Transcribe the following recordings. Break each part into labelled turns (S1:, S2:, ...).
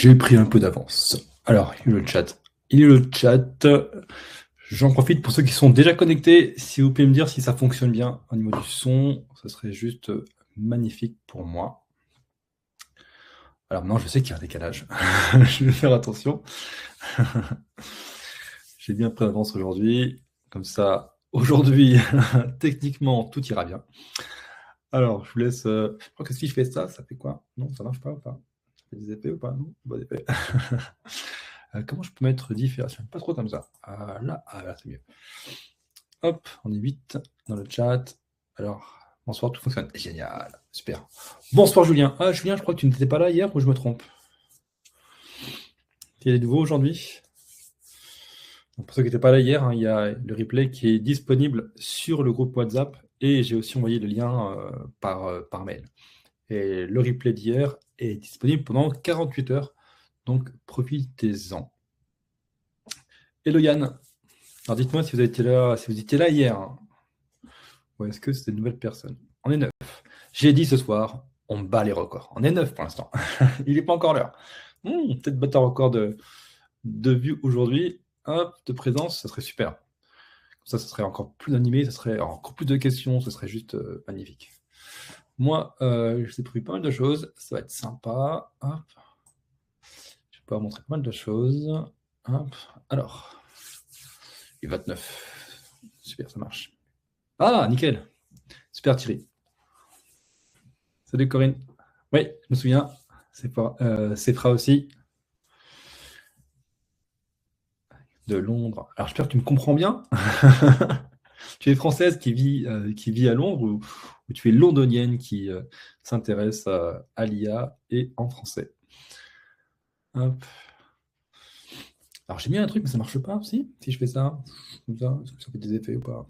S1: J'ai pris un peu d'avance. Alors, il y a le chat. Il y a le chat. J'en profite pour ceux qui sont déjà connectés. Si vous pouvez me dire si ça fonctionne bien au niveau du son, ce serait juste magnifique pour moi. Alors non, je sais qu'il y a un décalage. Je vais faire attention. J'ai bien pris d'avance aujourd'hui. Comme ça, aujourd'hui, techniquement, tout ira bien. Alors, je vous laisse. Je crois que si je fais ça, ça fait quoi? Non, ça marche pas ou pas? Ça fait des effets ou pas? Non, pas d'effet. Comment je peux mettre différent? Pas trop comme ça. Là, c'est mieux. Hop, on est 8 dans le chat. Alors, bonsoir, tout fonctionne. Génial, super. Bonsoir Julien. Ah, Julien, je crois que tu n'étais pas là hier ou je me trompe? Il y a des nouveaux aujourd'hui. Pour ceux qui n'étaient pas là hier, hein, il y a le replay qui est disponible sur le groupe WhatsApp et j'ai aussi envoyé le lien par mail. Et le replay d'hier est disponible pendant 48 heures, donc profitez-en. Hello Yann. Alors dites-moi si vous étiez là hier. Hein. Ou est-ce que c'est une nouvelle personne? On est 9. J'ai dit ce soir, on bat les records. On est 9 pour l'instant. Il n'est pas encore l'heure. Peut-être battre un record de vues aujourd'hui. Hop, de présence, ça serait super. Comme ça serait encore plus animé, ça serait encore plus de questions, ce serait juste magnifique. Moi, je vous ai prévu pas mal de choses. Ça va être sympa. Hop. Je vais pouvoir montrer pas mal de choses. Hop. Alors, les 29. Super, ça marche. Ah, nickel. Super Thierry. Salut Corinne. Oui, je me souviens. C'est Fra aussi. De Londres. Alors j'espère que tu me comprends bien. Tu es française qui vit à Londres ou tu es londonienne qui s'intéresse à l'IA et en français. Hop. Alors j'ai mis un truc, mais ça marche pas aussi. Si je fais ça, comme ça, est-ce que ça fait des effets ou pas?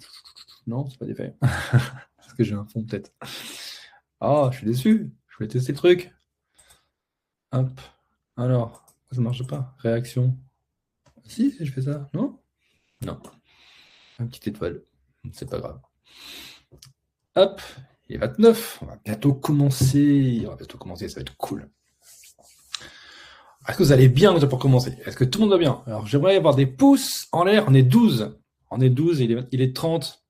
S1: Non, c'est pas d'effet. Est-ce que j'ai un fond peut-être? Ah, je suis déçu. Je voulais tester le truc. Hop. Alors, ça marche pas. Réaction. Si je fais ça, non? Non. Une petite étoile. C'est pas grave. Hop, il est 29. On va bientôt commencer. Ça va être cool. Est-ce que vous allez bien déjà pour commencer? Est-ce que tout le monde va bien? Alors, j'aimerais avoir des pouces en l'air. On est 12. On est 12, il est 30.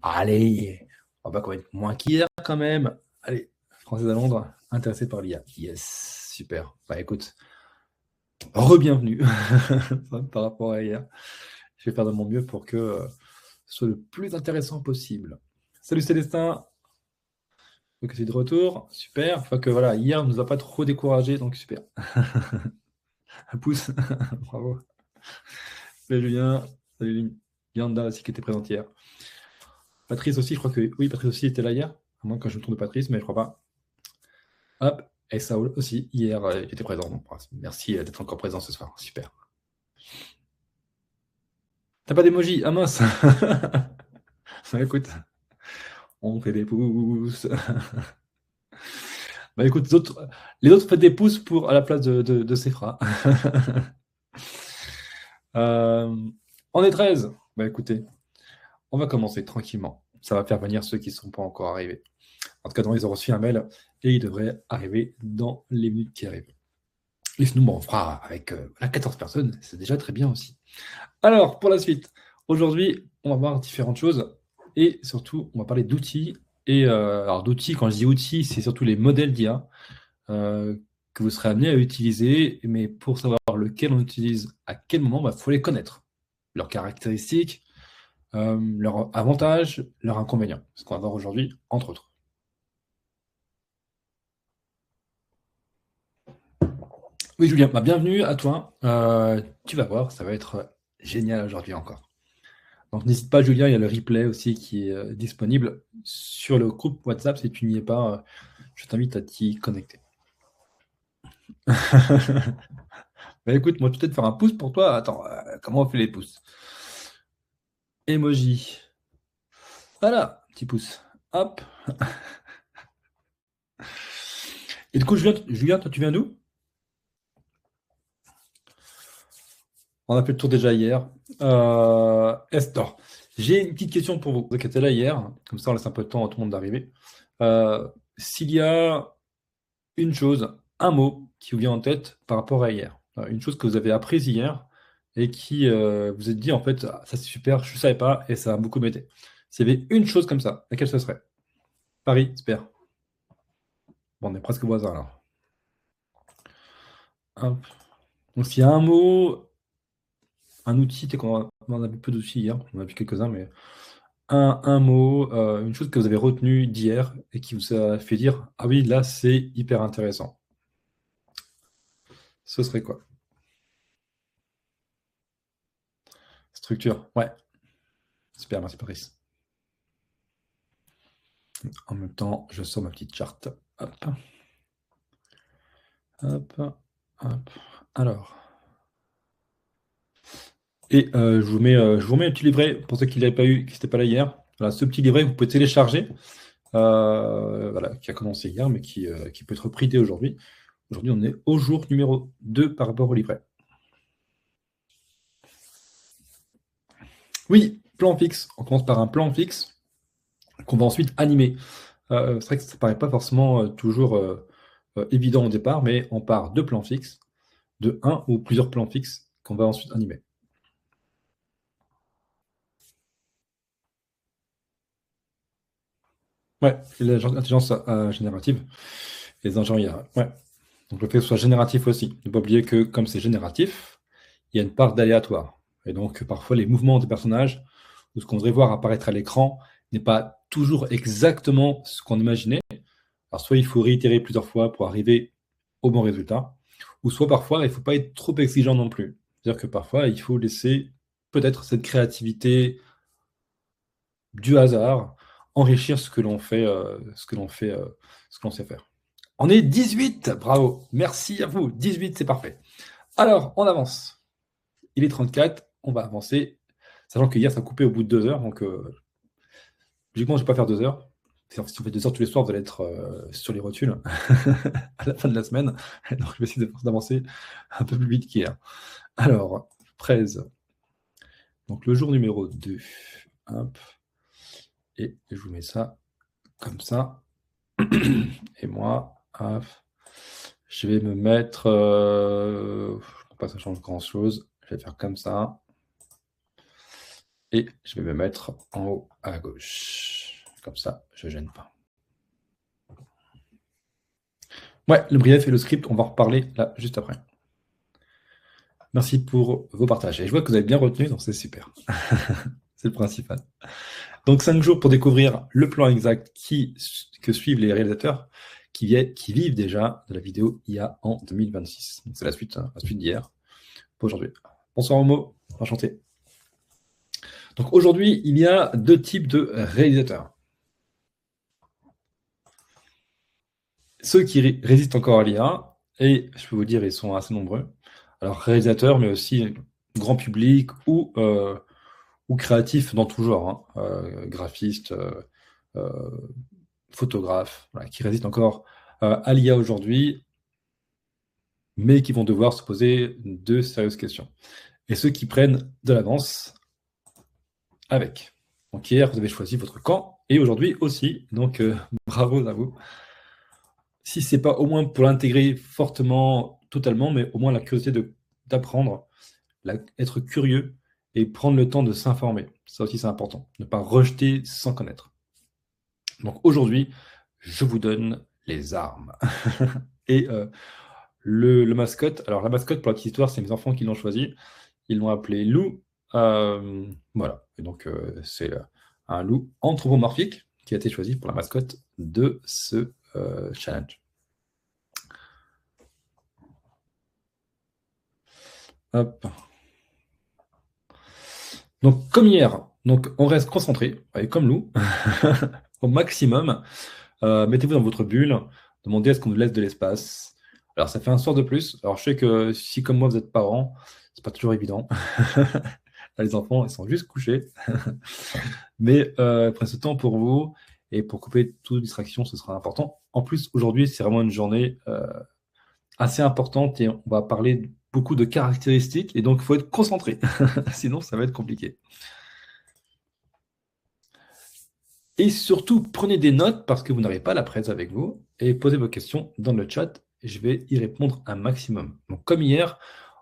S1: Allez, on va pas être moins qu'hier quand même. Allez, Français à Londres, intéressé par l'IA. Yes, super. Bah écoute, re-bienvenue par rapport à hier. Je vais faire de mon mieux pour que ce soit le plus intéressant possible. Salut Célestin. Donc c'est de retour, super. Enfin que voilà, hier on nous a pas trop découragé, donc super. Un pouce, bravo. Salut Julien, salut Yanda aussi qui était présente hier. Patrice aussi, je crois que oui, Patrice aussi était là hier. À moins que je me trompe de Patrice, mais je crois pas. Hop, et Saoul aussi, hier, il était présent. Donc, merci d'être encore présent ce soir, super. T'as pas d'emoji? Ah mince. Bah, écoute, on fait des pouces. Bah écoute, les autres faites des pouces à la place de Sephra. On est 13. Bah écoutez, on va commencer tranquillement. Ça va faire venir ceux qui ne sont pas encore arrivés. En tout cas, ils ont reçu un mail et ils devraient arriver dans les minutes qui arrivent. Et sinon, on fera avec 14 personnes, c'est déjà très bien aussi. Alors, pour la suite, aujourd'hui, on va voir différentes choses et surtout, on va parler d'outils. Et alors, d'outils, quand je dis outils, c'est surtout les modèles d'IA que vous serez amené à utiliser. Mais pour savoir lequel on utilise à quel moment, il faut les connaître. Leurs caractéristiques, leurs avantages, leurs inconvénients. Ce qu'on va voir aujourd'hui, entre autres. Oui, Julien, bienvenue à toi. Tu vas voir, ça va être génial aujourd'hui encore. Donc n'hésite pas, Julien, il y a le replay aussi qui est disponible sur le groupe WhatsApp. Si tu n'y es pas, je t'invite à t'y connecter. Écoute, moi, je vais peut-être faire un pouce pour toi. Attends, comment on fait les pouces? Emoji. Voilà, petit pouce. Hop. Et du coup, Julien, toi, tu viens d'où? On a fait le tour déjà hier. Estor, j'ai une petite question pour vous. Vous étiez là hier, comme ça on laisse un peu de temps à tout le monde d'arriver. S'il y a une chose un mot qui vous vient en tête par rapport à hier. Une chose que vous avez apprise hier et qui vous êtes dit, en fait, ah, ça c'est super, je ne savais pas et ça a beaucoup m'aider. S'il y avait une chose comme ça, laquelle ce serait? Paris, super. Bon, on est presque voisins alors. Hop. Donc s'il y a un mot, un outil, on a vu peu d'outils hier, on en a vu quelques-uns, mais un mot, une chose que vous avez retenue d'hier et qui vous a fait dire, ah oui, là c'est hyper intéressant. Ce serait quoi? Structure, ouais. Super, merci Patrice. En même temps, je sors ma petite charte. Hop. Hop. Hop. Alors. Et je vous remets un petit livret pour ceux qui ne l'avaient pas eu, qui n'étaient pas là hier. Voilà, ce petit livret, vous pouvez télécharger, voilà, qui a commencé hier, mais qui peut être pris dès aujourd'hui. Aujourd'hui, on est au jour numéro 2 par rapport au livret. Oui, plan fixe. On commence par un plan fixe qu'on va ensuite animer. C'est vrai que ça ne paraît pas forcément toujours évident au départ, mais on part de plans fixes, de un ou plusieurs plans fixes qu'on va ensuite animer. Ouais, l'intelligence générative, les engins IA. Ouais. Donc le fait que ce soit génératif aussi. Ne pas oublier que comme c'est génératif, il y a une part d'aléatoire. Et donc parfois les mouvements des personnages ou ce qu'on devrait voir apparaître à l'écran n'est pas toujours exactement ce qu'on imaginait. Alors soit il faut réitérer plusieurs fois pour arriver au bon résultat, ou soit parfois il ne faut pas être trop exigeant non plus. C'est-à-dire que parfois il faut laisser peut-être cette créativité du hasard enrichir ce que l'on fait, ce que l'on sait faire. On est 18, bravo, merci à vous, 18, c'est parfait. Alors, on avance. Il est 34, on va avancer, sachant que hier, ça a coupé au bout de 2 heures, donc logiquement, je ne vais pas faire 2 heures. Si on fait 2 heures tous les soirs, vous allez être sur les rotules à la fin de la semaine. Donc, je vais essayer d'avancer un peu plus vite qu'hier. Alors, 13. Donc, le jour numéro 2. Hop. Et je vous mets ça comme ça. Et moi, hop, je vais me mettre. Je ne pense pas que ça change grand-chose. Je vais faire comme ça. Et je vais me mettre en haut à gauche. Comme ça, je ne gêne pas. Ouais, le brief et le script, on va en reparler là juste après. Merci pour vos partages. Et je vois que vous avez bien retenu, donc c'est super. C'est le principal. Donc 5 jours pour découvrir le plan exact que suivent les réalisateurs qui vivent déjà de la vidéo IA en 2026. C'est la suite d'hier pour aujourd'hui. Bonsoir Homo, enchanté. Donc aujourd'hui, il y a 2 types de réalisateurs. Ceux qui résistent encore à l'IA, et je peux vous dire, ils sont assez nombreux. Alors réalisateurs, mais aussi grand public ou créatifs dans tout genre, hein. Graphistes, photographes, voilà, qui résistent encore à l'IA aujourd'hui, mais qui vont devoir se poser de sérieuses questions. Et ceux qui prennent de l'avance avec. Donc hier, vous avez choisi votre camp, et aujourd'hui aussi, donc bravo à vous. Si ce n'est pas au moins pour l'intégrer fortement, totalement, mais au moins la curiosité d'apprendre, être curieux et prendre le temps de s'informer. Ça aussi, c'est important. Ne pas rejeter sans connaître. Donc aujourd'hui, je vous donne les armes. Et le mascotte, alors la mascotte, pour la petite histoire, c'est mes enfants qui l'ont choisi. Ils l'ont appelé Lou. Voilà. Et donc, c'est un loup anthropomorphique qui a été choisi pour la mascotte de ce challenge. Hop. Donc, comme hier, donc, on reste concentré, comme Lou, au maximum. Mettez-vous dans votre bulle, demandez à ce qu'on vous laisse de l'espace. Alors, ça fait un soir de plus. Alors, je sais que si, comme moi, vous êtes parents, c'est pas toujours évident. Là, les enfants, ils sont juste couchés. Mais prenez ce temps pour vous et pour couper toute distraction, ce sera important. En plus, aujourd'hui, c'est vraiment une journée assez importante et on va parler beaucoup de caractéristiques et donc il faut être concentré. Sinon, ça va être compliqué. Et surtout, prenez des notes parce que vous n'aurez pas la presse avec vous et posez vos questions dans le chat je vais y répondre un maximum. Donc, comme hier,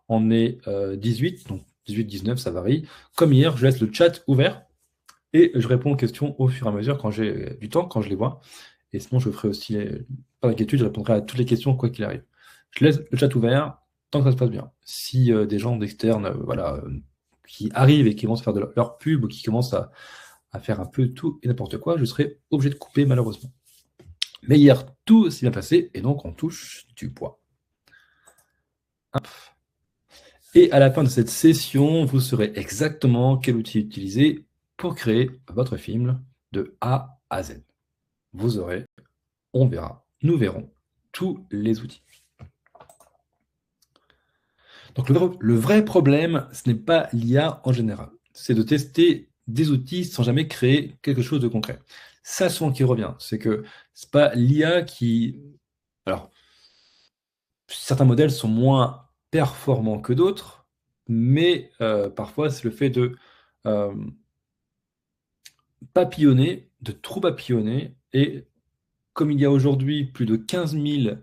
S1: on est 18, donc 18, 19, ça varie. Comme hier, je laisse le chat ouvert et je réponds aux questions au fur et à mesure quand j'ai du temps, quand je les vois. Et sinon, je ferai aussi, pas d'inquiétude, je répondrai à toutes les questions quoi qu'il arrive. Je laisse le chat ouvert tant que ça se passe bien. Si des gens d'externe voilà, qui arrivent et qui vont se faire de leur pub ou qui commencent à faire un peu tout et n'importe quoi, je serai obligé de couper malheureusement. Mais hier, tout s'est bien passé et donc on touche du bois. Hop. Et à la fin de cette session, vous saurez exactement quel outil utiliser pour créer votre film de A à Z. Vous aurez, on verra, nous verrons tous les outils. Donc le vrai problème, ce n'est pas l'IA en général, c'est de tester des outils sans jamais créer quelque chose de concret. Ça, souvent qui revient, c'est que c'est pas l'IA qui... Alors, certains modèles sont moins performants que d'autres, mais parfois c'est le fait de papillonner, de trop papillonner, et comme il y a aujourd'hui plus de 15 000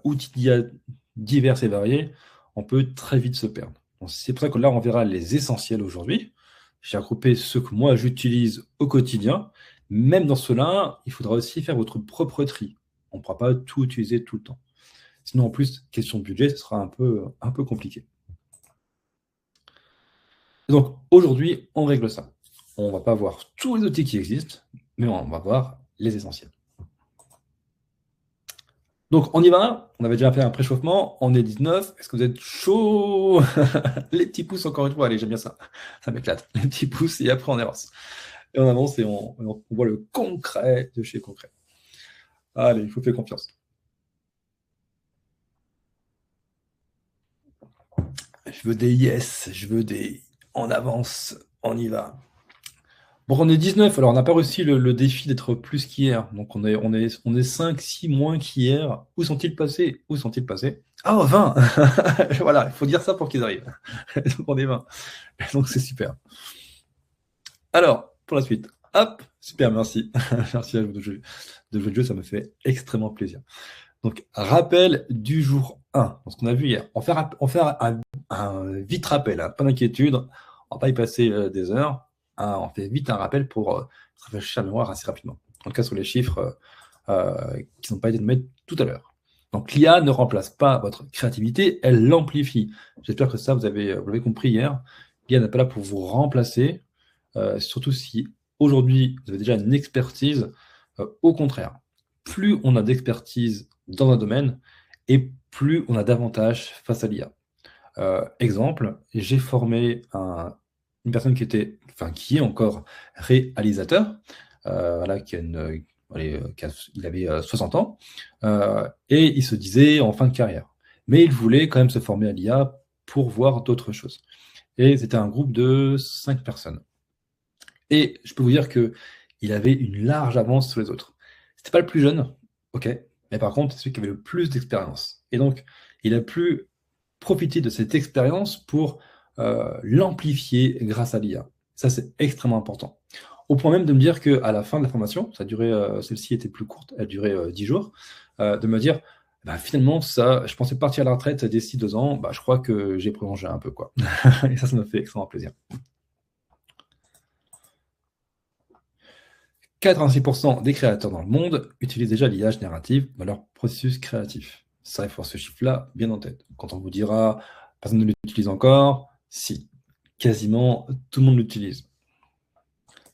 S1: outils d'IA divers et variés, on peut très vite se perdre. C'est pour ça que là, on verra les essentiels aujourd'hui. J'ai regroupé ceux que moi j'utilise au quotidien. Même dans cela, il faudra aussi faire votre propre tri. On ne pourra pas tout utiliser tout le temps. Sinon, en plus, question de budget, ce sera un peu compliqué. Donc, aujourd'hui, on règle ça. On ne va pas voir tous les outils qui existent, mais on va voir les essentiels. Donc, on y va. On avait déjà fait un préchauffement. On est 19. Est-ce que vous êtes chaud? Les petits pouces, encore une fois. Allez, j'aime bien ça. Ça m'éclate. Les petits pouces, et après, on avance. Et on avance et on voit le concret de chez concret. Allez, il faut faire confiance. Je veux des yes. Je veux des on avance. On y va. Bon, on est 19, alors on n'a pas réussi le défi d'être plus qu'hier. Donc on est 5, 6 moins qu'hier. Où sont-ils passés? Où sont-ils passés? Ah, 20. Voilà, il faut dire ça pour qu'ils arrivent. Donc on est 20. Donc c'est super. Alors, pour la suite. Hop, super, merci. Merci à vous de jouer le jeu, ça me fait extrêmement plaisir. Donc, rappel du jour 1, ce qu'on a vu hier. On fait un vite rappel, hein, pas d'inquiétude, on va pas y passer des heures. On fait vite un rappel pour se rafraîchir la mémoire assez rapidement. En tout cas, sur les chiffres qui n'ont pas été donnés tout à l'heure. Donc, l'IA ne remplace pas votre créativité, elle l'amplifie. J'espère que ça, vous l'avez compris hier. L'IA n'est pas là pour vous remplacer, surtout si aujourd'hui, vous avez déjà une expertise. Au contraire, plus on a d'expertise dans un domaine, et plus on a d'avantages face à l'IA. Exemple, j'ai formé une personne qui est encore réalisateur, voilà, il avait 60 ans, et il se disait en fin de carrière. Mais il voulait quand même se former à l'IA pour voir d'autres choses. Et c'était un groupe de 5 personnes. Et je peux vous dire qu'il avait une large avance sur les autres. C'était pas le plus jeune, ok, mais par contre, c'est celui qui avait le plus d'expérience. Et donc, il a pu profiter de cette expérience pour l'amplifier grâce à l'IA. Ça, c'est extrêmement important. Au point même de me dire qu'à la fin de la formation, celle-ci était plus courte, elle durait 10 jours, de me dire, bah, finalement, ça, je pensais partir à la retraite d'ici 2 ans, bah, je crois que j'ai prolongé un peu, quoi. Et ça me fait extrêmement plaisir. 86% des créateurs dans le monde utilisent déjà l'IA générative dans leur processus créatif. Ça, il faut avoir ce chiffre-là bien en tête. Quand on vous dira « personne ne l'utilise encore », si, quasiment tout le monde l'utilise.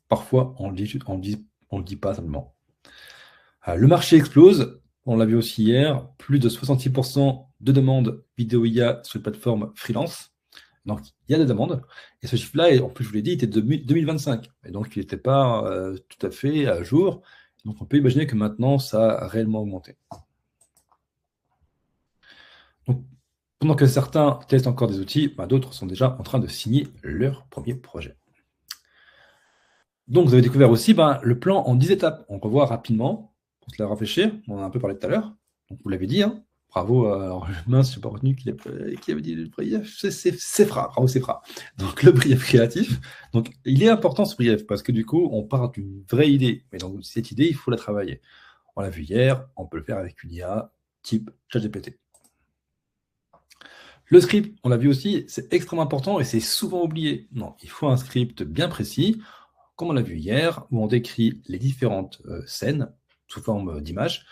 S1: Parfois, on le dit pas simplement. Le marché explose, on l'a vu aussi hier, plus de 66% de demandes vidéo IA sur les plateformes freelance. Donc, il y a des demandes. Et ce chiffre-là, en plus, je vous l'ai dit, était de 2025. Et donc, il n'était pas tout à fait à jour. Donc, on peut imaginer que maintenant, ça a réellement augmenté. Donc, pendant que certains testent encore des outils, d'autres sont déjà en train de signer leur premier projet. Donc, vous avez découvert aussi le plan en 10 étapes. On revoit rapidement, pour se la réfléchir. On en a un peu parlé tout à l'heure. Donc, vous l'avez dit, hein. Bravo, alors mince, je n'ai pas retenu qui avait dit le brief, c'est Sefra, bravo Sefra. Donc le brief créatif, donc il est important ce brief, parce que du coup, on part d'une vraie idée, mais donc cette idée, il faut la travailler. On l'a vu hier, on peut le faire avec une IA, type ChatGPT. Le script, on l'a vu aussi, c'est extrêmement important et c'est souvent oublié. Non, il faut un script bien précis, comme on l'a vu hier, où on décrit les différentes scènes sous forme d'images.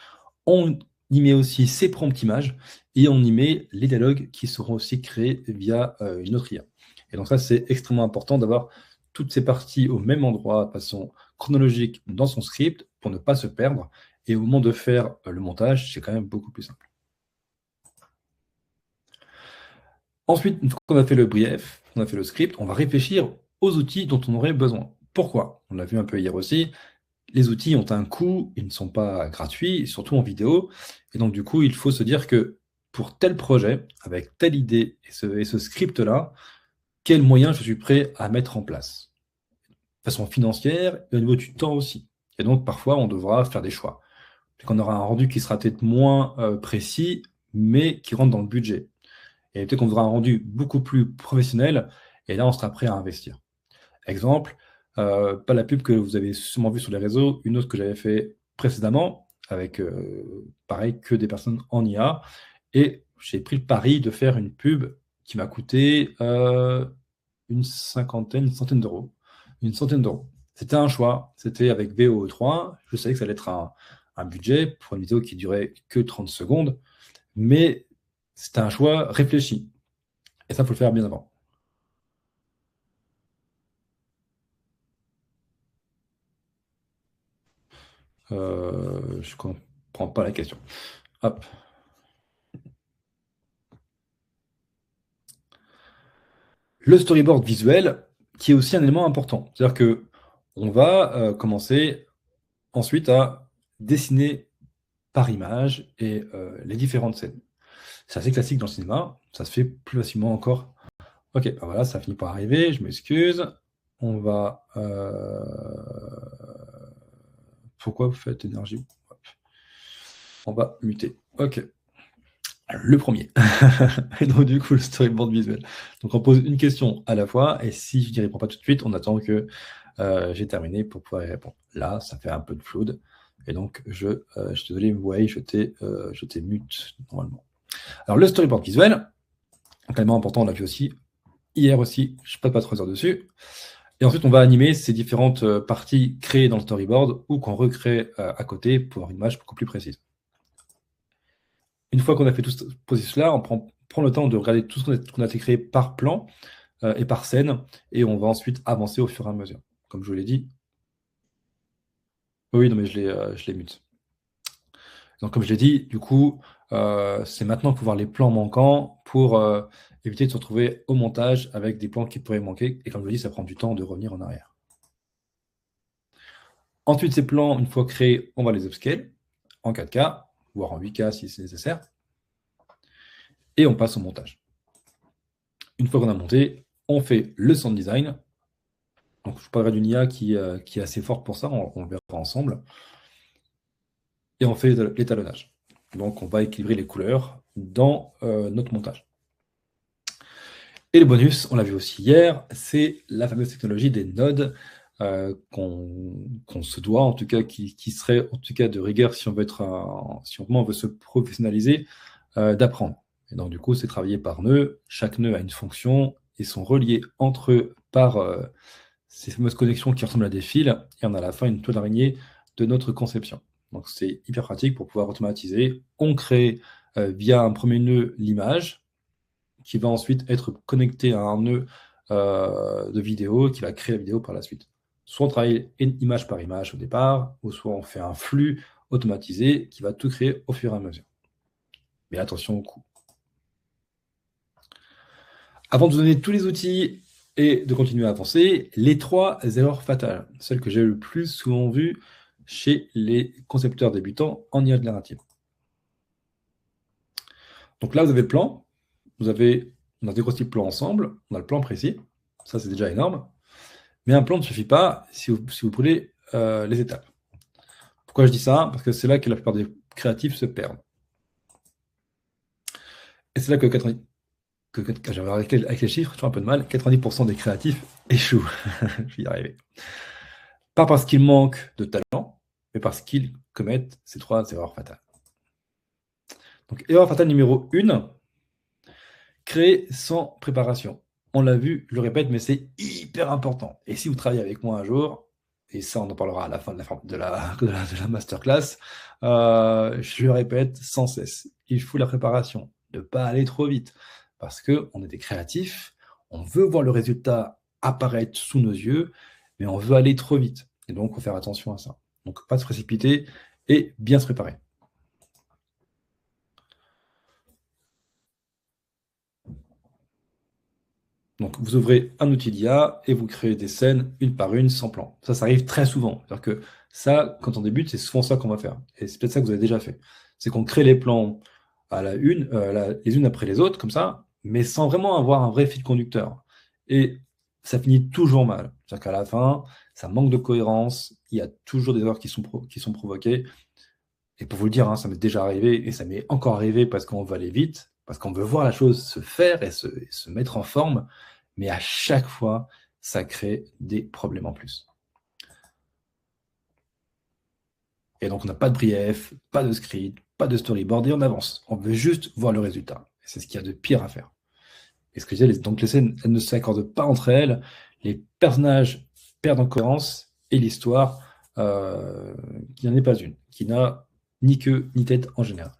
S1: On y met aussi ses prompts images et on y met les dialogues qui seront aussi créés via une autre IA. Et donc ça, c'est extrêmement important d'avoir toutes ces parties au même endroit, de façon chronologique dans son script, pour ne pas se perdre. Et au moment de faire le montage, c'est quand même beaucoup plus simple. Ensuite, une fois qu'on a fait le brief, on a fait le script, on va réfléchir aux outils dont on aurait besoin. Pourquoi? On l'a vu un peu hier aussi, les outils ont un coût, ils ne sont pas gratuits, surtout en vidéo. Et donc, du coup, il faut se dire que pour tel projet, avec telle idée et ce script-là, quels moyens je suis prêt à mettre en place? De façon financière et au niveau du temps aussi. Et donc, parfois, on devra faire des choix. Donc, on aura un rendu qui sera peut-être moins précis, mais qui rentre dans le budget. Et peut-être qu'on voudra un rendu beaucoup plus professionnel, et là, on sera prêt à investir. Exemple, pas la pub que vous avez sûrement vue sur les réseaux, une autre que j'avais fait précédemment, avec pareil, que des personnes en IA. Et j'ai pris le pari de faire une pub qui m'a coûté une centaine d'euros. Une centaine d'euros. C'était un choix, c'était avec VO3. Je savais que ça allait être un budget pour une vidéo qui durait que 30 secondes, mais c'était un choix réfléchi. Et ça, il faut le faire bien avant. Je comprends pas la question. Hop. Le storyboard visuel, qui est aussi un élément important. C'est-à-dire que on va commencer ensuite à dessiner par image et les différentes scènes. C'est assez classique dans le cinéma, ça se fait plus facilement encore. Ok, ben voilà, ça finit par arriver, je m'excuse. On va... Pourquoi vous faites énergie? Hop. On va muter. Ok. Le premier. Et donc, du coup, le storyboard visuel. Donc, on pose une question à la fois, et si je n'y réponds pas tout de suite, on attend que j'ai terminé pour pouvoir y répondre. Là, ça fait un peu de flood, et donc je suis désolé, ouais, je t'ai mute normalement. Alors, le storyboard visuel, tellement important, on l'a vu aussi hier aussi, je ne passe pas 3 heures dessus. Et ensuite, on va animer ces différentes parties créées dans le storyboard ou qu'on recrée à côté pour avoir une image beaucoup plus précise. Une fois qu'on a fait tout ce processus-là, on prend le temps de regarder tout ce qu'on a créé par plan et par scène, et on va ensuite avancer au fur et à mesure. Comme je vous l'ai dit. Oui, non, mais je les mute. Donc, comme je l'ai dit, du coup, c'est maintenant qu'il faut voir les plans manquants pour éviter de se retrouver au montage avec des plans qui pourraient manquer. Et comme je l'ai dit, ça prend du temps de revenir en arrière. Ensuite, ces plans, une fois créés, on va les upscale en 4K, voire en 8K si c'est nécessaire. Et on passe au montage. Une fois qu'on a monté, on fait le sound design. Donc, je parlerai d'une IA qui est assez forte pour ça, on le verra ensemble. Et on fait l'étalonnage. Donc, on va équilibrer les couleurs dans notre montage. Et le bonus, on l'a vu aussi hier, c'est la fameuse technologie des nodes qu'on se doit, en tout cas, qui serait en tout cas de rigueur si on veut si on veut se professionnaliser, d'apprendre. Et donc, du coup, c'est travaillé par nœud. Chaque nœud a une fonction et sont reliés entre eux par ces fameuses connexions qui ressemblent à des fils. Et on a à la fin une toile d'araignée de notre conception. Donc, c'est hyper pratique pour pouvoir automatiser. On crée via un premier nœud l'image qui va ensuite être connecté à un nœud de vidéo qui va créer la vidéo par la suite. Soit on travaille image par image au départ, ou soit on fait un flux automatisé qui va tout créer au fur et à mesure. Mais attention au coût. Avant de vous donner tous les outils et de continuer à avancer, les 3 erreurs fatales, celles que j'ai le plus souvent vues chez les concepteurs débutants en IA narrative. Donc là, vous avez le plan, on a dégrossi le plan ensemble, on a le plan précis, ça c'est déjà énorme, mais un plan ne suffit pas si vous prenez les étapes. Pourquoi je dis ça? Parce que c'est là que la plupart des créatifs se perdent. Et c'est là que avec les chiffres, je fais un peu de mal, 90% des créatifs échouent. Je vais y arriver. Pas parce qu'ils manquent de talent, mais parce qu'ils commettent ces 3 erreurs fatales. Donc, erreur fatale numéro 1, créer sans préparation. On l'a vu, je le répète, mais c'est hyper important. Et si vous travaillez avec moi un jour, et ça on en parlera à la fin de la masterclass, je le répète sans cesse, il faut la préparation, ne pas aller trop vite, parce qu'on est des créatifs, on veut voir le résultat apparaître sous nos yeux, mais on veut aller trop vite. Et donc, il faut faire attention à ça. Donc, pas se précipiter et bien se préparer. Donc, vous ouvrez un outil d'IA et vous créez des scènes une par une sans plan. Ça arrive très souvent. C'est-à-dire que ça, quand on débute, c'est souvent ça qu'on va faire. Et c'est peut-être ça que vous avez déjà fait. C'est qu'on crée les plans à la une, les unes après les autres, comme ça, mais sans vraiment avoir un vrai fil conducteur. Et ça finit toujours mal. C'est-à-dire qu'à la fin, ça manque de cohérence, il y a toujours des erreurs qui sont provoquées. Et pour vous le dire, hein, ça m'est déjà arrivé, et ça m'est encore arrivé parce qu'on veut aller vite, parce qu'on veut voir la chose se faire et se mettre en forme, mais à chaque fois, ça crée des problèmes en plus. Et donc, on n'a pas de brief, pas de script, pas de storyboard, et on avance. On veut juste voir le résultat. Et c'est ce qu'il y a de pire à faire. Et ce que je disais, donc les scènes, elles ne s'accordent pas entre elles, les personnages perdent en cohérence, et l'histoire, qui n'en est pas une, qui n'a ni queue ni tête en général.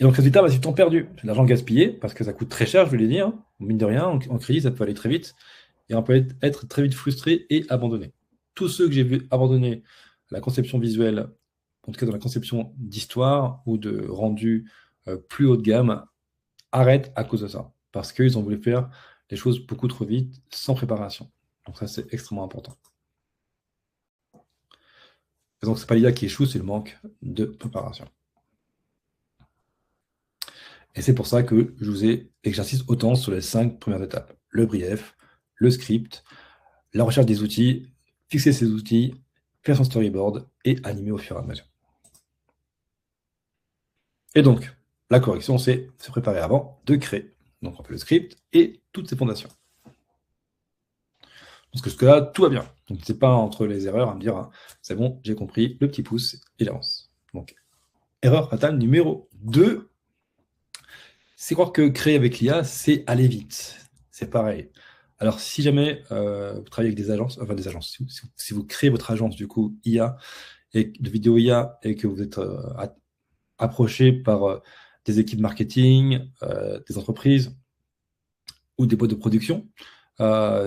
S1: Et donc, résultat, c'est du temps perdu. C'est de l'argent gaspillé, parce que ça coûte très cher, je vous l'ai dit. Hein. Mine de rien, en crédit, ça peut aller très vite. Et on peut être très vite frustré et abandonné. Tous ceux que j'ai vu abandonner la conception visuelle, en tout cas dans la conception d'histoire ou de rendu plus haut de gamme, arrêtent à cause de ça. Parce qu'ils ont voulu faire les choses beaucoup trop vite, sans préparation. Donc ça, c'est extrêmement important. Et donc, c'est pas l'IA qui échoue, c'est le manque de préparation. Et c'est pour ça que je vous ai, et que j'insiste autant sur les 5 premières étapes. Le brief, le script, la recherche des outils, fixer ses outils, faire son storyboard et animer au fur et à mesure. Et donc, la correction, c'est se préparer avant de créer. Donc, on fait le script et toutes ses fondations. Parce que jusque-là, tout va bien. Donc, c'est pas entre les erreurs à me dire, hein, c'est bon, j'ai compris, le petit pouce, il avance. Donc, erreur fatale numéro 2, c'est croire que créer avec l'IA, c'est aller vite. C'est pareil. Alors, si jamais vous travaillez avec des agences, si vous créez votre agence, du coup, IA, et de vidéo IA, et que vous êtes approché par des équipes marketing, des entreprises ou des boîtes de production,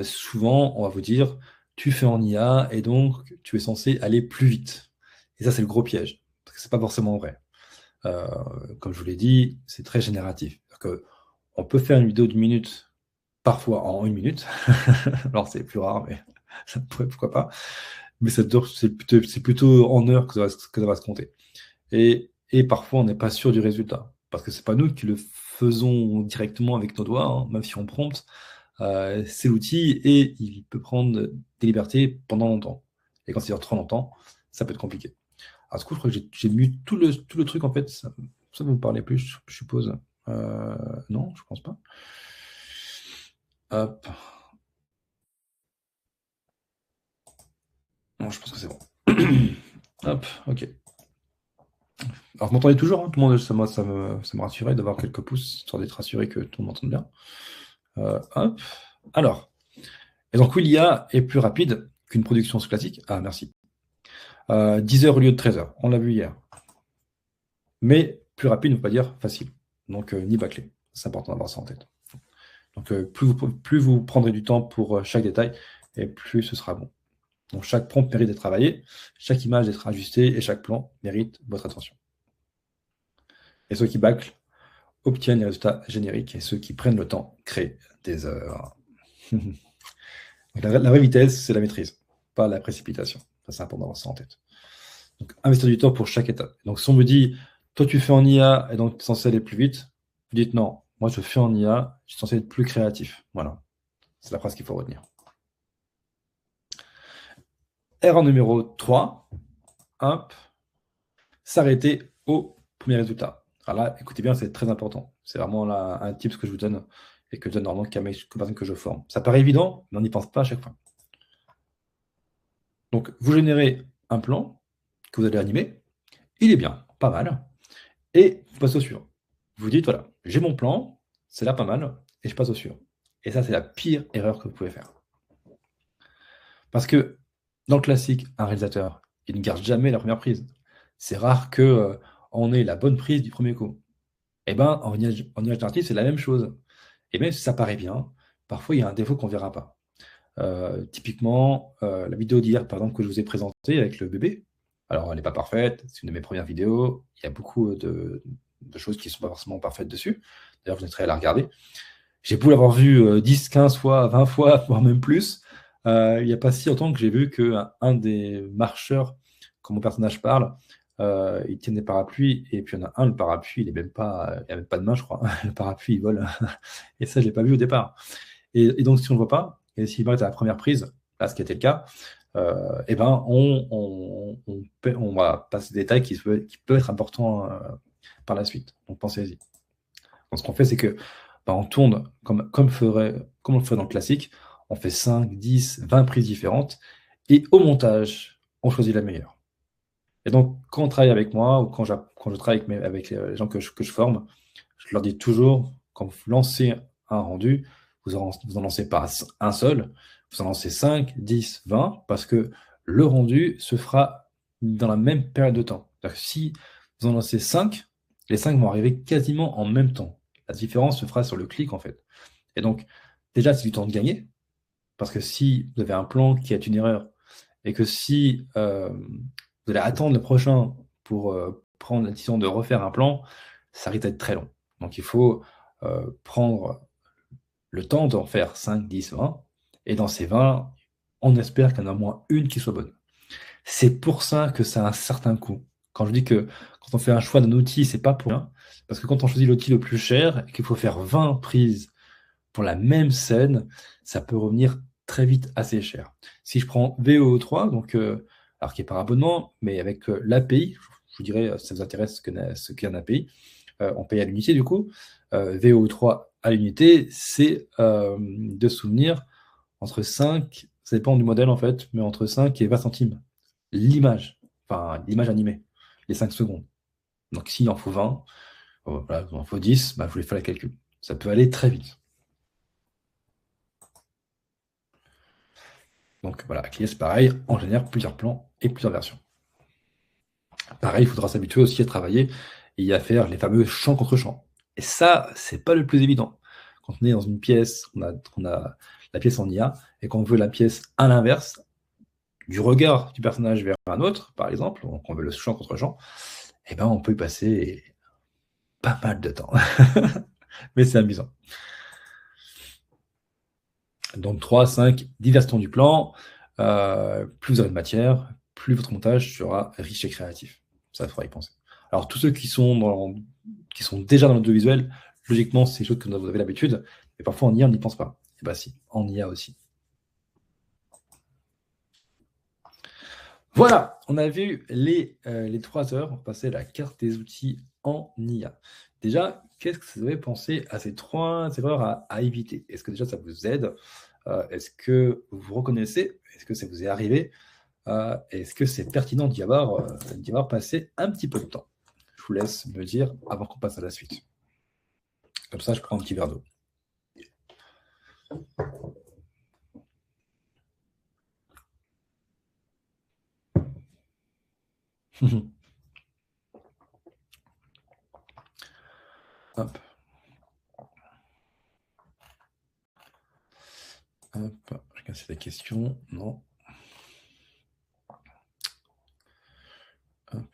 S1: souvent, on va vous dire, tu fais en IA, et donc, tu es censé aller plus vite. Et ça, c'est le gros piège, parce que c'est pas forcément vrai. Comme je vous l'ai dit, c'est très génératif. On peut faire une vidéo d'une minute, parfois en 1 minute. Alors c'est plus rare, mais pourquoi pas. Mais c'est plutôt en heures que ça va se compter. Et parfois, on n'est pas sûr du résultat. Parce que c'est pas nous qui le faisons directement avec nos doigts, hein, même si on prompte. C'est l'outil et il peut prendre des libertés pendant longtemps. Et quand ça dure trop longtemps, ça peut être compliqué. Alors, du coup, je crois que j'ai mis tout le truc, en fait. Ça vous parlez plus, je suppose. Non, je pense pas. Hop. Non, je pense que c'est bon. Hop, ok. Alors, vous m'entendez toujours, hein, tout le monde, ça me rassurait d'avoir quelques pouces, histoire d'être rassuré que tout le monde m'entende bien. Hop. Alors, et donc oui, l'IA est plus rapide qu'une production classique. Ah, merci. 10 heures au lieu de 13 heures, on l'a vu hier. Mais plus rapide ne veut pas dire facile. Donc, ni bâclé. C'est important d'avoir ça en tête. Donc, plus vous prendrez du temps pour chaque détail, et plus ce sera bon. Donc, chaque prompt mérite d'être travaillé, chaque image d'être ajustée, et chaque plan mérite votre attention. Et ceux qui bâclent obtiennent les résultats génériques, et ceux qui prennent le temps créent des heures. La vraie vitesse, c'est la maîtrise, pas la précipitation. Ça, c'est important d'avoir ça en tête. Donc, investir du temps pour chaque étape. Donc, si on me dit, toi, tu fais en IA, et donc tu es censé aller plus vite, vous dites non, moi, je fais en IA, je suis censé être plus créatif. Voilà. C'est la phrase qu'il faut retenir. Erreur numéro 3, hop, s'arrêter au premier résultat. Alors là, écoutez bien, c'est très important. C'est vraiment là, un tip que je vous donne et que je donne normalement qu'à mes personnes que je forme. Ça paraît évident, mais on n'y pense pas à chaque fois. Donc, vous générez un plan que vous allez animer. Il est bien, pas mal. et vous passez au suivant. Vous dites, voilà, j'ai mon plan, c'est là pas mal, et je passe au suivant. Et ça, c'est la pire erreur que vous pouvez faire. Parce que dans le classique, un réalisateur, il ne garde jamais la première prise. C'est rare que on ait la bonne prise du premier coup. Et ben, en image narrative, c'est la même chose. Et même si ça paraît bien, parfois il y a un défaut qu'on ne verra pas. Typiquement, la vidéo d'hier, par exemple, que je vous ai présentée avec le bébé. Alors, elle n'est pas parfaite, c'est une de mes premières vidéos. Il y a beaucoup de choses qui ne sont pas forcément parfaites dessus. D'ailleurs, je laisserai à la regarder. J'ai beau l'avoir vu 10, 15 fois, 20 fois, voire même plus. Il n'y a pas si longtemps que j'ai vu qu'un des marcheurs, quand mon personnage parle, il tient des parapluies, et puis il y en a un, le parapluie, il n'y a même pas de main, je crois. Le parapluie, il vole. Et ça, je ne l'ai pas vu au départ. Et donc, si on ne le voit pas, et s'il paraît à la première prise, là, ce qui était le cas, eh ben, on va passer des détails qui peuvent être importants par la suite. Donc, pensez-y. Donc, ce qu'on fait, c'est que on tourne comme on le ferait dans le classique. On fait 5, 10, 20 prises différentes. Et au montage, on choisit la meilleure. Et donc, quand on travaille avec moi ou quand je travaille avec les gens que je forme, je leur dis toujours, quand vous lancez un rendu, vous en lancez pas un seul, vous en lancez 5, 10, 20, parce que le rendu se fera dans la même période de temps. C'est-à-dire que si vous en lancez 5, les 5 vont arriver quasiment en même temps. La différence se fera sur le clic, en fait. Et donc, déjà, c'est du temps de gagner, parce que si vous avez un plan qui est une erreur, et que si vous allez attendre le prochain pour prendre la décision de refaire un plan, ça risque d'être très long. Donc il faut prendre le temps d'en faire 5, 10, 20, et dans ces 20, on espère qu'il y en a au moins une qui soit bonne. C'est pour ça que ça a un certain coût. Quand je dis que quand on fait un choix d'un outil, c'est pas pour rien, parce que quand on choisit l'outil le plus cher et qu'il faut faire 20 prises pour la même scène, ça peut revenir très vite assez cher. Si je prends VO3, donc, alors qui est par abonnement, mais avec l'API, je vous dirais, si ça vous intéresse ce qu'est un API, on paye à l'unité du coup. VO3 à l'unité, c'est de souvenir entre 5, ça dépend du modèle en fait, mais entre 5 et 20 centimes. L'image, enfin l'image animée, les 5 secondes. Donc s'il en faut 20, voilà, il en faut 10, bah, je vous les fais le calcul. Ça peut aller très vite. Donc voilà, Aclié, c'est pareil, on génère plusieurs plans et plusieurs versions. Pareil, il faudra s'habituer aussi à travailler et à faire les fameux champ contre champ. Et ça, c'est pas le plus évident. Quand on est dans une pièce, on a la pièce en IA, et qu'on veut la pièce à l'inverse, du regard du personnage vers un autre, par exemple, donc on veut le champ contre champ, eh ben on peut y passer pas mal de temps. Mais c'est amusant. Donc 3, 5, 10 versions du plan, plus vous aurez de matière, plus votre montage sera riche et créatif. Ça, il faudra y penser. Alors tous ceux qui sont déjà dans l'audiovisuel, logiquement, c'est des choses que vous avez l'habitude, mais parfois en IA, on n'y pense pas. Et bah si, en IA aussi. Voilà, on a vu les 3 heures, on va passer à la carte des outils en IA. Déjà, qu'est-ce que vous avez pensé à ces 3 erreurs à éviter? Est-ce que déjà ça vous aide? Est-ce que vous reconnaissez? Est-ce que ça vous est arrivé? Est-ce que c'est pertinent d'y avoir passé un petit peu de temps? Je vous laisse me dire avant qu'on passe à la suite. Comme ça, je prends un petit verre d'eau. Hop. Hop. Je regarde si des questions. Non. Hop.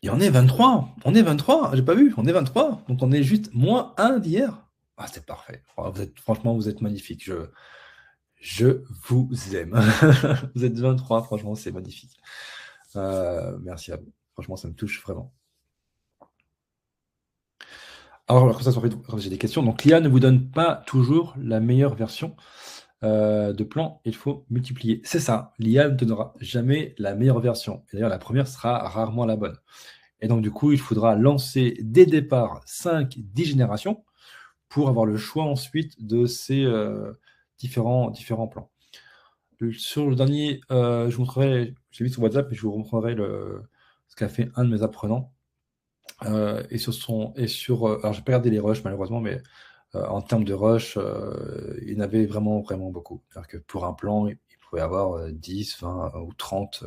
S1: Et on est 23. On est 23. J'ai pas vu. On est 23. Donc on est juste moins 1 d'hier. Ah, c'est parfait. Franchement, vous êtes magnifique. Je vous aime. Vous êtes 23. Franchement, c'est magnifique. Merci à vous. Franchement, ça me touche vraiment. Alors, comme ça, quand j'ai des questions. Donc, l'IA ne vous donne pas toujours la meilleure version de plan. Il faut multiplier. C'est ça. L'IA ne donnera jamais la meilleure version. Et d'ailleurs, la première sera rarement la bonne. Et donc, du coup, il faudra lancer dès le départ 5, 10 générations pour avoir le choix ensuite de ces différents plans. Sur le dernier, je vous montrerai, j'ai vu sur WhatsApp, mais je vous montrerai ce qu'a fait un de mes apprenants. Alors, j'ai pas regardé les rushs malheureusement, mais en termes de rush, il y en avait vraiment, vraiment beaucoup. C'est-à-dire que pour un plan, il pouvait y avoir 10, 20 ou 30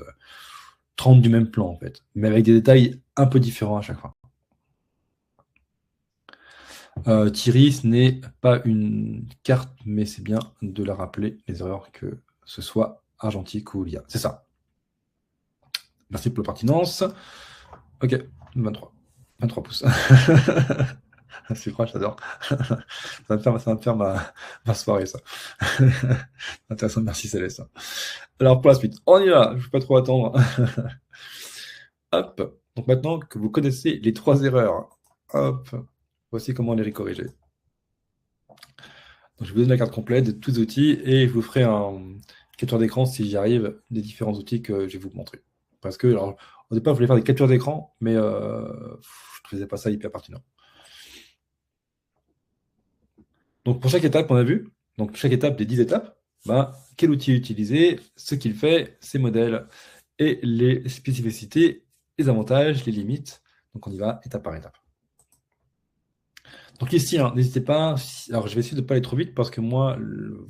S1: du même plan en fait, mais avec des détails un peu différents à chaque fois. Thierry, ce n'est pas une carte, mais c'est bien de la rappeler, les erreurs, que ce soit argentique ou l'IA. C'est ça. Merci pour la pertinence. Ok, 23. 23 pouces. C'est proche, j'adore. Ça va me faire ma soirée, ça. Intéressant, merci Céleste. Alors, pour la suite, on y va, je ne vais pas trop attendre. Hop, donc maintenant que vous connaissez les 3 erreurs, hop, voici comment les corriger. Donc, je vous donne la carte complète de tous les outils et je vous ferai un capture d'écran si j'y arrive des différents outils que je vais vous montrer. Parce que, alors, au départ, je voulais faire des captures d'écran, mais je ne faisais pas ça hyper pertinent. Donc, pour chaque étape, on a vu, donc chaque étape des 10 étapes, quel outil utiliser, ce qu'il fait, ses modèles et les spécificités, les avantages, les limites. Donc, on y va étape par étape. Donc ici, hein, n'hésitez pas. Alors, je vais essayer de ne pas aller trop vite parce que moi,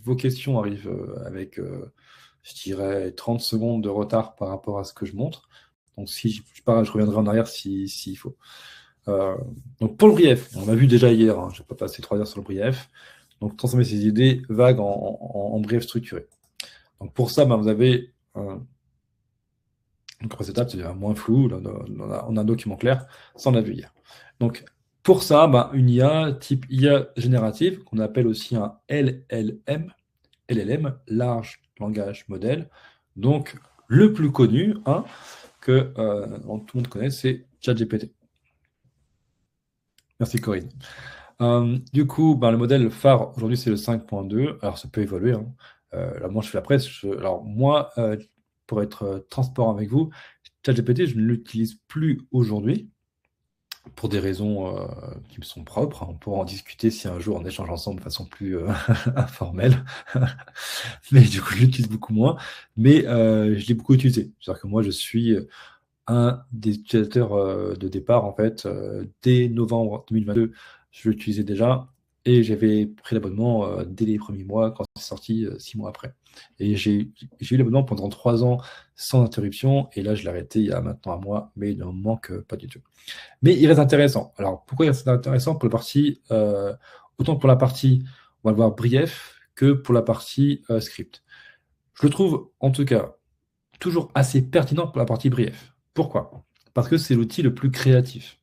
S1: vos questions arrivent avec, je dirais, 30 secondes de retard par rapport à ce que je montre. Donc, si je pars, je reviendrai en arrière s'il faut. Donc, pour le brief, on a vu déjà hier, hein, je ne vais pas passer 3 heures sur le brief. Donc, transformer ces idées vagues en brief structuré. Donc, pour ça, vous avez une première étape, c'est moins flou. Là, on a un document clair. Ça, on l'a vu hier. Donc, pour ça, une IA type IA générative, qu'on appelle aussi un LLM, Large Langage Model. Donc, le plus connu, que tout le monde connaît, c'est ChatGPT. Merci Corinne. Du coup, le modèle phare aujourd'hui, c'est le 5.2. Alors, ça peut évoluer. Là, moi, je fais la presse. Alors, moi, pour être transparent avec vous, ChatGPT, je ne l'utilise plus aujourd'hui pour des raisons qui me sont propres. On pourra en discuter si un jour on échange ensemble de façon plus informelle. Mais du coup, je l'utilise beaucoup moins. Mais je l'ai beaucoup utilisé. C'est-à-dire que moi, je suis un des utilisateurs de départ, en fait. Dès novembre 2022, je l'utilisais déjà. Et j'avais pris l'abonnement dès les premiers mois, quand c'est sorti 6 mois après. Et j'ai eu l'abonnement pendant 3 ans sans interruption. Et là, je l'ai arrêté il y a maintenant un mois, mais il ne me manque pas du tout. Mais il reste intéressant. Alors, pourquoi il reste intéressant pour la partie, autant pour la partie, on va le voir, brief, que pour la partie script. Je le trouve, en tout cas, toujours assez pertinent pour la partie brief. Pourquoi? Parce que c'est l'outil le plus créatif.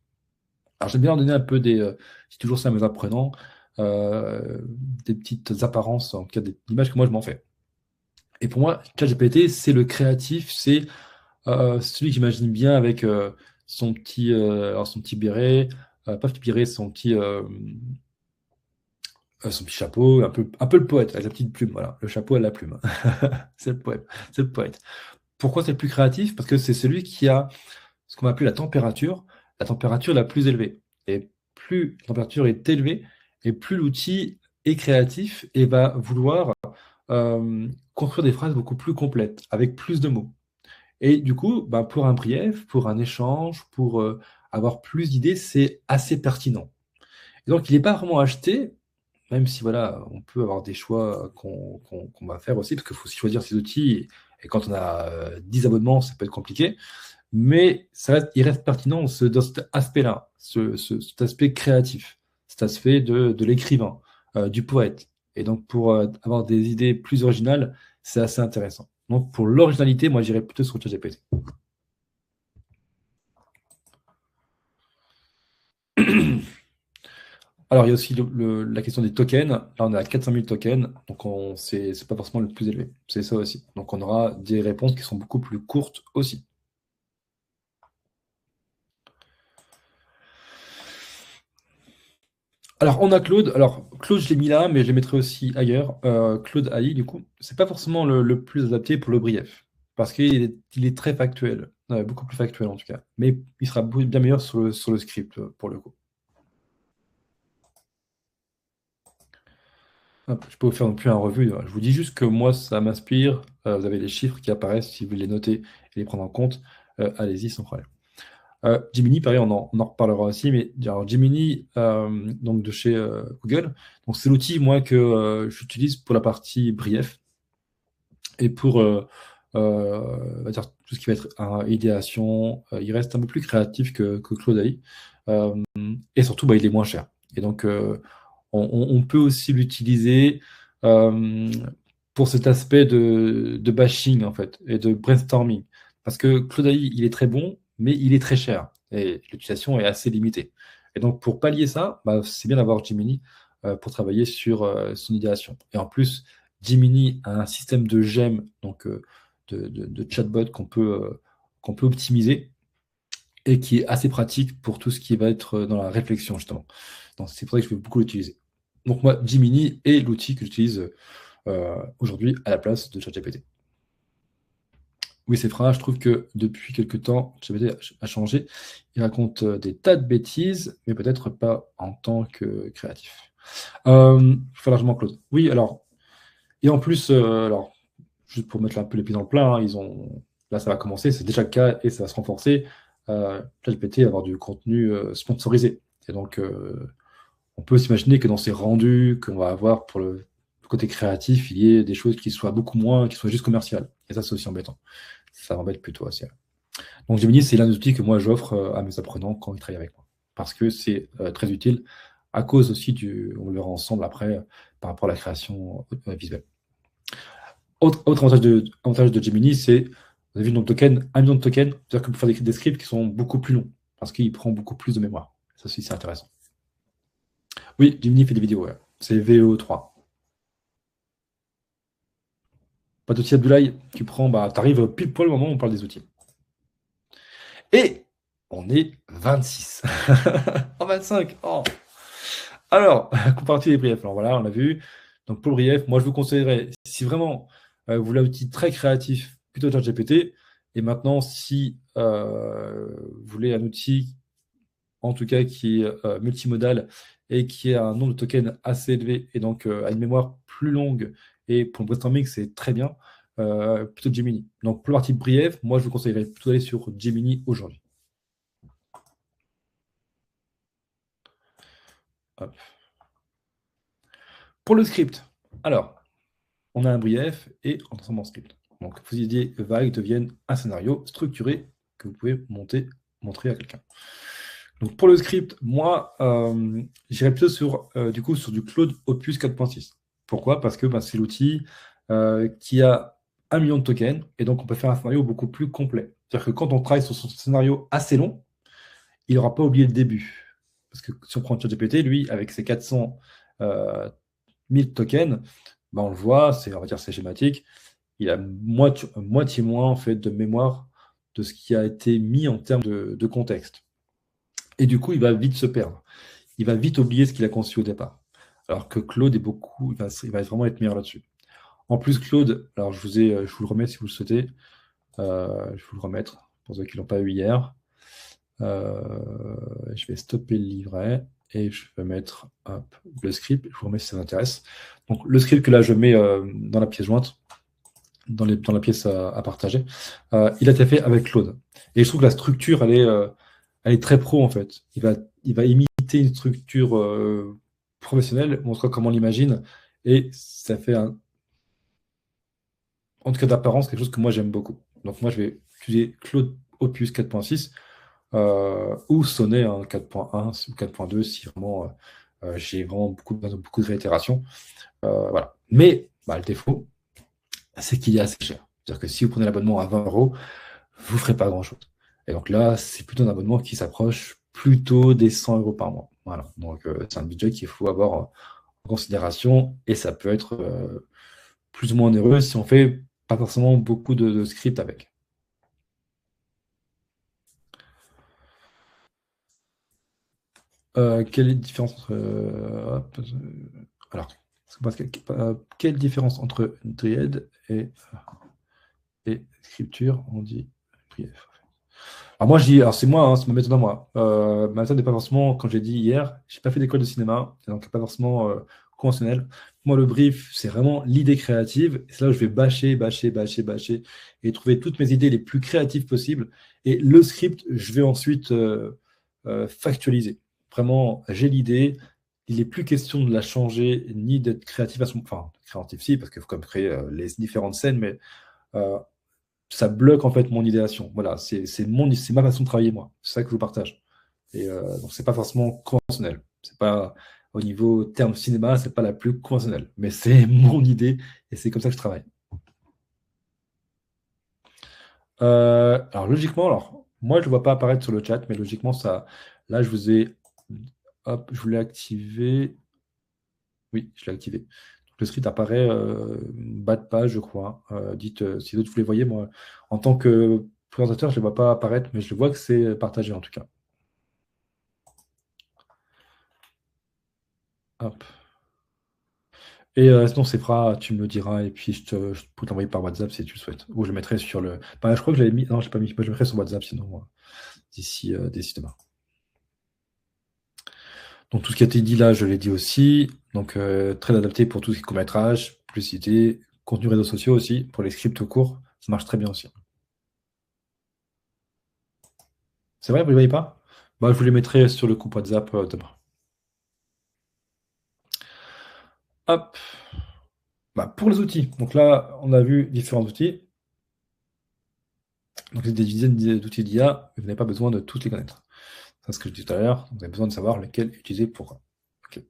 S1: Alors, j'aime bien leur donner un peu c'est toujours ça à mes apprenants, des petites apparences, en tout cas des images que moi je m'en fais. Et pour moi, ChatGPT, c'est le créatif, c'est celui que j'imagine bien avec son petit béret, pas petit béret, son petit chapeau, un peu le poète, avec la petite plume, voilà, le chapeau à la plume. C'est le poète, c'est le poète. Pourquoi c'est le plus créatif? Parce que c'est celui qui a ce qu'on va appeler la température la plus élevée. Et plus la température est élevée, et plus l'outil est créatif et va vouloir construire des phrases beaucoup plus complètes, avec plus de mots. Et du coup, pour un brief, pour un échange, pour avoir plus d'idées, c'est assez pertinent. Et donc, il n'est pas vraiment acheté, même si voilà, on peut avoir des choix qu'on va faire aussi, parce qu'il faut aussi choisir ses outils. Et quand on a 10 abonnements, ça peut être compliqué. Mais il reste pertinent dans cet aspect-là, cet aspect créatif, cet aspect de l'écrivain, du poète. Et donc, pour avoir des idées plus originales, c'est assez intéressant. Donc, pour l'originalité, moi, j'irais plutôt sur ChatGPT. Alors, il y a aussi la question des tokens. Là, on est à 400 000 tokens, donc c'est pas forcément le plus élevé. C'est ça aussi. Donc, on aura des réponses qui sont beaucoup plus courtes aussi. Alors, on a Claude. Alors, Claude, je l'ai mis là, mais je les mettrai aussi ailleurs. Claude AI, du coup, c'est pas forcément le plus adapté pour le brief, parce qu'il est très factuel, beaucoup plus factuel en tout cas. Mais il sera bien meilleur sur le script, pour le coup. Hop, je peux vous faire non plus un revue. Je vous dis juste que moi, ça m'inspire. Vous avez les chiffres qui apparaissent, si vous voulez les noter et les prendre en compte, allez-y sans problème. Gemini, pareil, on en reparlera aussi, mais alors, Gemini, donc de chez Google, donc c'est l'outil, moi, que j'utilise pour la partie brief et pour on va dire, tout ce qui va être idéation. Il reste un peu plus créatif que Claude AI. Et surtout, bah, il est moins cher. Et donc, on peut aussi l'utiliser euh, pour cet aspect de bashing, en fait, et de brainstorming. Parce que Claude AI, il est très bon, mais il est très cher. Et l'utilisation est assez limitée. Et donc, pour pallier ça, bah, c'est bien d'avoir Gemini pour travailler sur son idéation. Et en plus, Gemini a un système de gemmes, donc de chatbot qu'on peut optimiser et qui est assez pratique pour tout ce qui va être dans la réflexion, justement. Donc, c'est pour ça que je vais beaucoup l'utiliser. Donc, moi, Gemini est l'outil que j'utilise aujourd'hui à la place de ChatGPT. Oui, c'est vrai, je trouve que depuis quelques temps, ChatGPT a changé. Il raconte des tas de bêtises, mais peut-être pas en tant que créatif. Largement Claude. Oui, alors, et en plus, alors, juste pour mettre un peu les pieds dans le plat, hein, là, ça va commencer, c'est déjà le cas et ça va se renforcer. ChatGPT va avoir du contenu sponsorisé. Et donc, on peut s'imaginer que dans ces rendus qu'on va avoir pour le côté créatif, il y ait des choses qui soient beaucoup moins, qui soient juste commerciales. Et ça, c'est aussi embêtant. Ça m'embête plutôt assez. Donc, Gemini, c'est l'un des outils que moi, j'offre à mes apprenants quand ils travaillent avec moi. Parce que c'est très utile à cause aussi on le verra ensemble après, par rapport à la création visuelle. Autre avantage de Gemini, c'est, vous avez vu le nombre de tokens, 1 million de tokens, c'est-à-dire que vous pouvez faire des scripts qui sont beaucoup plus longs, parce qu'il prend beaucoup plus de mémoire. Ça aussi, c'est intéressant. Oui, Gemini fait des vidéos, ouais. C'est VO3. Pas d'outil Abdoulaye, tu prends, bah, t'arrives pile poil au moment où on parle des outils. Et on est 26. En 25. Oh. Alors, comparatif des briefs. Alors voilà, on l'a vu. Donc pour le brief, moi je vous conseillerais, si vraiment vous voulez un outil très créatif, plutôt ChatGPT. Et maintenant, si vous voulez un outil, en tout cas, qui est multimodal et qui a un nombre de tokens assez élevé et donc a une mémoire plus longue, et pour le brainstorming, c'est très bien, plutôt Gemini. Donc pour la partie brief, moi je vous conseillerais plutôt d'aller sur Gemini aujourd'hui. Hop. Pour le script, alors, on a un brief et on transforme en script. Donc, vos idées vagues deviennent un scénario structuré que vous pouvez montrer à quelqu'un. Donc, pour le script, moi, j'irai plutôt du coup, sur du Claude Opus 4.6. Pourquoi? Parce que c'est l'outil qui a 1 million de tokens et donc on peut faire un scénario beaucoup plus complet. C'est-à-dire que quand on travaille sur son scénario assez long, il n'aura pas oublié le début. Parce que si on prend ChatGPT, lui, avec ses 400 1000 tokens, on le voit, on va dire c'est schématique, il a moitié moins en fait de mémoire de ce qui a été mis en termes de contexte. Et du coup, il va vite se perdre. Il va vite oublier ce qu'il a conçu au départ. Alors que Claude il va vraiment être meilleur là-dessus. En plus, Claude, alors je vous le remets si vous le souhaitez. Je vais vous le remettre pour ceux qui ne l'ont pas eu hier. Je vais stopper le livret et je vais mettre le script. Je vous remets si ça vous intéresse. Donc, le script que là, je mets dans la pièce jointe, dans la pièce à partager, il a été fait avec Claude. Et je trouve que la structure, elle est très pro en fait. Il va imiter une structure professionnelle, montre comment on l'imagine, et ça fait en tout cas d'apparence, quelque chose que moi j'aime beaucoup. Donc moi je vais utiliser Claude Opus 4.6 ou sonner un 4.1 ou 4.2 si vraiment j'ai vraiment beaucoup de réitération. Voilà. Mais le défaut, c'est qu'il est assez cher. C'est-à-dire que si vous prenez l'abonnement à 20 euros, vous ne ferez pas grand-chose. Et donc là, c'est plutôt un abonnement qui s'approche plutôt des 100 euros par mois. Voilà. Donc c'est un budget qu'il faut avoir en considération et ça peut être plus ou moins onéreux si on fait pas forcément beaucoup de scripts avec. Quelle est la différence entre. Alors, quelle différence entre Dryad et scripture? On dit brief. Alors moi, je dis, alors c'est moi, hein, c'est ma méthode à moi. Ma méthode n'est pas forcément, comme j'ai dit hier, j'ai pas fait d'école de cinéma, et donc pas forcément conventionnel. Moi, le brief, c'est vraiment l'idée créative. C'est là où je vais bâcher et trouver toutes mes idées les plus créatives possibles. Et le script, je vais ensuite factualiser. Vraiment, j'ai l'idée. Il n'est plus question de la changer ni d'être créatif à son... Enfin, créatif si, parce qu'il faut quand même créer les différentes scènes, mais euh, ça bloque en fait mon idéation. Voilà, c'est ma façon de travailler, moi. C'est ça que je vous partage. Et donc, c'est pas forcément conventionnel. C'est pas au niveau terme cinéma, c'est pas la plus conventionnelle. Mais c'est mon idée et c'est comme ça que je travaille. Alors, logiquement, moi, je ne vois pas apparaître sur le chat, mais logiquement, ça. Là, je vous ai. Hop, je voulais activer. Oui, je l'ai activé. Donc, le script apparaît bas de page, je crois. Dites si d'autres vous les voyez. Moi, en tant que présentateur, je ne les vois pas apparaître, mais je vois que c'est partagé en tout cas. Hop. Et sinon, c'est Fra, tu me le diras, et puis je peux t'envoyer par WhatsApp si tu le souhaites. Ou je le mettrai sur le. Bah, je crois que je l'avais mis. Non, je l'ai pas mis. Moi, je le mettrai sur WhatsApp sinon, d'ici demain. Donc, tout ce qui a été dit là, je l'ai dit aussi. Donc, très adapté pour tout ce qui est court-métrage, publicité, contenu réseaux sociaux aussi, pour les scripts courts. Ça marche très bien aussi. C'est vrai, vous ne les voyez pas? Bah, je vous les mettrai sur le groupe WhatsApp demain. Hop. Bah, pour les outils. Donc là, on a vu différents outils. Donc, c'est des dizaines d'outils d'IA, mais vous n'avez pas besoin de tous les connaître. C'est ce que je disais tout à l'heure. Vous avez besoin de savoir lesquels utiliser pour. Ok.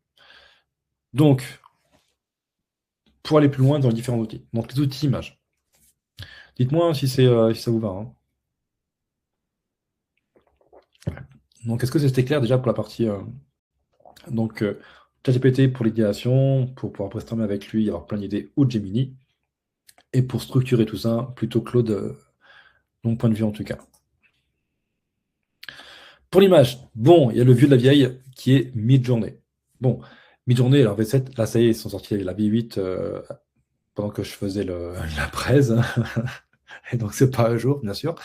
S1: Donc, pour aller plus loin dans les différents outils. Donc, les outils images. Dites-moi si ça vous va, hein. Donc, est-ce que c'était clair déjà pour la partie. Donc, ChatGPT pour l'idéation, pour pouvoir brainstormer avec lui, avoir plein d'idées, ou Gemini. Et pour structurer tout ça, plutôt Claude, de mon point de vue en tout cas. Pour l'image, bon, il y a le vieux de la vieille qui est Midjourney. Bon, Midjourney, alors V7, là ça y est, ils sont sortis la V8 pendant que je faisais la presse. Et donc c'est pas à jour, bien sûr.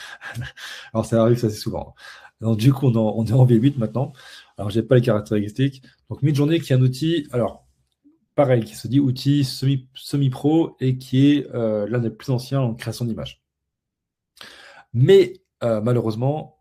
S1: Alors ça arrive assez souvent. Donc du coup, on est en V8 maintenant. Alors j'ai pas les caractéristiques. Donc Midjourney qui est un outil, alors pareil, qui se dit outil semi-pro et qui est l'un des plus anciens en création d'images. Mais malheureusement,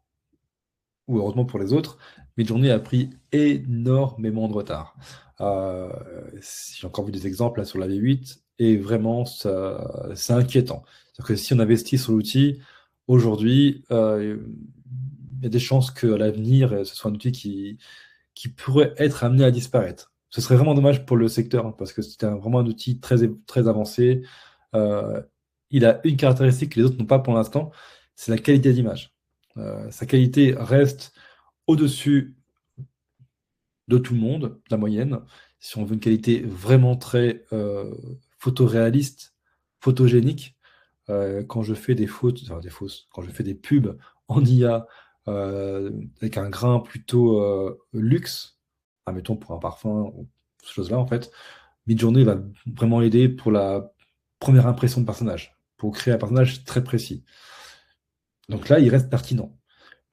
S1: ou heureusement pour les autres, Midjourney a pris énormément de retard. J'ai encore vu des exemples là, sur la V8 et vraiment, c'est inquiétant. C'est-à-dire que si on investit sur l'outil, aujourd'hui, il y a des chances qu'à l'avenir, ce soit un outil qui pourrait être amené à disparaître. Ce serait vraiment dommage pour le secteur, hein, parce que c'est vraiment un outil très avancé. Euh, il a une caractéristique que les autres n'ont pas pour l'instant, c'est la qualité d'image. Sa qualité reste au-dessus de tout le monde, de la moyenne. Si on veut une qualité vraiment très photoréaliste, photogénique, quand je fais des fautes, enfin des fausses, quand je fais des pubs en IA avec un grain plutôt luxe, admettons pour un parfum ou ces choses-là, en fait, Midjourney va vraiment aider pour la première impression de personnage, pour créer un personnage très précis. Donc là, il reste pertinent.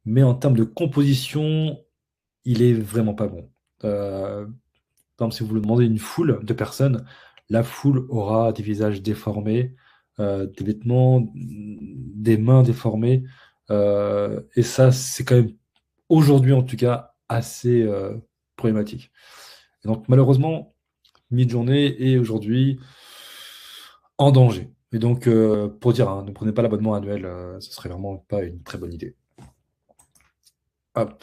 S1: Mais en termes de composition, il est vraiment pas bon. Par exemple, si vous le demandez à une foule de personnes, la foule aura des visages déformés, des vêtements, des mains déformées. Et ça, c'est quand même, aujourd'hui en tout cas, assez problématique. Et donc, malheureusement, Midjourney est aujourd'hui en danger. Et donc, pour dire, hein, ne prenez pas l'abonnement annuel, ce serait vraiment pas une très bonne idée. Hop.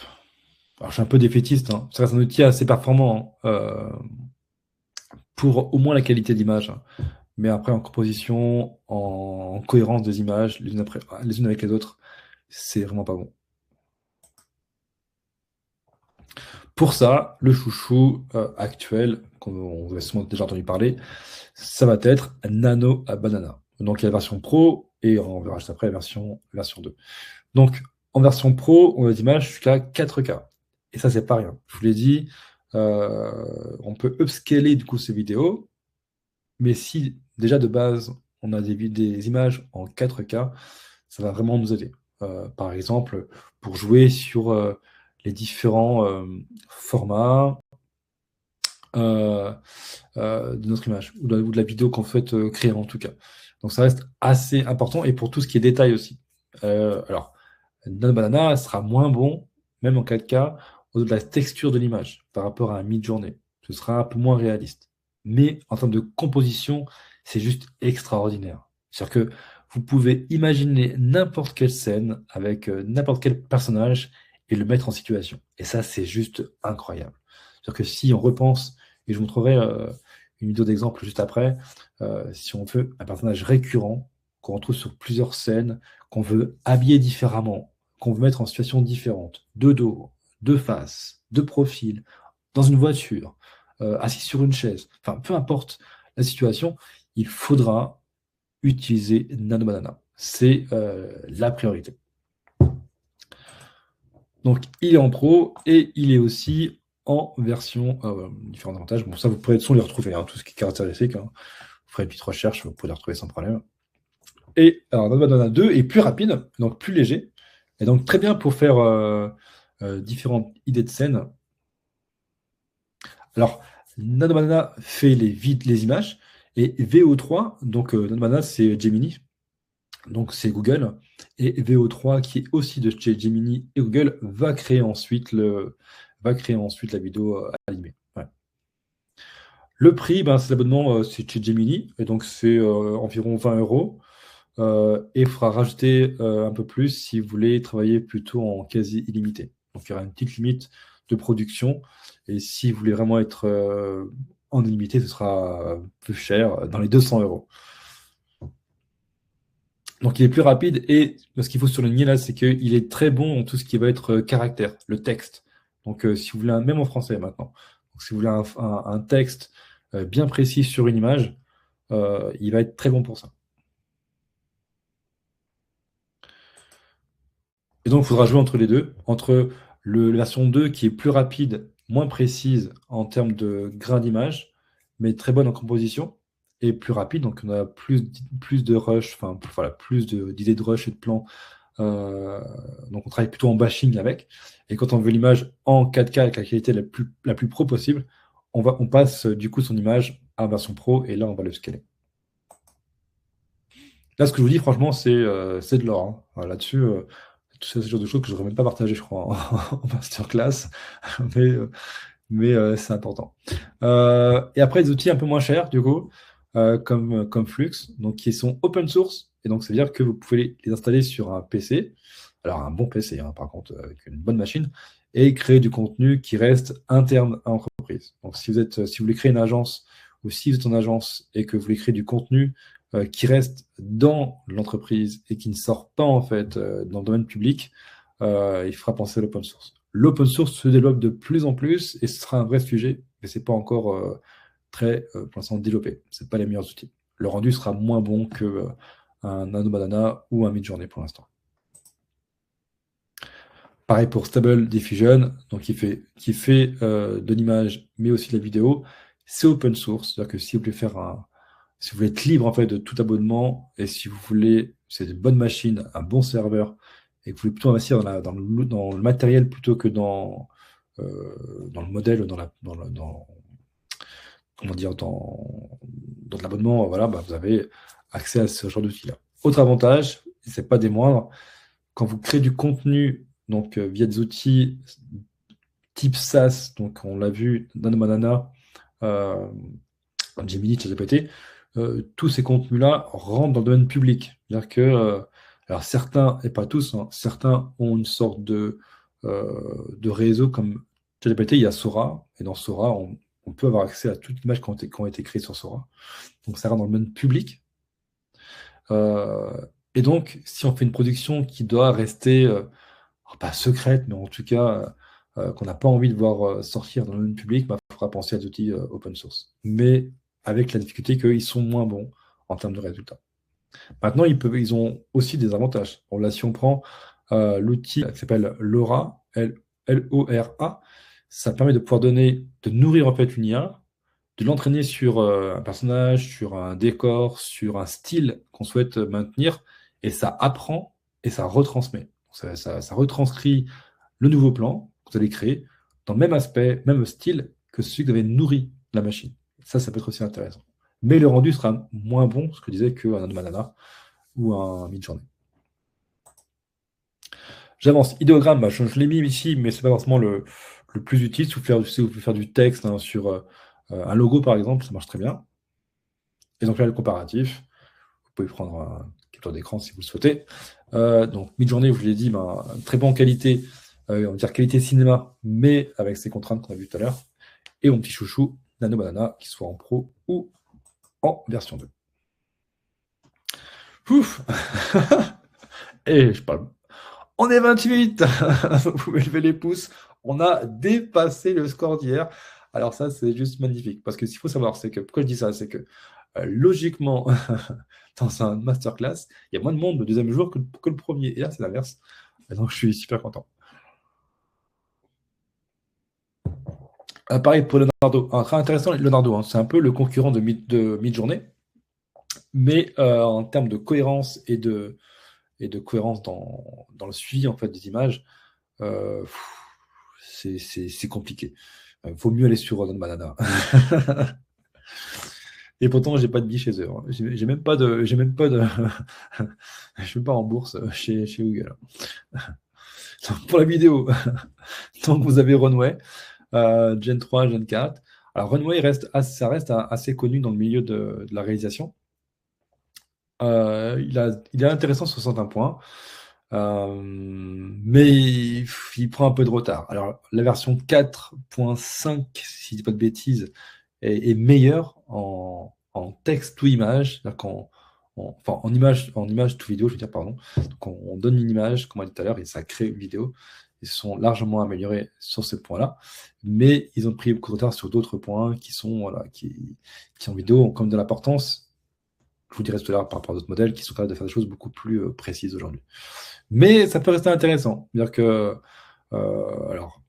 S1: Alors, je suis un peu défaitiste, hein. Ça reste un outil assez performant, hein, pour au moins la qualité d'image, hein. Mais après, en composition, en cohérence des images, les unes avec les autres, c'est vraiment pas bon. Pour ça, le chouchou actuel, qu'on vous avez sûrement déjà entendu parler, ça va être Nano à Banana. Donc, il y a la version Pro et on verra juste après la version 2. Donc, en version Pro, on a des images jusqu'à 4K. Et ça, c'est pas rien. Je vous l'ai dit, on peut upscaler du coup ces vidéos, mais si déjà de base, on a des images en 4K, ça va vraiment nous aider. Par exemple, pour jouer sur les différents formats, euh, de notre image, ou de la vidéo qu'on souhaite créer en tout cas. Donc ça reste assez important, et pour tout ce qui est détail aussi. Alors, Nano Banana sera moins bon, même en 4K, au niveau de la texture de l'image par rapport à un mid-journée. Ce sera un peu moins réaliste. Mais en termes de composition, c'est juste extraordinaire. C'est-à-dire que vous pouvez imaginer n'importe quelle scène avec n'importe quel personnage et le mettre en situation. Et ça, c'est juste incroyable. C'est-à-dire que si on repense, et je vous montrerai une vidéo d'exemple juste après, si on veut un personnage récurrent qu'on retrouve sur plusieurs scènes, qu'on veut habiller différemment, qu'on veut mettre en situation différente, de dos, de face, de profil, dans une voiture, assis sur une chaise, enfin peu importe la situation, il faudra utiliser Nano Banana. C'est la priorité. Donc il est en pro et il est aussi en version différents avantages. Bon, ça vous pourrez sans les retrouver, hein, tout ce qui est caractéristique. Hein. Vous ferez une petite recherche, vous pourrez les retrouver sans problème. Et alors, Nano Banana 2 est plus rapide, donc plus léger, et donc très bien pour faire différentes idées de scène. Alors, Nano Banana fait les images, et VO3, donc Nano Banana c'est Gemini, donc c'est Google, et VO3 qui est aussi de chez Gemini et Google va créer ensuite la vidéo animée. Ouais. Le prix, ben, c'est l'abonnement, c'est chez Gemini, et donc c'est environ 20 euros. Et il faudra rajouter un peu plus si vous voulez travailler plutôt en quasi illimité. Donc il y aura une petite limite de production. Et si vous voulez vraiment être en illimité, ce sera plus cher, dans les 200 euros. Donc il est plus rapide, et ce qu'il faut souligner là, c'est qu'il est très bon en tout ce qui va être caractère, le texte. Donc si vous voulez, même en français maintenant, donc, si vous voulez un texte bien précis sur une image, il va être très bon pour ça. Et donc, il faudra jouer entre les deux, entre la version 2 qui est plus rapide, moins précise en termes de grain d'image, mais très bonne en composition, et plus rapide, donc on a plus de rush, enfin voilà, d'idées de rush et de plans. Euh, donc on travaille plutôt en bashing avec. Et quand on veut l'image en 4K avec la qualité la plus pro possible, on passe du coup son image à version pro, et là on va le scaler. Là, ce que je vous dis, franchement, c'est de l'or. Hein. Voilà, là-dessus, tout ce genre de choses que je n'aurais même pas partagé, je crois, en masterclass, mais, c'est important. Et après, des outils un peu moins chers, du coup, comme Flux, donc qui sont open source, et donc ça veut dire que vous pouvez les installer sur un PC, alors un bon PC, hein, par contre, avec une bonne machine, et créer du contenu qui reste interne à l'entreprise. Donc, si vous voulez créer une agence, ou si vous êtes en agence et que vous voulez créer du contenu qui reste dans l'entreprise et qui ne sort pas en fait dans le domaine public, il fera penser à l'open source. L'open source se développe de plus en plus, et ce sera un vrai sujet, mais c'est pas encore très pour l'instant développé. C'est pas les meilleurs outils. Le rendu sera moins bon que un Nano Banana ou un Midjourney pour l'instant. Pareil pour Stable Diffusion, donc qui fait de l'image, mais aussi de la vidéo. C'est open source, c'est-à-dire que si vous voulez si vous voulez être libre en fait de tout abonnement, et si vous voulez, c'est une bonne machine, un bon serveur, et que vous voulez plutôt investir dans le matériel plutôt que dans le modèle, comment dire, dans l'abonnement, voilà, bah, vous avez accès à ce genre d'outils-là. Autre avantage, et c'est pas des moindres, quand vous créez du contenu donc via des outils type SaaS, donc on l'a vu, Nano Banana, euh, Gemini, ChatGPT, tous ces contenus-là rentrent dans le domaine public. C'est-à-dire que, alors certains, et pas tous, hein, certains ont une sorte de réseau comme ChatGPT, il y a Sora, et dans Sora, on peut avoir accès à toutes les images qui ont été créées sur Sora. Donc ça rentre dans le domaine public. Euh, et donc, si on fait une production qui doit rester, pas secrète, mais en tout cas, qu'on n'a pas envie de voir sortir dans le domaine public, il faudra penser à des outils open source. Mais avec la difficulté qu'ils sont moins bons en termes de résultats. Maintenant, ils ont aussi des avantages. Bon, là, si on prend l'outil qui s'appelle LoRa, L-O-R-A, ça permet de pouvoir de nourrir en fait une IA, de l'entraîner sur un personnage, sur un décor, sur un style qu'on souhaite maintenir, et ça apprend et ça retransmet. Ça retranscrit le nouveau plan que vous allez créer dans le même aspect, même style que celui que vous avez nourri la machine. Ça peut être aussi intéressant. Mais le rendu sera moins bon, ce que je disais, qu'un Nano Banana ou un Midjourney. J'avance. Idéogramme, bah, je l'ai mis ici, mais c'est pas forcément le plus utile. Si vous pouvez faire du texte hein, sur un logo, par exemple, ça marche très bien. Et donc là, le comparatif, vous pouvez prendre un capture d'écran si vous le souhaitez. Donc, Midjourney, je vous l'ai dit, bah, très bonne qualité, on va dire qualité cinéma, mais avec ces contraintes qu'on a vues tout à l'heure. Et mon petit chouchou, Nano Banana, qu'il soit en pro ou en version 2. Ouf. Et je parle. On est 28. Vous pouvez lever les pouces. On a dépassé le score d'hier. Alors ça, c'est juste magnifique. Parce que ce qu'il faut savoir, c'est que, pourquoi je dis ça, c'est que logiquement, dans un masterclass, il y a moins de monde le deuxième jour que le premier. Et là, c'est l'inverse. Et donc, je suis super content. Pareil pour Leonardo. Alors, très intéressant, Leonardo. Hein. C'est un peu le concurrent de Midjourney. Mais en termes de cohérence et de cohérence dans le suivi en fait, des images, c'est compliqué. Il vaut mieux aller sur Nano Banana. Et pourtant, j'ai pas de billes chez eux. Hein. J'ai même pas de, je suis même pas en bourse chez Google. Donc, pour la vidéo, donc vous avez Runway, Gen 3, Gen 4. Alors Runway ça reste assez connu dans le milieu de la réalisation. Il est intéressant sur certains points, mais il prend un peu de retard. Alors la version 4.5, si je dis pas de bêtises, est meilleure en texte ou image, enfin en image to vidéo, je veux dire, pardon. Donc on donne une image, comme on a dit tout à l'heure, et ça crée une vidéo. Ils sont largement améliorés sur ce point-là, mais ils ont pris beaucoup de retard sur d'autres points qui sont qui en vidéo ont comme de l'importance. Je vous dirai tout à l'heure par rapport à d'autres modèles qui sont capables de faire des choses beaucoup plus précises aujourd'hui. Mais ça peut rester intéressant. C'est-à-dire que, alors,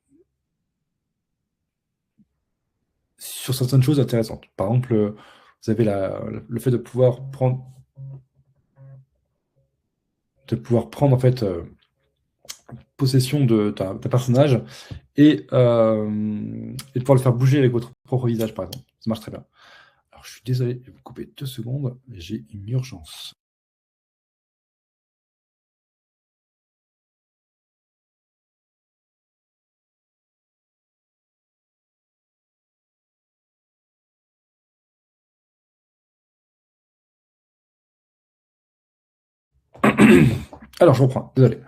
S1: sur certaines choses intéressantes. Par exemple, vous avez le fait de pouvoir prendre en fait possession d'un personnage et de pouvoir le faire bouger avec votre propre visage, par exemple. Ça marche très bien. Alors, je suis désolé, je vais vous couper 2 secondes, j'ai une urgence. Alors, je reprends, désolé.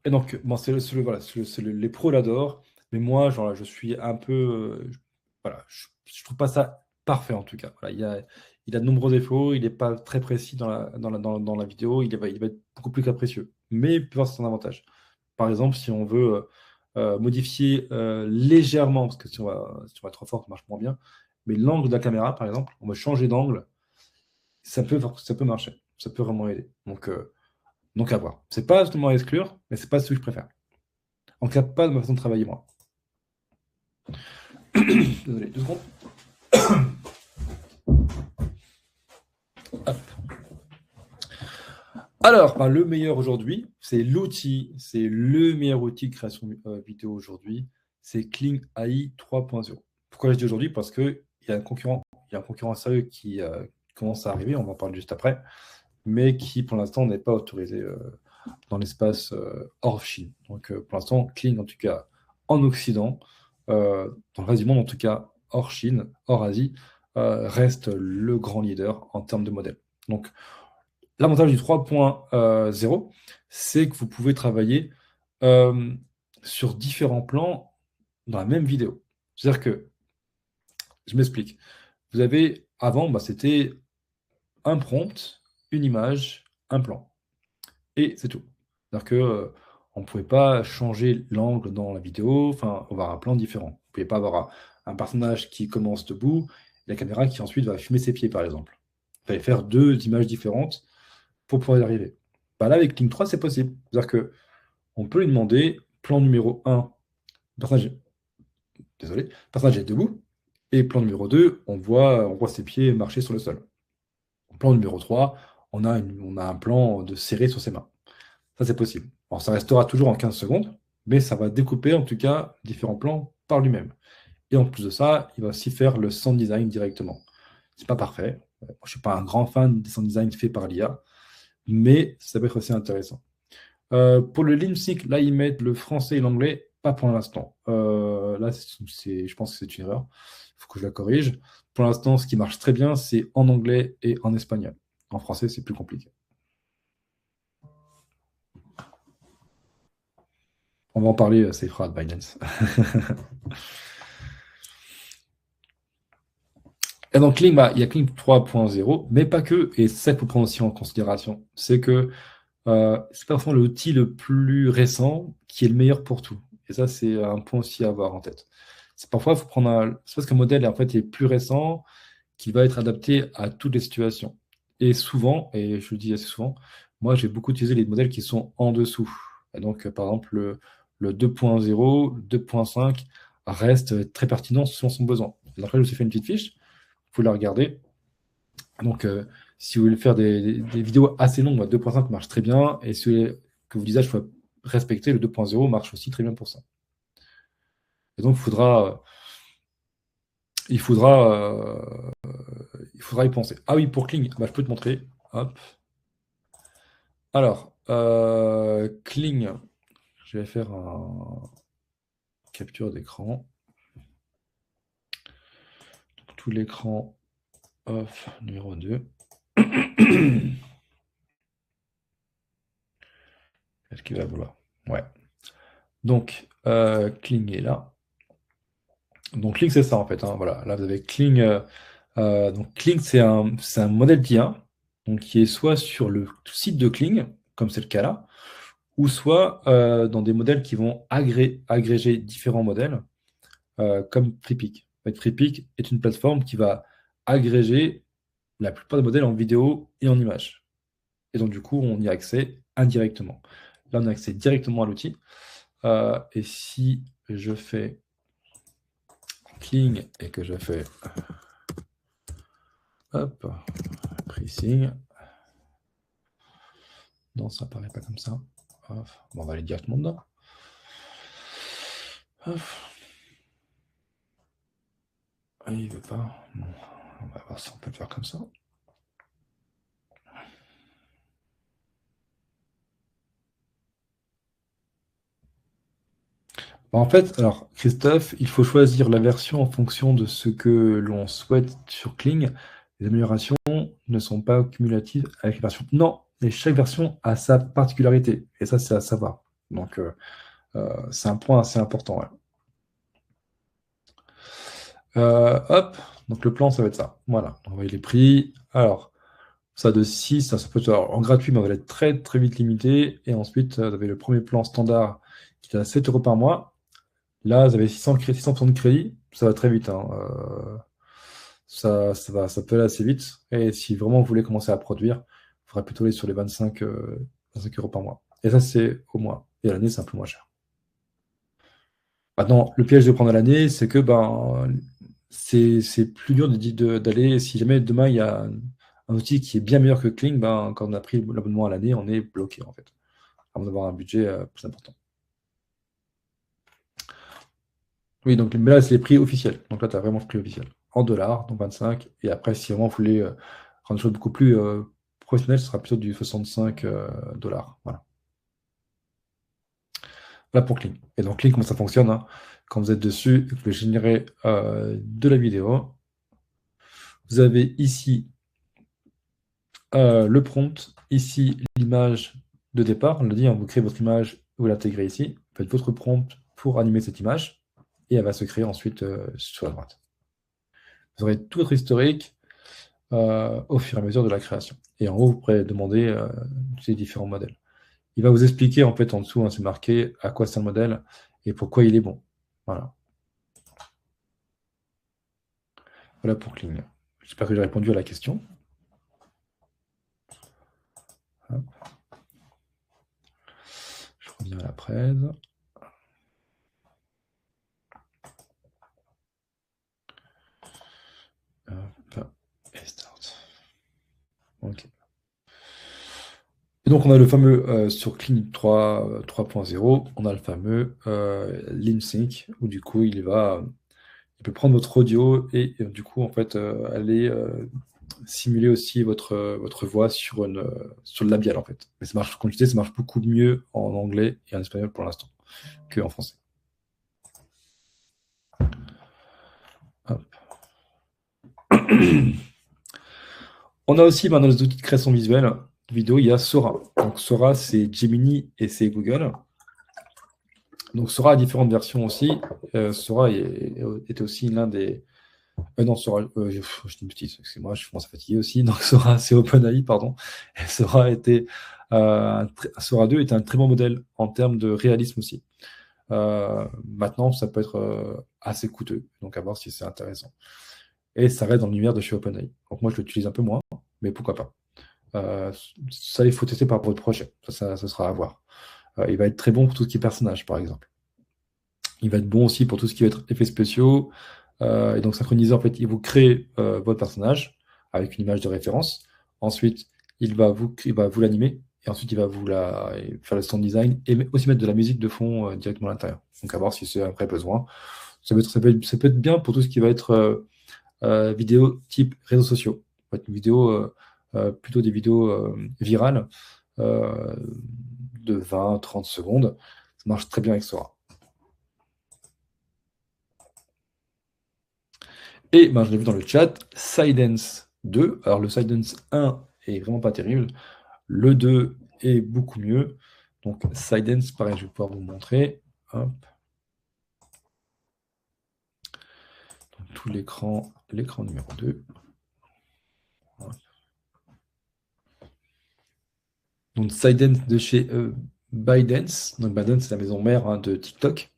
S1: Et donc, bon, voilà, les pros l'adorent, mais moi, genre, je suis un peu, voilà, je trouve pas ça parfait en tout cas. Voilà, il a de nombreux défauts, il n'est pas très précis dans la vidéo, il va être beaucoup plus capricieux, mais il peut avoir son avantage. Par exemple, si on veut modifier légèrement, parce que si on va trop fort, ça marche moins bien, mais l'angle de la caméra, par exemple, on va changer d'angle, ça peut marcher, ça peut vraiment aider. Donc à voir. C'est pas totalement à exclure, mais c'est pas celui que je préfère. En tout cas, pas de ma façon de travailler, moi. Désolé, 2 secondes. Hop. Alors, le meilleur aujourd'hui, c'est le meilleur outil de création vidéo aujourd'hui, c'est Kling AI 3.0. Pourquoi je dis aujourd'hui? Parce qu'il y a un concurrent sérieux qui commence à arriver, on va en parler juste après, mais qui pour l'instant n'est pas autorisé dans l'espace hors Chine. Donc pour l'instant, Kling, en tout cas en Occident, dans le reste du monde, en tout cas hors Chine, hors Asie, reste le grand leader en termes de modèles. Donc l'avantage du 3.0, c'est que vous pouvez travailler sur différents plans dans la même vidéo. C'est-à-dire que, je m'explique, vous avez, avant, c'était un prompt, une image, un plan. Et c'est tout. C'est-à-dire que on ne pouvait pas changer l'angle dans la vidéo, enfin, avoir un plan différent. Vous ne pouvez pas avoir un personnage qui commence debout, et la caméra qui ensuite va filmer ses pieds, par exemple. Il fallait faire 2 images différentes pour pouvoir y arriver. Là, avec Kling 3, c'est possible. C'est-à-dire que on peut lui demander plan numéro 1, personnage, personnage est debout, et plan numéro 2, on voit ses pieds marcher sur le sol. Plan numéro 3, on a un plan de serré sur ses mains. Ça, c'est possible. Alors, ça restera toujours en 15 secondes, mais ça va découper en tout cas différents plans par lui-même. Et en plus de ça, il va aussi faire le sound design directement. C'est pas parfait. Moi, je suis pas un grand fan des sound design faits par l'IA, mais ça peut être aussi intéressant. Pour le lip sync, là, ils mettent le français et l'anglais, pas pour l'instant. Là, je pense que c'est une erreur. Il faut que je la corrige. Pour l'instant, ce qui marche très bien, c'est en anglais et en espagnol. En français, c'est plus compliqué. On va en parler, c'est Fera de Binance. Et donc, Kling, bah, il y a Kling 3.0, mais pas que. Et ça, il faut prendre aussi en considération. C'est que c'est pas forcément l'outil le plus récent qui est le meilleur pour tout. Et ça, c'est un point aussi à avoir en tête. C'est parfois, il faut prendre un. C'est parce qu'un modèle en fait, est plus récent qui va être adapté à toutes les situations. Et souvent, et je le dis assez souvent, moi, j'ai beaucoup utilisé les modèles qui sont en dessous. Et donc, par exemple, le 2.0, 2.5 reste très pertinent selon son besoin. Et donc là, je vous ai fait une petite fiche. Vous pouvez la regarder. Donc, si vous voulez faire des vidéos assez longues, 2.5 marche très bien. Et si vous voulez que vos usages soient respectés, le 2.0 marche aussi très bien pour ça. Et donc, il faudra, il faudra y penser. Ah oui, pour Kling, bah, je peux te montrer. Hop. Alors, Kling, je vais faire un capture d'écran. Tout l'écran off numéro 2. Est-ce qu'il va vouloir? Ouais. Donc, Kling est là. Donc, Kling, c'est ça en fait, hein. Voilà. Là, vous avez Kling. Donc, Kling, c'est un modèle d'IA donc, qui est soit sur le site de Kling, comme c'est le cas là, ou soit dans des modèles qui vont agréger différents modèles, comme Freepik. En fait, Freepik est une plateforme qui va agréger la plupart des modèles en vidéo et en image. Et donc, du coup, on y a accès indirectement. Là, on a accès directement à l'outil. Et si je fais Kling et que je fais hop, pricing, non, ça apparaît pas comme ça. Hop. Bon, on va aller directement dedans. Hop. Ah, il veut pas. Bon, on va voir si on peut le faire comme ça. Bah, en fait, alors, Christophe, il faut choisir la version en fonction de ce que l'on souhaite sur Kling. Les améliorations ne sont pas cumulatives avec les versions. Non, mais chaque version a sa particularité. Et ça, c'est à savoir. Donc, c'est un point assez important. Ouais. Hop, donc le plan, ça va être ça. Voilà, on va les prix. Alors, ça de 6, ça peut être alors, en gratuit, mais on va être très très vite limité. Et ensuite, vous avez le premier plan standard qui est à 7 € par mois. Là, vous avez 600 de crédit, ça va très vite, hein. Ça peut aller assez vite. Et si vraiment vous voulez commencer à produire, il faudra plutôt aller sur les 25 € par mois. Et ça, c'est au mois. Et à l'année, c'est un peu moins cher. Maintenant, le piège de prendre à l'année, c'est que c'est plus dur d'aller. Si jamais demain il y a un outil qui est bien meilleur que Kling, quand on a pris l'abonnement à l'année, on est bloqué en fait, avant d'avoir un budget plus important. Oui, donc mais là, c'est les prix officiels. Donc là, tu as vraiment le prix officiel. En dollars, donc 25. Et après, si vraiment vous voulez rendre les choses beaucoup plus professionnelles, ce sera plutôt du 65 dollars. Voilà. Là pour Kling. Et donc Kling, comment ça fonctionne, hein? Quand vous êtes dessus, vous pouvez générer de la vidéo. Vous avez ici le prompt, ici l'image de départ. On l'a dit, hein, vous créez votre image, vous l'intégrez ici. Vous faites votre prompt pour animer cette image. Et elle va se créer ensuite sur la droite. Vous aurez tout votre historique au fur et à mesure de la création. Et en haut, vous pourrez demander ces différents modèles. Il va vous expliquer en fait en dessous, hein, c'est marqué à quoi c'est un modèle et pourquoi il est bon. Voilà. Voilà pour Kling. J'espère que j'ai répondu à la question. Hop. Je reviens à la presse. Hop. Et start. Ok. Et donc, on a le fameux sur Clinic 3, 3.0, on a le fameux LinSync, où du coup, il peut prendre votre audio et du coup, en fait, aller simuler aussi votre voix sur le labial, en fait. Mais ça marche, comme je disais, ça marche beaucoup mieux en anglais et en espagnol pour l'instant qu'en français. Hop. On a aussi dans les outils de création visuelle vidéo, il y a Sora. Donc Sora, c'est Gemini et c'est Google. Donc Sora a différentes versions aussi. Sora était aussi l'un des. Non, Sora, je dis une bêtise, excusez-moi, je commence à fatiguer aussi. Donc Sora, c'est OpenAI, pardon. Et Sora 2 est un très bon modèle en termes de réalisme aussi. Maintenant, ça peut être assez coûteux, donc à voir si c'est intéressant. Et ça reste dans l'univers de chez OpenAI. Donc moi, je l'utilise un peu moins, mais pourquoi pas. Euh, Ça, il faut tester par rapport au projet. Ça sera à voir. Il va être très bon pour tout ce qui est personnage, par exemple. Il va être bon aussi pour tout ce qui va être effets spéciaux. Et donc synchroniser, en fait, il vous crée votre personnage avec une image de référence. Ensuite, il va vous l'animer. Et ensuite, il va faire le sound design et aussi mettre de la musique de fond directement à l'intérieur. Donc à voir si c'est un vrai besoin. Ça peut être bien pour tout ce qui va être vidéo type réseaux sociaux. Ça peut être une vidéo, plutôt des vidéos virales euh, de 20-30 secondes. Ça marche très bien avec Sora. Et ben, je l'ai vu dans le chat, Sidance 2. Alors le Sidance 1 est vraiment pas terrible. Le 2 est beaucoup mieux. Donc Sidance, pareil, je vais pouvoir vous montrer. Hop. Donc, tout l'écran numéro 2. Hop. Donc Sidance de chez ByteDance. Donc ByteDance, c'est la maison mère de TikTok.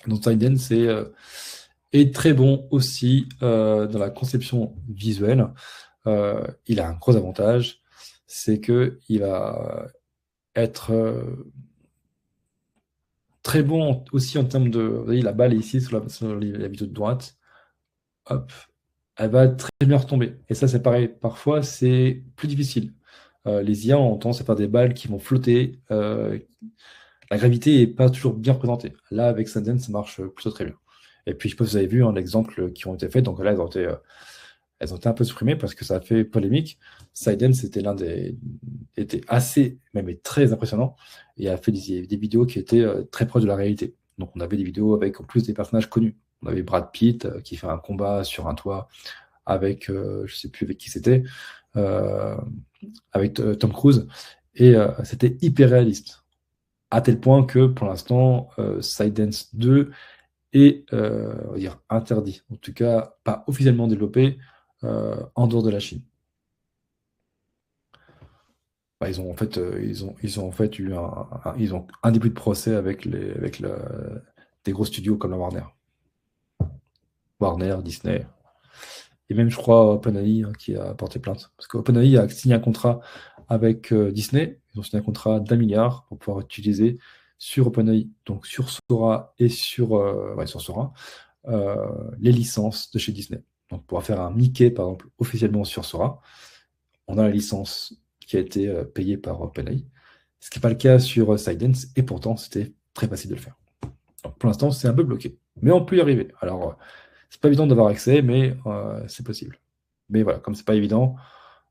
S1: Donc Sidance est très bon aussi dans la conception visuelle. Il a un gros avantage, c'est que il va être très bon aussi en termes de. Vous voyez, la balle est ici sur la vidéo de droite. Hop, elle va très bien retomber. Et ça, c'est pareil. Parfois, c'est plus difficile. Les IA ont tendance à faire des balles qui vont flotter. La gravité n'est pas toujours bien représentée. Là, avec Sundance, ça marche plutôt très bien. Et puis, je sais pas si vous avez vu l'exemple qui ont été faits. Donc là, elles ont été un peu supprimées parce que ça a fait polémique. Sundance était assez, même très impressionnant, et a fait des vidéos qui étaient très proches de la réalité. Donc on avait des vidéos avec en plus des personnages connus. On avait Brad Pitt qui fait un combat sur un toit avec, je sais plus avec qui c'était, euh, avec Tom Cruise, et c'était hyper réaliste. À tel point que pour l'instant, Sidance 2 est on va dire, interdit, en tout cas pas officiellement développé en dehors de la Chine. Bah, ils ont en fait eu ils ont un début de procès des gros studios comme la Warner, Disney, et même je crois OpenAI qui a porté plainte. Parce qu'OpenAI a signé un contrat avec Disney, ils ont signé un contrat d'1 milliard pour pouvoir utiliser sur OpenAI, donc sur Sora et sur Sora, les licences de chez Disney. Donc pour pouvoir faire un Mickey par exemple officiellement sur Sora, on a la licence qui a été payée par OpenAI, ce qui n'est pas le cas sur Sidance, et pourtant c'était très facile de le faire. Donc, pour l'instant, c'est un peu bloqué, mais on peut y arriver. Alors, c'est pas évident d'avoir accès, mais c'est possible. Mais voilà, comme c'est pas évident,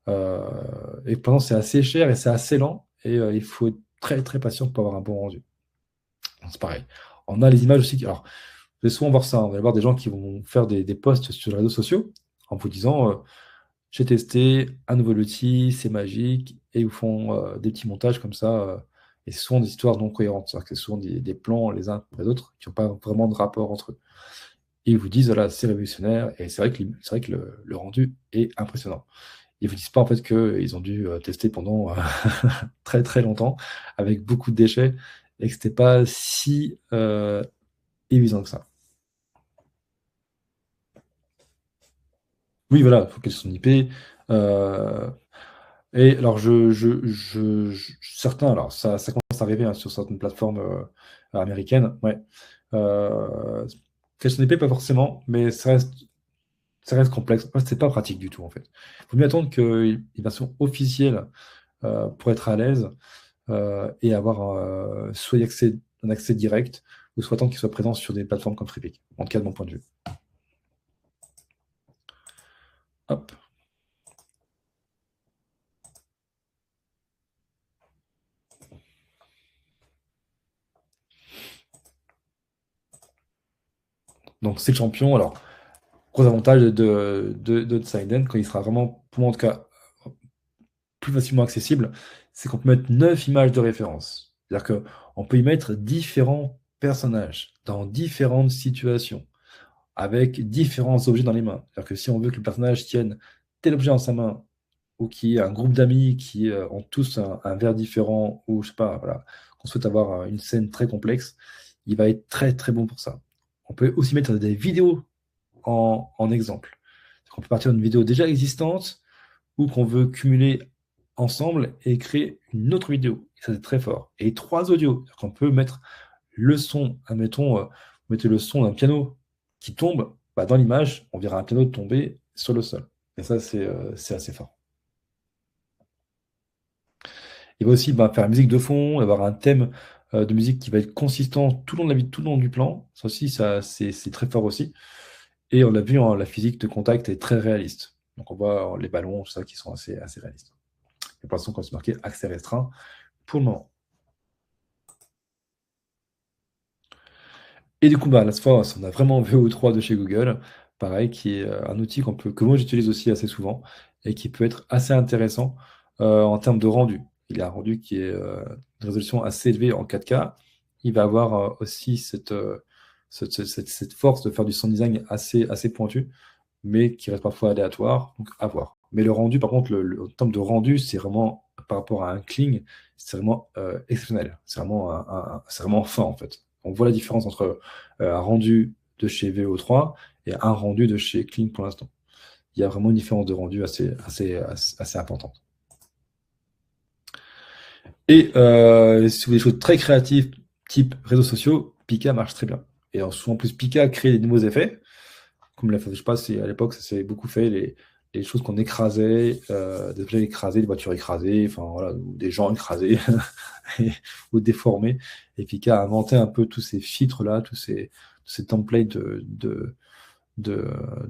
S1: euh, et pourtant c'est assez cher et c'est assez lent, et il faut être très très patient pour avoir un bon rendu. Donc, c'est pareil. On a les images aussi. Alors, vous allez souvent voir ça. On va voir des gens qui vont faire des posts sur les réseaux sociaux en vous disant j'ai testé un nouvel outil, c'est magique, et ils vous font des petits montages comme ça. Et c'est souvent des histoires non cohérentes. C'est-à-dire que c'est souvent des plans les uns après les autres qui n'ont pas vraiment de rapport entre eux. Et ils vous disent voilà, c'est révolutionnaire, et c'est vrai que le rendu est impressionnant. Ils vous disent pas en fait qu'ils ont dû tester pendant très très longtemps avec beaucoup de déchets et que c'était pas si évident que ça. Oui, voilà, il faut qu'elle soit son IP. euh, et alors, certains, alors ça commence à arriver sur certaines plateformes américaines, ouais. Euh, Qu'elle son IP, pas forcément, mais ça reste complexe. Ouais, c'est pas pratique du tout en fait. Il faut mieux attendre qu'il y ait une version officielle pour être à l'aise et avoir soit un accès direct ou soit tant qu'il soit présent sur des plateformes comme Freepik, en tout cas de mon point de vue. Hop. Donc c'est le champion. Alors, gros avantage de Silent, quand il sera vraiment, pour moi en tout cas, plus facilement accessible, c'est qu'on peut mettre 9 images de référence. C'est-à-dire qu'on peut y mettre différents personnages dans différentes situations, avec différents objets dans les mains. C'est-à-dire que si on veut que le personnage tienne tel objet dans sa main, ou qu'il y ait un groupe d'amis qui ont tous un verre différent, ou je sais pas, voilà, qu'on souhaite avoir une scène très complexe, il va être très très bon pour ça. On peut aussi mettre des vidéos en exemple. On peut partir d'une vidéo déjà existante ou qu'on veut cumuler ensemble et créer une autre vidéo. Et ça, c'est très fort. Et 3 audios. On peut mettre le son, admettons, vous mettez le son d'un piano qui tombe, bah, dans l'image, on verra un piano tomber sur le sol. Et ça, c'est assez fort. Il va aussi faire musique de fond, avoir un thème de musique qui va être consistant tout le long de la vie, tout le long du plan. Ça aussi, c'est très fort aussi. Et on l'a vu, hein, la physique de contact est très réaliste. Donc on voit les ballons, tout ça, qui sont assez réalistes. Et pour l'instant, quand c'est marqué accès restreint, pour le moment. Et du coup, là, cette fois, on a vraiment VO3 de chez Google, pareil, qui est un outil que moi j'utilise aussi assez souvent et qui peut être assez intéressant en termes de rendu. Il a un rendu qui est de résolution assez élevée en 4K. Il va avoir aussi cette force de faire du sound design assez pointu, mais qui reste parfois aléatoire, donc à voir. Mais le rendu, par contre, en termes de rendu, c'est vraiment, par rapport à un cling, c'est vraiment exceptionnel. C'est vraiment fin, en fait. On voit la différence entre un rendu de chez VO3 et un rendu de chez Kling pour l'instant. Il y a vraiment une différence de rendu assez importante. Et si vous voulez des choses très créatives, type réseaux sociaux, Pika marche très bien. Et en plus, Pika crée des nouveaux effets, comme je sais pas si à l'époque ça s'est beaucoup fait, les choses qu'on écrasait, des objets écrasés, des voitures écrasées, enfin voilà, ou des gens écrasés ou déformés. Et Pika a inventé un peu tous ces filtres-là, tous ces templates de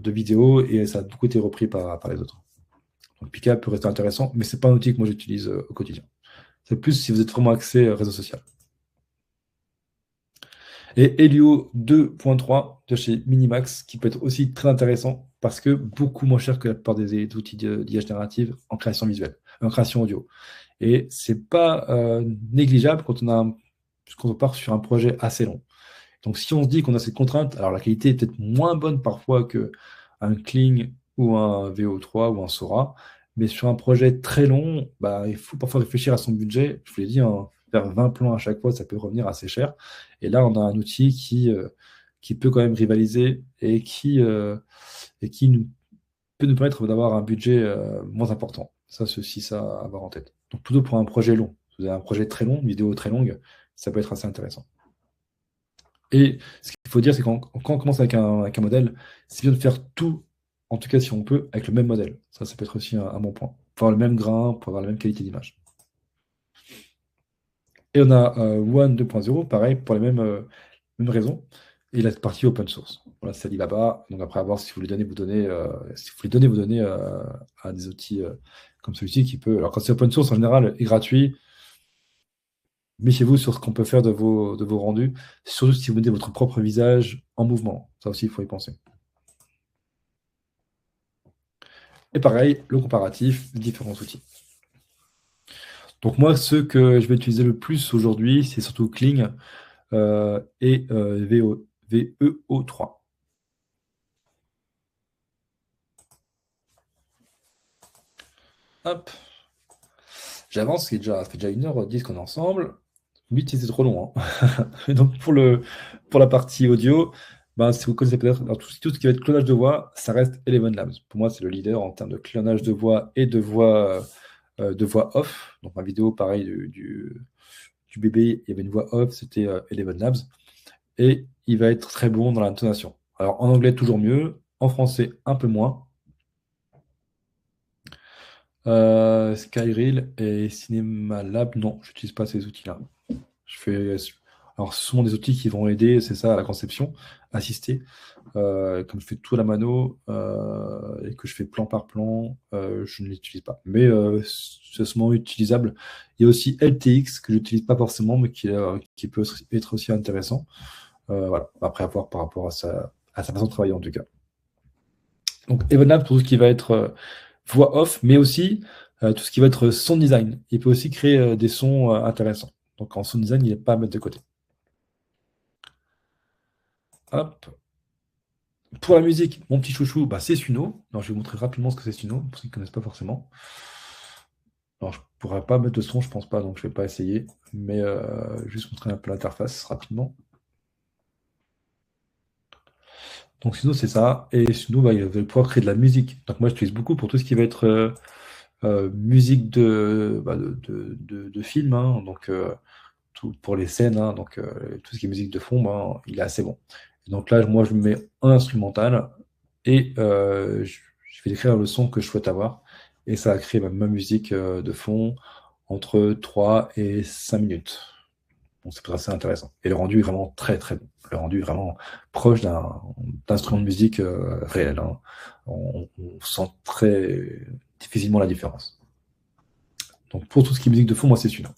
S1: vidéos, et ça a beaucoup été repris par les autres. Donc Pika peut rester intéressant, mais c'est pas un outil que moi j'utilise au quotidien. C'est plus si vous êtes vraiment axé réseau social. Et Helio 2.3 de chez Minimax, qui peut être aussi très intéressant parce que beaucoup moins cher que la plupart des outils d'IA générative en création visuelle, en création audio. Et c'est pas négligeable quand on part sur un projet assez long. Donc si on se dit qu'on a cette contrainte, alors la qualité est peut-être moins bonne parfois qu'un Kling ou un VO3 ou un Sora, mais sur un projet très long, il faut parfois réfléchir à son budget. Je vous l'ai dit, hein, faire 20 plans à chaque fois, ça peut revenir assez cher. Et là, on a un outil qui peut quand même rivaliser et qui peut nous permettre d'avoir un budget moins important. Ça, c'est aussi ça à avoir en tête. Donc plutôt pour un projet long. Si vous avez un projet très long, une vidéo très longue, ça peut être assez intéressant. Et ce qu'il faut dire, c'est quand on commence avec un modèle, c'est bien de faire tout, en tout cas si on peut, avec le même modèle. Ça peut être aussi un bon point. Pour avoir le même grain, pour avoir la même qualité d'image. Et on a One 2.0, pareil, pour les mêmes raisons. Et la partie open source. Voilà, c'est Alibaba. Donc après, à voir si vous voulez donner, si vous voulez donner, vous donnez à des outils comme celui-ci qui peut. Alors quand c'est open source, en général, est gratuit. Méfiez-vous sur ce qu'on peut faire de vos rendus, surtout si vous mettez votre propre visage en mouvement. Ça aussi, il faut y penser. Et pareil, le comparatif des différents outils. Donc moi, ceux que je vais utiliser le plus aujourd'hui, c'est surtout Kling et VEO3. Hop, j'avance, ça fait déjà 1h10 qu'on est ensemble. 8, c'est trop long, hein. Donc pour la partie audio, si vous connaissez peut-être, alors, tout ce qui va être clonage de voix, ça reste Eleven Labs. Pour moi, c'est le leader en termes de clonage de voix et de voix off. Donc ma vidéo, pareil, du bébé, il y avait une voix off, c'était Eleven Labs. Et il va être très bon dans l'intonation. Alors en anglais, toujours mieux. En français, un peu moins. Skyreel et Cinemalab, non, je n'utilise pas ces outils-là. Je fais... Alors, ce sont des outils qui vont aider, c'est ça, à la conception, assister. Comme je fais tout à la mano et que je fais plan par plan, je ne l'utilise pas. Mais c'est sûrement utilisable. Il y a aussi LTX que je n'utilise pas forcément, mais qui peut être aussi intéressant. Voilà. Après, à voir par rapport à sa façon de travailler en tout cas. Donc, Evenlab pour tout ce qui va être voix off, mais aussi tout ce qui va être sound design. Il peut aussi créer des sons intéressants. Donc, en sound design, il n'est pas à mettre de côté. Hop. Pour la musique, mon petit chouchou, bah, c'est Suno. Alors, je vais vous montrer rapidement ce que c'est Suno, pour ceux qui ne connaissent pas forcément. Alors, je ne pourrais pas mettre de son, je pense pas, donc je ne vais pas essayer. Mais juste montrer un peu l'interface rapidement. Donc, Suno, c'est ça. Et Suno, bah, il va pouvoir créer de la musique. Donc, moi, j'utilise beaucoup pour tout ce qui va être musique de film. Hein. Donc, tout pour les scènes. Hein. Donc, tout ce qui est musique de fond, ben, il est assez bon. Et donc là, moi, je me mets en instrumental et je vais décrire le son que je souhaite avoir. Et ça va créer ma musique de fond entre 3 et 5 minutes. Donc c'est assez intéressant. Et le rendu est vraiment très très bon. Le rendu est vraiment proche d'un instrument de musique réel. Hein. On sent très difficilement la différence. Donc pour tout ce qui est musique de fond, moi c'est celui-là.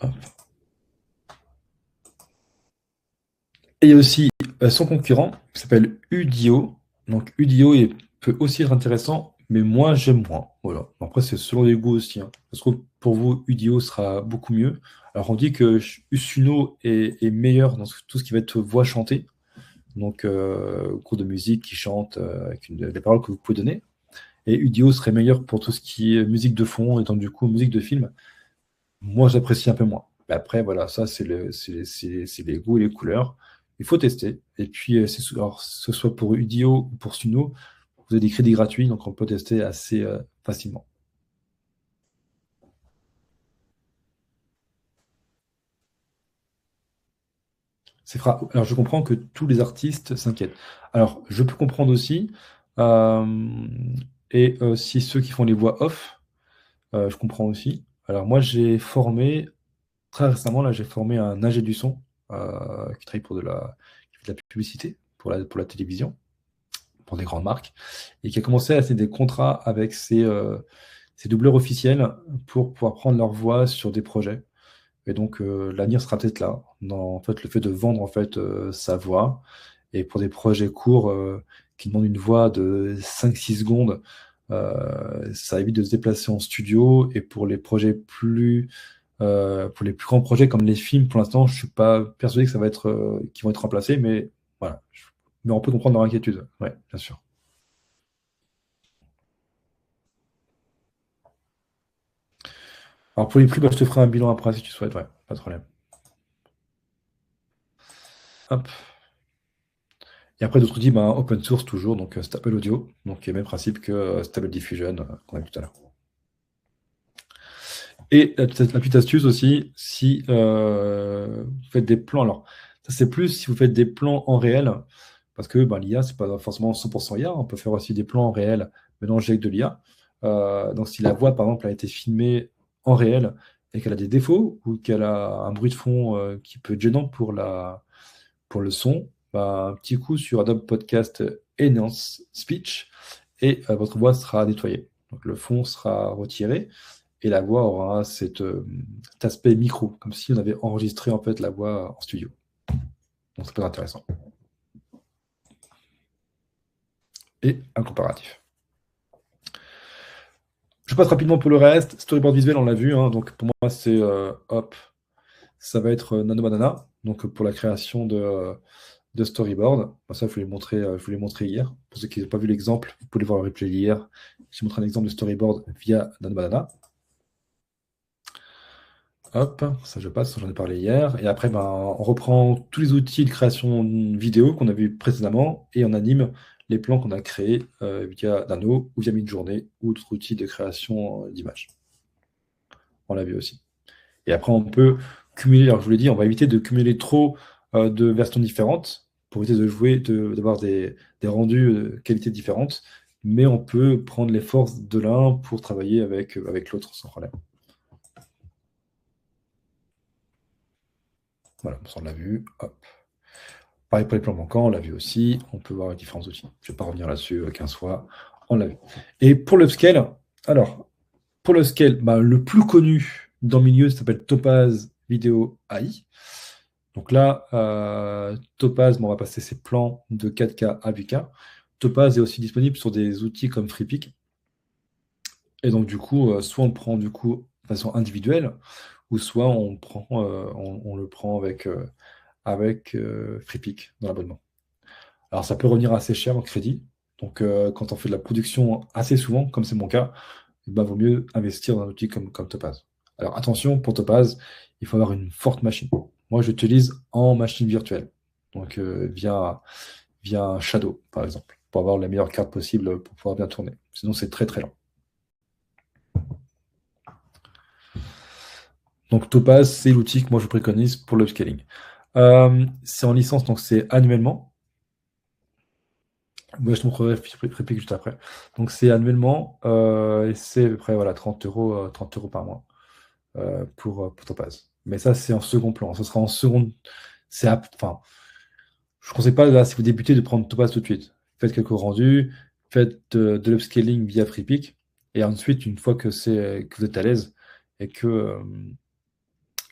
S1: Hop. Et il y a aussi son concurrent qui s'appelle Udio. Donc Udio peut aussi être intéressant, mais moi j'aime moins. Voilà. Après, c'est selon les goûts aussi. Hein. Ça se trouve, pour vous, Udio sera beaucoup mieux. Alors on dit que Usuno est meilleur dans tout ce qui va être voix chantée. Donc cours de musique qui chante avec des paroles que vous pouvez donner. Et Udio serait meilleur pour tout ce qui est musique de fond et donc du coup musique de film. Moi, j'apprécie un peu moins. Mais après, voilà, ça, c'est les goûts et les couleurs. Il faut tester. Et puis, alors, que ce soit pour Udio ou pour Suno, vous avez des crédits gratuits, donc on peut tester assez facilement. Alors, je comprends que tous les artistes s'inquiètent. Alors, je peux comprendre aussi. euh, et si ceux qui font les voix off, je comprends aussi. Alors, moi, très récemment, là, j'ai formé un ingé du son qui travaille qui fait de la publicité pour la télévision, pour des grandes marques, et qui a commencé à signer des contrats avec ses doubleurs officiels pour pouvoir prendre leur voix sur des projets. Et donc, l'avenir sera peut-être là, dans en fait, le fait de vendre en fait, sa voix. Et pour des projets courts qui demandent une voix de 5-6 secondes, ça évite de se déplacer en studio. Et pour les projets pour les plus grands projets comme les films, pour l'instant, je ne suis pas persuadé que ça va être, qu'ils vont être remplacés, mais voilà. Mais on peut comprendre leur inquiétude. Ouais, bien sûr. Alors pour les prix, bah, je te ferai un bilan après si tu souhaites, ouais, pas de problème. Hop. Et après, d'autres outils, bah, open source toujours, donc Stable Audio, donc le même principe que Stable Diffusion qu'on a vu tout à l'heure. Et la petite astuce aussi, si vous faites des plans, alors ça c'est plus si vous faites des plans en réel, parce que bah, l'IA, c'est pas forcément 100% IA, on peut faire aussi des plans en réel mélangés avec de l'IA. Donc si la voix, par exemple, a été filmée en réel et qu'elle a des défauts ou qu'elle a un bruit de fond qui peut être gênant pour le son, bah, un petit coup sur Adobe Podcast Enhance Speech et votre voix sera nettoyée. Donc le fond sera retiré et la voix aura cet aspect micro, comme si on avait enregistré en fait la voix en studio. Donc ça peut être intéressant. Et un comparatif. Je passe rapidement pour le reste. Storyboard visuel, on l'a vu. Hein, donc pour moi, hop, ça va être Nano Banana. Donc pour la création de storyboard. Ça, je vous l'ai montré hier. Pour ceux qui n'ont pas vu l'exemple, vous pouvez voir le replay hier. J'ai montré un exemple de storyboard via Nano Banana. Hop, ça je passe, j'en ai parlé hier. Et après, ben, on reprend tous les outils de création vidéo qu'on a vu précédemment et on anime les plans qu'on a créés via Nano ou via Midjourney ou d'autres outils de création d'images. On l'a vu aussi. Et après, on peut cumuler, alors je vous l'ai dit, on va éviter de cumuler trop de versions différentes pour éviter de jouer, d'avoir des rendus de qualité différentes, mais on peut prendre les forces de l'un pour travailler avec l'autre sans problème. Voilà, ça on l'a vu. Hop. Pareil pour les plans manquants, on l'a vu aussi. On peut voir les différents outils. Je ne vais pas revenir là-dessus 15 fois. On l'a vu. Et pour l'upscale, alors, pour l'upscale, le plus connu dans le milieu s'appelle Topaz Video AI. Donc là, Topaz, on va passer ses plans de 4K à 8K. Topaz est aussi disponible sur des outils comme FreePic. Et donc, du coup, soit on le prend du coup de façon individuelle, ou soit on le prend avec FreePic dans l'abonnement. Alors, ça peut revenir assez cher en crédit. Donc, quand on fait de la production assez souvent, comme c'est mon cas, il vaut mieux investir dans un outil comme Topaz. Alors, attention, pour Topaz, il faut avoir une forte machine. Moi, j'utilise en machine virtuelle, donc via un Shadow, par exemple, pour avoir la meilleure carte possible pour pouvoir bien tourner. Sinon, c'est très très lent. Donc, Topaz, c'est l'outil que moi je préconise pour l'upscaling. C'est en licence, donc c'est annuellement. Moi, je te montrerai FreePic juste après. Donc, c'est annuellement et c'est à peu près voilà, 30 euros par mois pour Topaz. Mais ça, c'est en second plan. Ce sera en seconde. Enfin, je ne conseille pas, là, si vous débutez, de prendre Topaz tout de suite. Faites quelques rendus, faites de l'upscaling via FreePic. Et ensuite, une fois que vous êtes à l'aise et que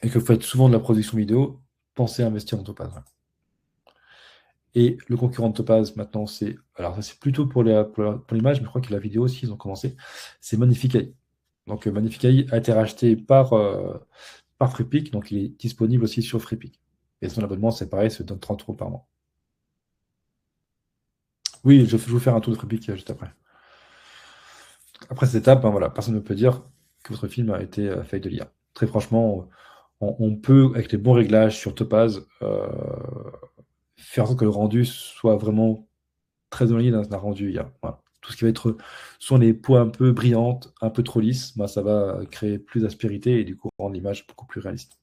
S1: vous faites souvent de la production vidéo, pensez à investir en Topaz. Et le concurrent de Topaz, maintenant, c'est. Alors, ça, c'est plutôt pour l'image, mais je crois que la vidéo aussi, ils ont commencé. C'est Magnifique. Donc, Magnifique a été racheté par FreePic, donc il est disponible aussi sur FreePic. Et son abonnement, c'est pareil, c'est donne 30 euros par mois. Oui, je vais vous faire un tour de FreePic juste après. Après cette étape, voilà, personne ne peut dire que votre film a été fait de l'IA. Très franchement, on peut, avec les bons réglages sur Topaz, faire en sorte que le rendu soit vraiment très éloigné d'un rendu IA. Voilà. Tout ce qui va être soit les peaux un peu brillantes, un peu trop lisses, ça va créer plus d'aspérité et du coup rendre l'image beaucoup plus réaliste.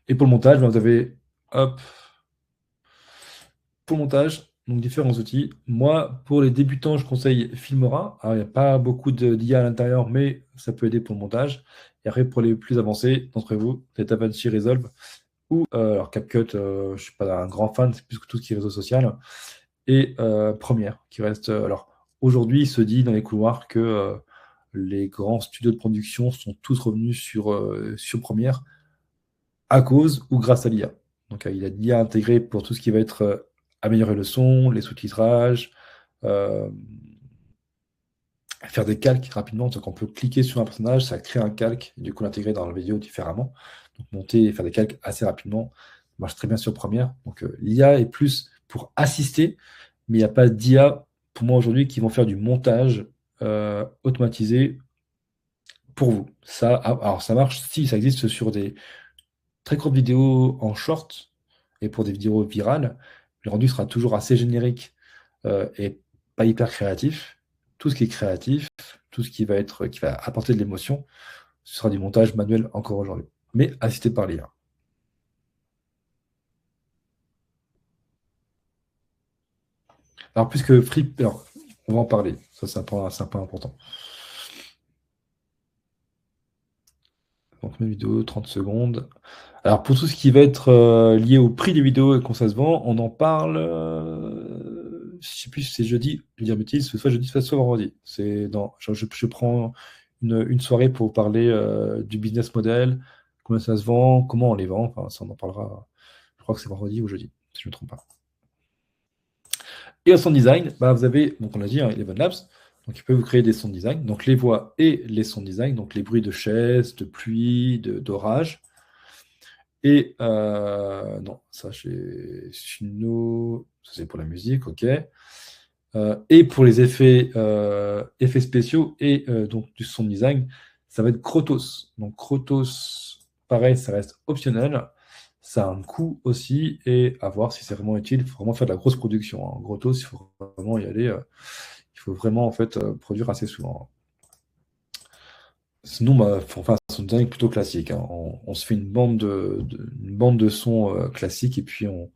S1: Et pour le montage, vous avez hop, pour le montage, donc différents outils. Moi, pour les débutants, je conseille Filmora. Alors, il n'y a pas beaucoup d'IA à l'intérieur, mais ça peut aider pour le montage. Et après, pour les plus avancés d'entre vous, c'est DaVinci Resolve ou alors CapCut, je ne suis pas un grand fan, c'est plus que tout ce qui est réseau social. Et Premiere, qui reste. Alors, aujourd'hui, il se dit dans les couloirs que les grands studios de production sont tous revenus sur Premiere à cause ou grâce à l'IA. Donc, il y a de l'IA intégrée pour tout ce qui va être améliorer le son, les sous-titrages, euh, faire des calques rapidement. Donc, on peut cliquer sur un personnage, ça crée un calque, et du coup, l'intégrer dans la vidéo différemment. Donc, monter et faire des calques assez rapidement. Ça marche très bien sur Premiere. Donc, l'IA est plus pour assister, mais il n'y a pas d'IA pour moi aujourd'hui qui vont faire du montage automatisé pour vous. Ça, alors, ça marche si ça existe sur des très courtes vidéos en short et pour des vidéos virales. Le rendu sera toujours assez générique et pas hyper créatif. Tout ce qui est créatif, tout ce qui va apporter de l'émotion, ce sera du montage manuel encore aujourd'hui, mais assisté par l'IA. Alors, puisque alors, on va en parler, ça c'est un point important. Donc, mes vidéos, 30 secondes. Alors, pour tout ce qui va être lié au prix des vidéos et quand ça se vend, on en parle. Je sais plus si c'est jeudi, je vais dire bêtise, soit jeudi, soit vendredi. Je prends une soirée pour parler du business model, comment ça se vend, comment on les vend. Enfin, ça, on en parlera. Je crois que c'est vendredi ou jeudi, si je ne me trompe pas. Et au sound design, vous avez, donc on l'a dit, Eleven Labs. Donc, il peut vous créer des sound design, donc les voix et les sound design, donc les bruits de chaise, de pluie, d'orage. Et non, ça chez Suno, ça c'est pour la musique, ok. Et pour les effets spéciaux et donc du sound design, ça va être Krotos. Donc Krotos, pareil, ça reste optionnel. Ça a un coût aussi et à voir si c'est vraiment utile. Il faut vraiment faire de la grosse production. En Krotos, il faut vraiment y aller. Il faut vraiment en fait produire assez souvent. Sinon, bah, faut faire un sound design plutôt classique, hein. On se fait une bande de son classique et puis on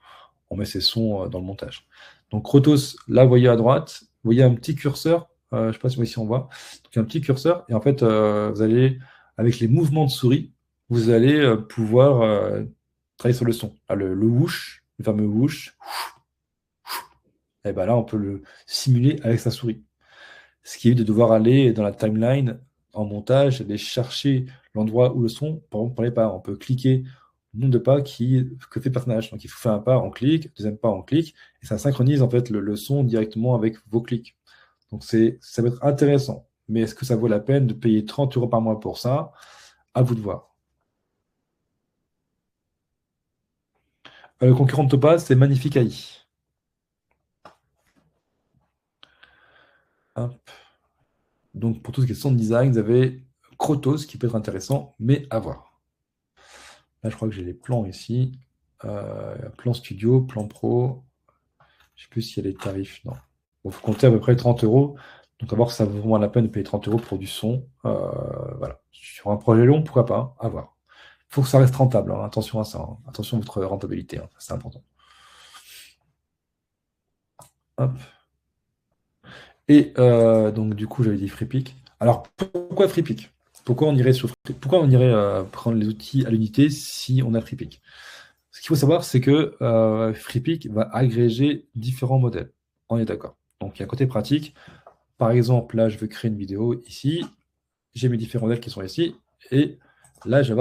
S1: met ces sons dans le montage. Donc Crotos, là, vous voyez à droite, vous voyez un petit curseur, je ne sais pas si ici on voit, donc un petit curseur, et en fait, vous allez, avec les mouvements de souris, vous allez pouvoir travailler sur le son. Là, le whoosh, le fameux whoosh, et ben là, on peut le simuler avec sa souris. Ce qui évite de devoir aller dans la timeline en montage, aller chercher l'endroit où le son, par exemple, pour les pas. On peut cliquer le nombre de pas que fait le personnage. Donc il faut faire un pas, on clique, deuxième pas, on clique, et ça synchronise en fait le son directement avec vos clics. Donc ça va être intéressant. Mais est-ce que ça vaut la peine de payer 30 euros par mois pour ça? À vous de voir. Le concurrent de Topaz, c'est Magnifique AI. Hop. Donc pour tout ce qui est sound design, vous avez Crotos qui peut être intéressant, mais à voir. Là, je crois que j'ai les plans ici. Plan studio, plan pro. Je ne sais plus s'il y a les tarifs. Non. Il faut compter à peu près 30 euros. Donc, à voir si ça vaut vraiment la peine de payer 30 euros pour du son. Voilà. Sur un projet long, pourquoi pas? À voir. Il faut que ça reste rentable, hein. Attention à ça, hein. Attention à votre rentabilité, hein. C'est important. Hop. Et donc, du coup, j'avais dit FreePic. Alors, pourquoi FreePic? Pourquoi on irait prendre les outils à l'unité si on a FreePic? Ce qu'il faut savoir, c'est que FreePic va agréger différents modèles. On est d'accord. Donc, il y a un côté pratique. Par exemple, là, je veux créer une vidéo ici. J'ai mes différents modèles qui sont ici. Et là, je vais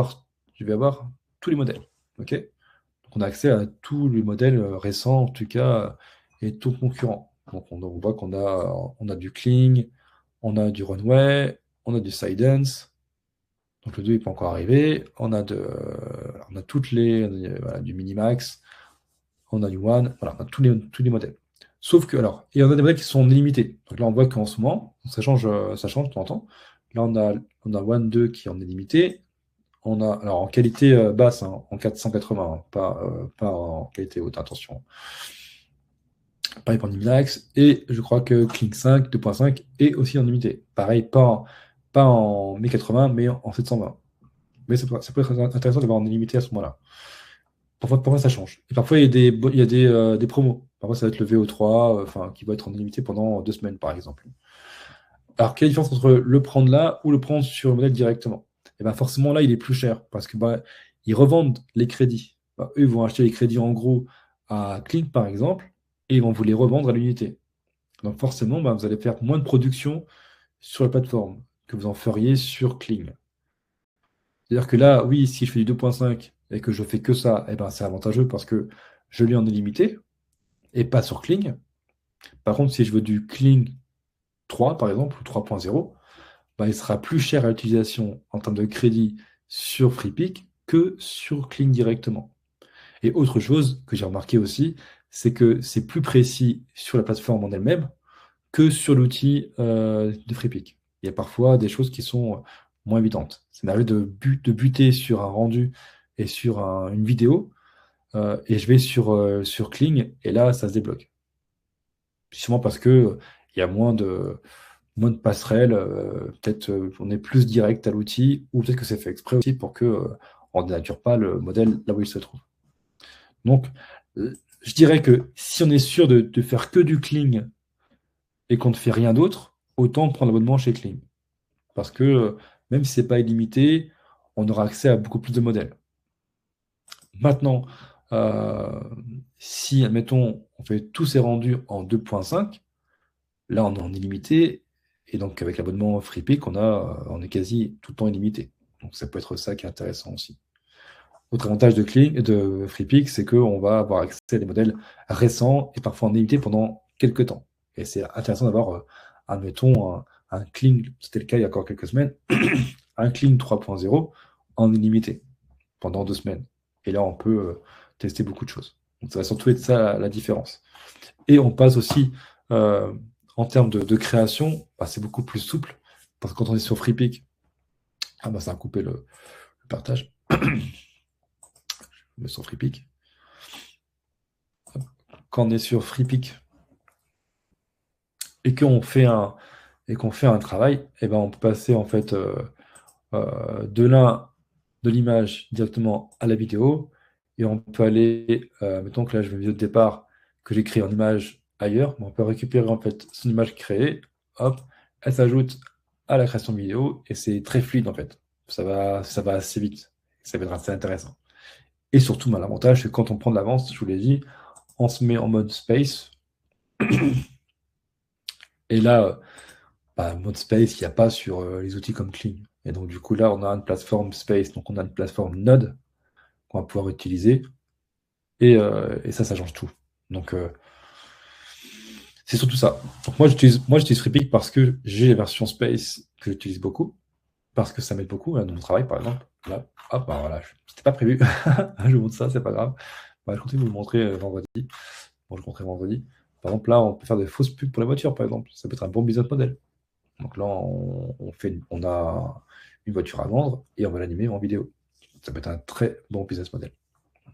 S1: avoir tous les modèles. OK? Donc, on a accès à tous les modèles récents, en tout cas, et tout concurrent. Donc, on voit on a du Kling, on a du Runway, on a du Sidance. Donc, le 2 n'est pas encore arrivé. On a toutes voilà, du Minimax. On a du One, voilà, on a tous les modèles. Sauf que, alors, il y en a des modèles qui sont illimités. Donc là, on voit qu'en ce moment, ça change de temps en temps. Là, on a One 2 qui est en illimité. On a, alors, en qualité basse, hein, en 480, hein, pas en qualité haute, attention. Pareil pour Nimilax. Et je crois que Kling 5, 2.5 est aussi en illimité. Pareil, pas en 1080, mais en 720. Mais ça peut être intéressant d'avoir en illimité à ce moment-là. Parfois, ça change. Et parfois, il y a des promos. Parfois, ça va être le VO3, enfin, qui va être en illimité pendant 2 semaines, par exemple. Alors, quelle est la différence entre le prendre là ou le prendre sur le modèle directement? Et bien, forcément, là, il est plus cher parce que bah, ils revendent les crédits. Bah, eux, ils vont acheter les crédits en gros à Kling, par exemple, et ils vont vous les revendre à l'unité. Donc, forcément, bah, vous allez faire moins de production sur la plateforme que vous en feriez sur Kling. C'est-à-dire que là, oui, si je fais du 2.5 et que je fais que ça, eh ben, c'est avantageux parce que je l'ai en illimité et pas sur Kling. Par contre, si je veux du Kling 3, par exemple, ou 3.0, bah, il sera plus cher à l'utilisation en termes de crédit sur FreePic que sur Kling directement. Et autre chose que j'ai remarqué aussi, c'est que c'est plus précis sur la plateforme en elle-même que sur l'outil de FreePic. Il y a parfois des choses qui sont moins évidentes. Ça m'arrive de buter sur un rendu et sur une vidéo, et je vais sur Kling, et là, ça se débloque. Sûrement parce que il y a moins de passerelles, peut-être on est plus direct à l'outil, ou peut-être que c'est fait exprès aussi pour que on ne dénature pas le modèle là où il se trouve. Donc, je dirais que si on est sûr de faire que du Kling et qu'on ne fait rien d'autre, autant prendre l'abonnement chez Kling. Parce que même si c'est pas illimité, on aura accès à beaucoup plus de modèles. Maintenant, euh, si, admettons, on fait tous ces rendus en 2.5, là, on est en illimité, et donc avec l'abonnement FreePic, on est quasi tout le temps illimité. Donc ça peut être ça qui est intéressant aussi. Autre avantage de FreePic, c'est qu'on va avoir accès à des modèles récents et parfois en illimité pendant quelques temps. Et c'est intéressant d'avoir, admettons, un Kling, c'était le cas il y a encore quelques semaines, un Kling 3.0 en illimité pendant 2 semaines. Et là, on peut tester beaucoup de choses. Donc ça va surtout être ça la différence. Et on passe aussi, euh, en termes de création, bah, c'est beaucoup plus souple. Parce que quand on est sur FreePic, ah bah ça a coupé le partage. Mais sur FreePic. Quand on est sur FreePic et qu'on fait un travail, eh ben on peut passer en fait de l'image directement à la vidéo. Et on peut aller, mettons que là, je vais une vidéo de départ que j'ai créée en image ailleurs, mais on peut récupérer en fait son image créée, hop, elle s'ajoute à la création de vidéo et c'est très fluide en fait. Ça va assez vite. Ça va être assez intéressant. Et surtout, bah, l'avantage, c'est que quand on prend de l'avance, je vous l'ai dit, on se met en mode space. Et là, mode space, il n'y a pas sur les outils comme Kling. Et donc, du coup, là, on a une plateforme space, donc on a une plateforme Node qu'on va pouvoir utiliser. Et ça change tout. Donc, c'est surtout ça. Donc, moi, j'utilise FreePic parce que j'ai les versions space que j'utilise beaucoup, parce que ça m'aide beaucoup dans mon travail, par exemple. Là, hop, bah voilà, c'était pas prévu. Je vous montre ça, c'est pas grave. Bah, je continue de vous le montrer vendredi. Bon, je le montrerai vendredi. Par exemple, là, on peut faire des fausses pubs pour la voiture, par exemple. Ça peut être un bon business model. Donc là, on a une voiture à vendre et on va l'animer en vidéo. Ça peut être un très bon business model.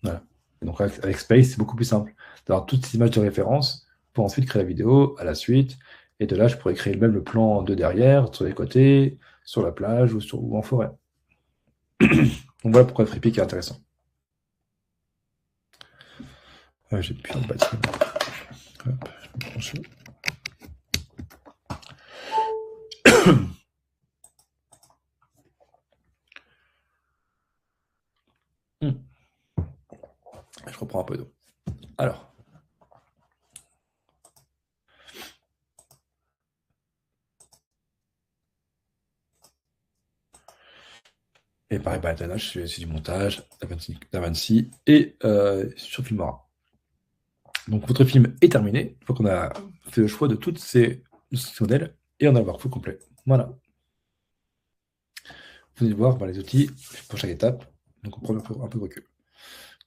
S1: Voilà. Et donc avec Space, c'est beaucoup plus simple d'avoir toutes ces images de référence pour ensuite créer la vidéo à la suite. Et de là, je pourrais créer même le plan de derrière, sur les côtés, sur la plage ou en forêt. Donc voilà pourquoi FreePic est intéressant. J'ai plus de batterie. Hop, je vais me brancher. Je reprends un peu d'eau. Alors. Et pareil, là, c'est du montage, DaVinci et sur Filmora. Donc votre film est terminé. Une fois qu'on a fait le choix de tous ces modèles et on a le workflow complet. Voilà. Vous venez de voir les outils pour chaque étape. Donc on prend un peu de recul.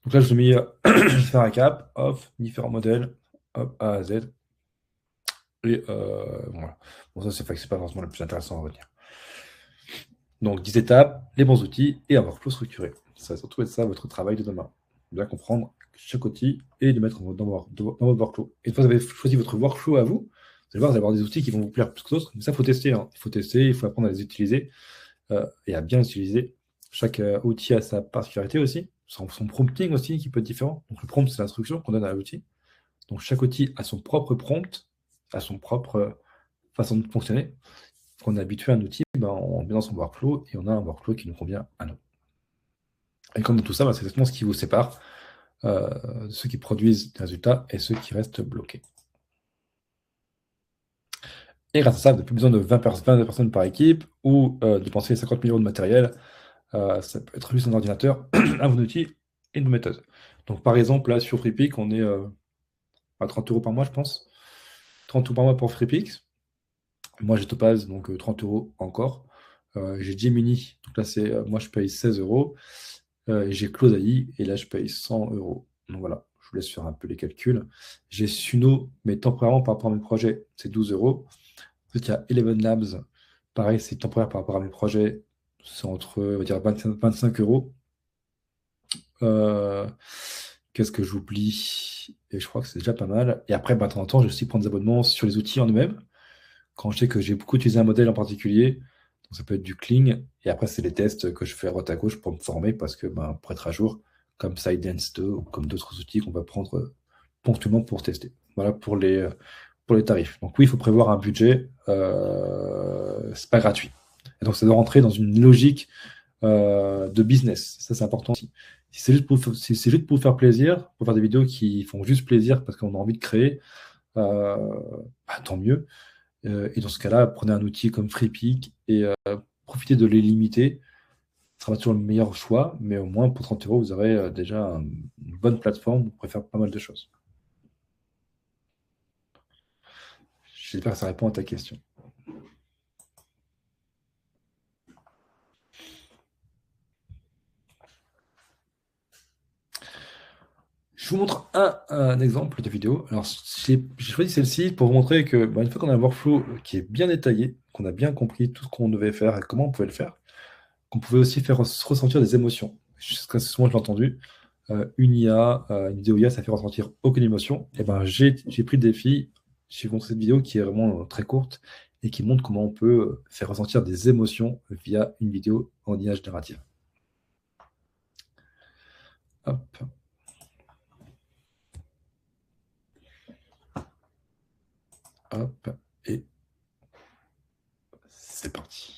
S1: Donc là, je vous ai mis, je vais faire un cap, off, différents modèles, hop, A à Z. Et voilà. Bon, ça, c'est pas forcément le plus intéressant à retenir. Donc 10 étapes, les bons outils et un workflow structuré. Ça va surtout être ça votre travail de demain. Bien comprendre chaque outil et le mettre dans votre workflow. Et une fois que vous avez choisi votre workflow à vous, vous allez voir, vous allez avoir des outils qui vont vous plaire plus que d'autres. Mais ça, il faut tester. Hein. Il faut tester, il faut apprendre à les utiliser et à bien les utiliser. Chaque outil a sa particularité aussi, son prompting aussi qui peut être différent. Donc le prompt, c'est l'instruction qu'on donne à l'outil. Donc chaque outil a son propre prompt, a son propre façon de fonctionner. Quand on est habitué à un outil, on le met dans son workflow et on a un workflow qui nous convient à nous. Et comme dans tout ça, c'est exactement ce qui vous sépare de ceux qui produisent des résultats et ceux qui restent bloqués. Et grâce à ça, vous n'avez plus besoin de 20 personnes par équipe ou de dépenser 50 millions de matériel. Ça peut être juste un ordinateur, un bon outil et une bonne méthode. Donc par exemple, là sur FreePic, on est à 30 € par mois, je pense. 30 € par mois pour FreePix. Moi, j'ai Topaz, donc 30 € encore. J'ai Gemini, donc là, moi, je paye 16 €. Et j'ai Close AI, et là, je paye 100 €. Donc voilà, je vous laisse faire un peu les calculs. J'ai Suno, mais temporairement par rapport à mes projets, c'est 12 €. Ensuite, il y a Eleven Labs. Pareil, c'est temporaire par rapport à mes projets. C'est entre, on va dire, 25 €. Qu'est-ce que j'oublie? Et je crois que c'est déjà pas mal. Et après, de temps en temps, je vais aussi prendre des abonnements sur les outils en eux-mêmes. Quand je sais que j'ai beaucoup utilisé un modèle en particulier, donc ça peut être du Kling, et après, c'est les tests que je fais à droite à gauche pour me former, parce que pour être à jour, comme Sidedance 2 ou comme d'autres outils qu'on va prendre ponctuellement pour tester. Voilà pour les tarifs. Donc oui, il faut prévoir un budget, c'est pas gratuit. Et donc ça doit rentrer dans une logique de business. Ça, c'est important aussi. Si c'est juste pour vous faire plaisir, pour faire des vidéos qui font juste plaisir parce qu'on a envie de créer, tant mieux. Et dans ce cas-là, prenez un outil comme FreePic et profitez de les limiter. Ce sera pas toujours le meilleur choix, mais au moins pour 30 €, vous aurez déjà une bonne plateforme, vous pourrez faire pas mal de choses. J'espère que ça répond à ta question. Je vous montre un exemple de vidéo. Alors, j'ai choisi celle-ci pour vous montrer que une fois qu'on a un workflow qui est bien détaillé, qu'on a bien compris tout ce qu'on devait faire et comment on pouvait le faire, qu'on pouvait aussi faire ressentir des émotions. Jusqu'à ce moment, je l'ai entendu. Une IA, une vidéo IA, ça fait ressentir aucune émotion. Et j'ai pris le défi, j'ai montré cette vidéo qui est vraiment très courte et qui montre comment on peut faire ressentir des émotions via une vidéo en image narrative. Hop. Hop. Et c'est parti.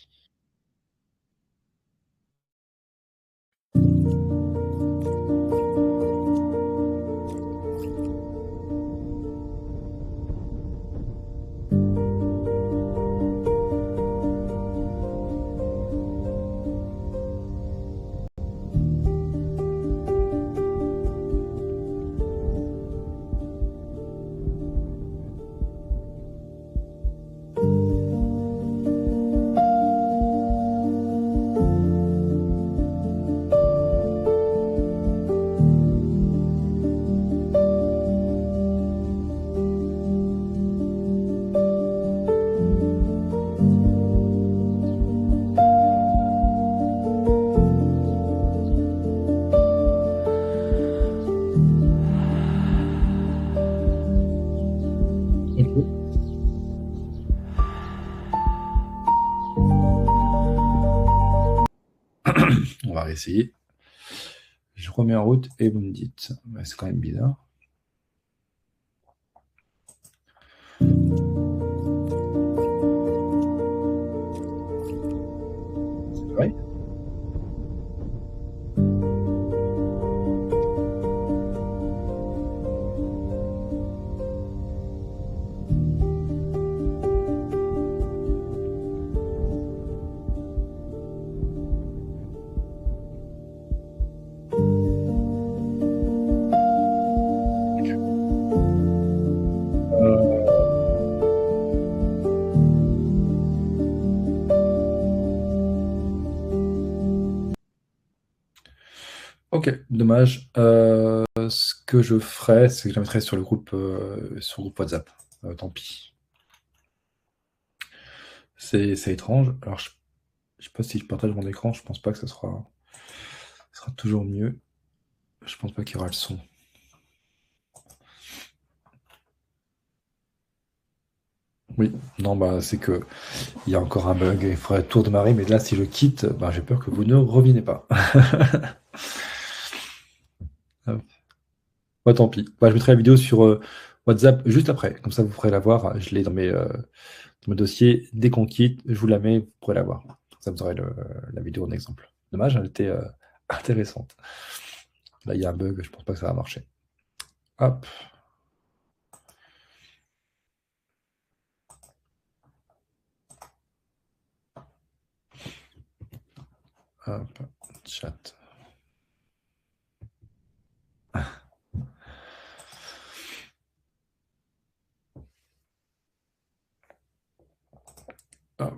S1: On va réessayer. Je remets en route et vous me dites. Ouais, c'est quand même bizarre. C'est vrai. Ok, dommage. Ce que je ferais, c'est que je la mettrais sur le groupe WhatsApp. Tant pis. C'est étrange. Alors, je sais pas si je partage mon écran, je pense pas que ça sera toujours mieux. Je pense pas qu'il y aura le son. Oui, non, bah c'est que il y a encore un bug, il faudrait tour de marée, mais là, si je quitte, bah, j'ai peur que vous ne revenez pas. Bah, tant pis. Bah, je mettrai la vidéo sur WhatsApp juste après, comme ça vous pourrez la voir. Je l'ai dans mes dossiers. Dès qu'on quitte, je vous la mets, vous pourrez la voir. Ça vous aurez la vidéo en exemple. Dommage, elle était intéressante. Là, il y a un bug, je pense pas que ça va marcher. Hop. Hop. Chat. Hop.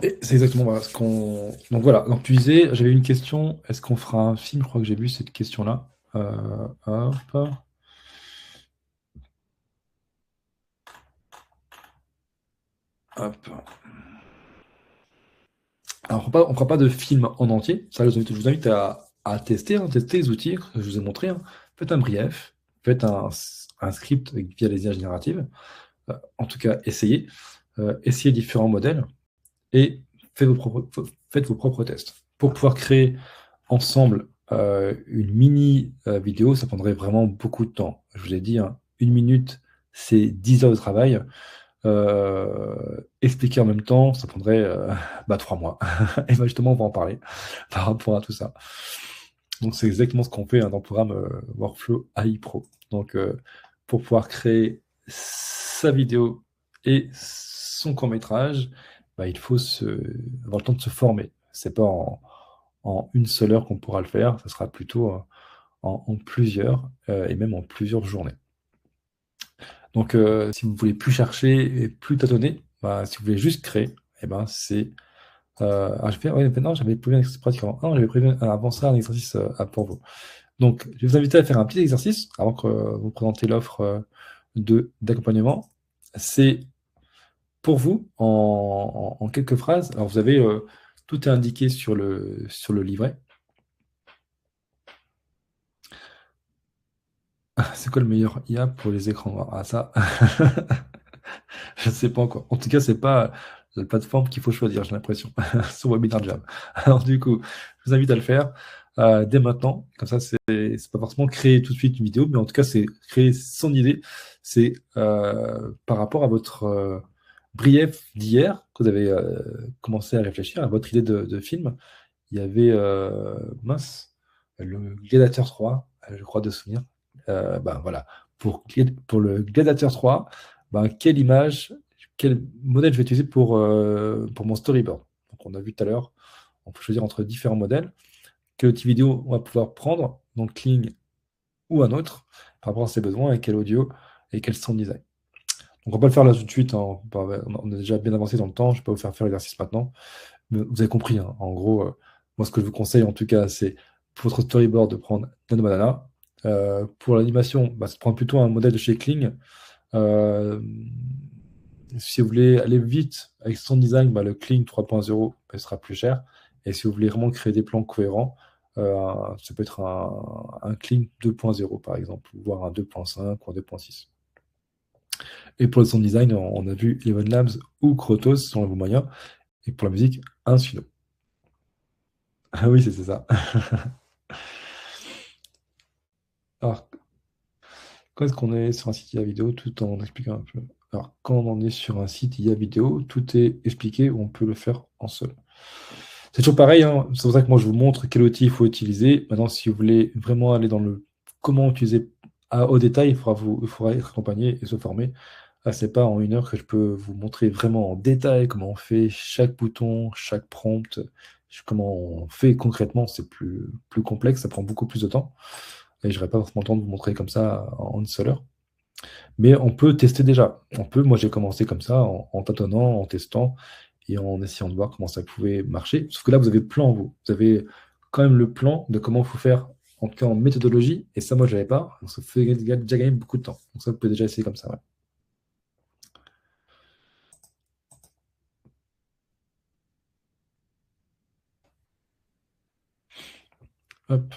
S1: Et c'est exactement voilà, ce qu'on. Donc voilà, donc tu disais, j'avais une question, est-ce qu'on fera un film? Je crois que j'ai vu cette question-là. Hop. Hop. Alors, on ne fera pas de film en entier. Ça, je vous invite à tester, hein, tester les outils que je vous ai montrés, hein. Faites un brief, faites un script via les images génératives. En tout cas, essayez. Essayez différents modèles et faites vos propres tests. Pour pouvoir créer ensemble une mini vidéo, ça prendrait vraiment beaucoup de temps. Je vous ai dit, hein, 1 minute, c'est 10 heures de travail. Expliquer en même temps, ça prendrait 3 mois. Et ben justement, on va en parler par rapport à tout ça. Donc, c'est exactement ce qu'on fait dans le programme Workflow AI Pro. Donc, pour pouvoir créer sa vidéo et son court-métrage, il faut avoir le temps de se former. C'est pas en une seule heure qu'on pourra le faire, ça sera plutôt en plusieurs et même en plusieurs journées. Donc, si vous voulez plus chercher et plus tâtonner, si vous voulez juste créer, c'est. Non, j'avais prévu un exercice pratique avant. Non, j'avais prévu avant ça un exercice pour vous. Donc, je vais vous inviter à faire un petit exercice avant que vous présentez l'offre d'accompagnement. C'est pour vous en quelques phrases. Alors, vous avez tout est indiqué sur le livret. C'est quoi le meilleur IA pour les écrans noirs? Ah, ça, Je ne sais pas encore. En tout cas, c'est pas la plateforme qu'il faut choisir, j'ai l'impression, sur Webinar Jam. Alors du coup, je vous invite à le faire dès maintenant. Comme ça, c'est pas forcément créer tout de suite une vidéo, mais en tout cas, c'est créer son idée. C'est par rapport à votre brief d'hier, que vous avez commencé à réfléchir à votre idée de film. Il y avait, mince, le Gladiator 3, je crois de souvenir. Ben voilà, pour le Gladiator 3, ben, quelle image, quel modèle je vais utiliser pour mon storyboard. Donc on a vu tout à l'heure, on peut choisir entre différents modèles. Quel outil vidéo on va pouvoir prendre, donc Kling ou un autre, par rapport à ses besoins, et quel audio et quel sound design. Donc on va pas le faire là tout de suite, hein. On a déjà bien avancé dans le temps, je ne vais pas vous faire l'exercice maintenant. Mais vous avez compris, hein. En gros, moi ce que je vous conseille en tout cas, c'est pour votre storyboard de prendre Nano Banana. Pour l'animation, bah, c'est de prendre plutôt un modèle de chez Kling. Si vous voulez aller vite avec son design, bah, le Kling 3.0 sera plus cher. Et si vous voulez vraiment créer des plans cohérents, ça peut être un Kling 2.0 par exemple, voire un 2.5 ou un 2.6. Et pour le sound design, on a vu Eleven Labs ou Krotos selon vos moyens. Et pour la musique, un Suno. Ah oui, c'est ça. Alors, quand est-ce qu'on est sur un site IA vidéo, tout en expliquant un peu. Alors, quand on est sur un site IA vidéo, tout est expliqué, on peut le faire en seul. C'est toujours pareil, hein. C'est pour ça que moi je vous montre quel outil il faut utiliser. Maintenant, si vous voulez vraiment aller dans le comment utiliser au détail, il faudra être accompagné et se former. Là, c'est pas en 1 heure que je peux vous montrer vraiment en détail comment on fait chaque bouton, chaque prompt, comment on fait concrètement. C'est plus complexe, ça prend beaucoup plus de temps. Et je n'aurai pas forcément le temps de vous montrer comme ça en une seule heure. Mais on peut tester déjà. Moi j'ai commencé comme ça, en tâtonnant, en testant et en essayant de voir comment ça pouvait marcher. Sauf que là, vous avez le plan, vous. Vous avez quand même le plan de comment il faut faire, en tout cas en méthodologie. Et ça, moi, je n'avais pas. Donc ça fait déjà gagner beaucoup de temps. Donc ça, vous pouvez déjà essayer comme ça. Ouais. Hop.